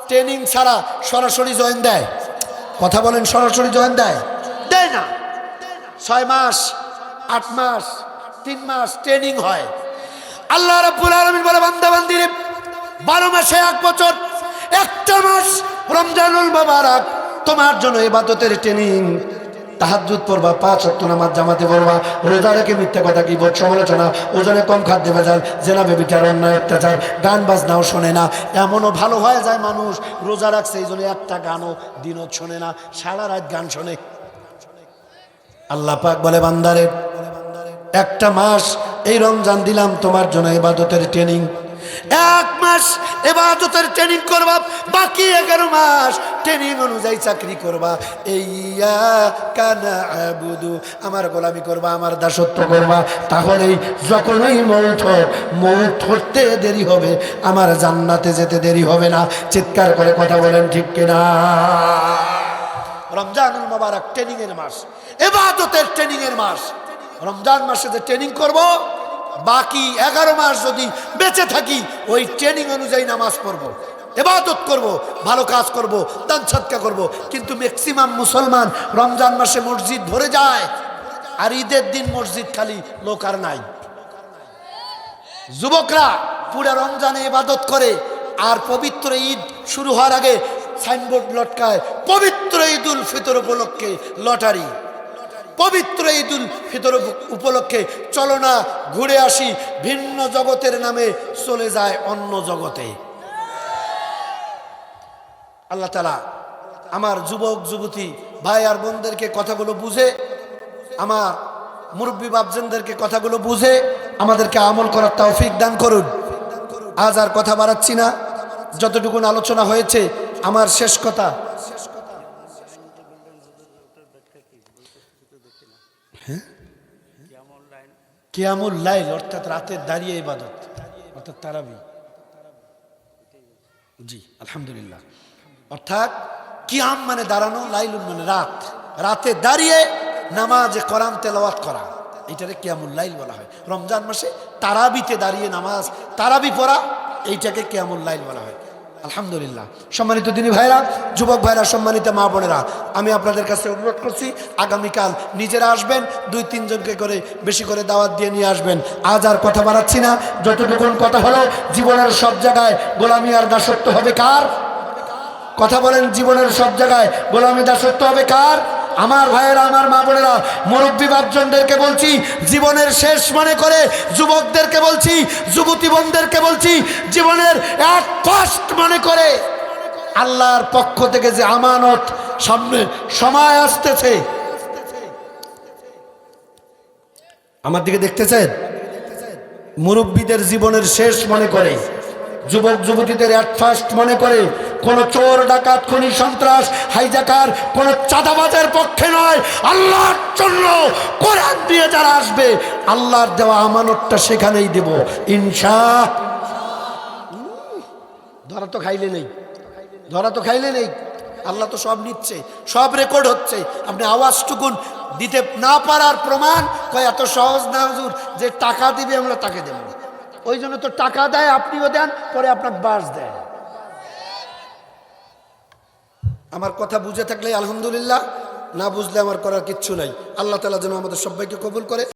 ট্রেনিং ছাড়া সরাসরি জয়েন দেয়? কথা বলেন, সরাসরি জয়েন দেয়? দেয় না। 6 মাস, 8 মাস, 3 মাস ট্রেনিং হয়। আল্লাহ রাব্বুল আলামিন বলে, বান্দা বান্দিরে 12 মাসে 1 বছর, একটা মাস রমজানুল মোবারক তোমার জন্য ইবাদতের ট্রেনিং। তাহাজ্জুদ পড়বা, 5 ওয়াক্ত নামাজ জামাতে পড়বা, রোজা রেখে মিথ্যা কথা, কি বল, সমালোচনা, ওজনে কম, খাদ্য ভেজাল, জেনা ব্যভিচার, অন্যায় অত্যাচার, গান বাজনাও শোনে না। এমনও ভালো হয়ে যায় মানুষ রোজা রাখছে, এই জন্য একটা গানও দিনত শোনে না, সারা রাত গান শোনে। আল্লাহ পাক বলে, বান্দারে একটা মাস এই রমজান দিলাম তোমার জন্য ইবাদতের ট্রেনিং। 1 মাস ইবাদতের ট্রেনিং করবা, বাকি 11 মাস ট্রেনিং অনুযায়ী চাকরি করবা। ইয়্যাকা না'বুদু, আমার গোলামি করবা, আমার দাসত্ব করবা। তাহলেই যখনই মৌত হতে দেরি হবে, আমার জান্নাতে যেতে দেরি হবে না। চিৎকার করে কথা বলেন, ঠিক কিনা? রমজানুল মোবারক ট্রেনিং এর মাস, ইবাদতের ট্রেনিং এর মাস। রমজান মাসে যে ট্রেনিং করব, বাকি 11 মাস যদি বেঁচে থাকি ওই ট্রেনিং অনুযায়ী নামাজ পড়বো, ইবাদত করব, ভালো কাজ করব, দান সদকা করব। কিন্তু ম্যাক্সিমাম মুসলমান রমজান মাসে মসজিদ ভরে যায়, আর ঈদের দিন মসজিদ খালি, লোক আর নাই। যুবকরা পুরো রমজানে ইবাদত করে, আর পবিত্র ঈদ শুরু হওয়ার আগে সাইনবোর্ড লটকায়, পবিত্র ঈদুল ফিতর উপলক্ষে লটারি, পবিত্র ঈদুল ফিতর উপলক্ষে চলো না ঘুরে আসি, ভিন্ন জগতের নামে চলে যায় অন্য জগতে। আল্লাহ তাআলা আমার যুবক যুবতী ভাই আর বোনদেরকে কথাগুলো বুঝে, আমার মুরব্বী বাপজানদেরকে কথাগুলো বুঝে আমাদেরকে আমল করার তৌফিক দান করুন। আজ আর কথা বাড়াচ্ছি না, যতটুকুন আলোচনা হয়েছে আমার শেষ কথা। কিয়ামুল লাইল অর্থাৎ রাতের দাঁড়িয়ে ইবাদত, অর্থাৎ তারাবি। জি আলহামদুলিল্লাহ। অর্থাৎ কিয়াম মানে দাঁড়ানো, লাইলুন মানে রাত, রাতে দাঁড়িয়ে নামাজে কোরআন তেলাওয়াত করা। এইটারে কিয়ামুল লাইল বলা হয়। রমজান মাসে তারাবিতে দাঁড়িয়ে নামাজ, তারাবি পড়া, এইটাকে কিয়ামুল লাইল বলা হয়। আলহামদুলিল্লাহ। সম্মানিত দিনী ভাইরা, যুবক ভাইরা, সম্মানিত মা বোনেরা, আমি আপনাদের কাছে অনুরোধ করছি আগামীকাল নিজেরা আসবেন, 2-3 জনকে করে বেশি করে দাওয়াত দিয়ে নিয়ে আসবেন। আজ আর কথা বাড়াচ্ছি না, যতটুকুন কথা হলো, জীবনের সব জায়গায় গোলামি আর দাসত্ব হবে কার? কথা বলেন, জীবনের সব জায়গায় গোলামি দাসত্ব হবে কার? আমার ভাইয়েরা, আমার মা বোনেরা, মুরব্বী বাপজনদেরকে বলছি, জীবনের শেষ মনে করে যুবকদেরকে বলছি, যুবতী বোনদেরকে বলছি, জীবনের এক ফার্স্ট মনে করে আল্লাহর পক্ষ থেকে যে আমানত, সামনে সময় আসতেছে, আমার দিকে দেখতেছেন, মুরব্বীদের জীবনের শেষ মনে করে, যুবক যুবতীদের এট ফার্স্ট মনে করে, কোন চোর ডাকাত খুনি সন্ত্রাস হাইজাকার কোন চাঁদাবাজের পক্ষে নয়, আল্লাহর জন্য কোরআন দিয়ে যারা আসবে, আল্লাহর দেওয়া আমানতটা সেখানেই দেব ইনশাআল্লাহ। ধরা তো খাইলে নেই, ধরা তো খাইলে নেই, আল্লাহ তো সব নিচ্ছে, সব রেকর্ড হচ্ছে। আপনি আওয়াজটুকুন দিতে না পারার প্রমাণ কয় এত সহজ না হুজুর যে টাকা দিবে আমরা তাকে দেব, ওই জন্য তো টাকা দেয়, আপনিও দেন, পরে আপনার বাস দেয়। আমার কথা বুঝে থাকলে আলহামদুলিল্লাহ, না বুঝলে আমার করার কিচ্ছু নাই। আল্লাহ তাআলা যেন আমাদের সবাইকে কবুল করে।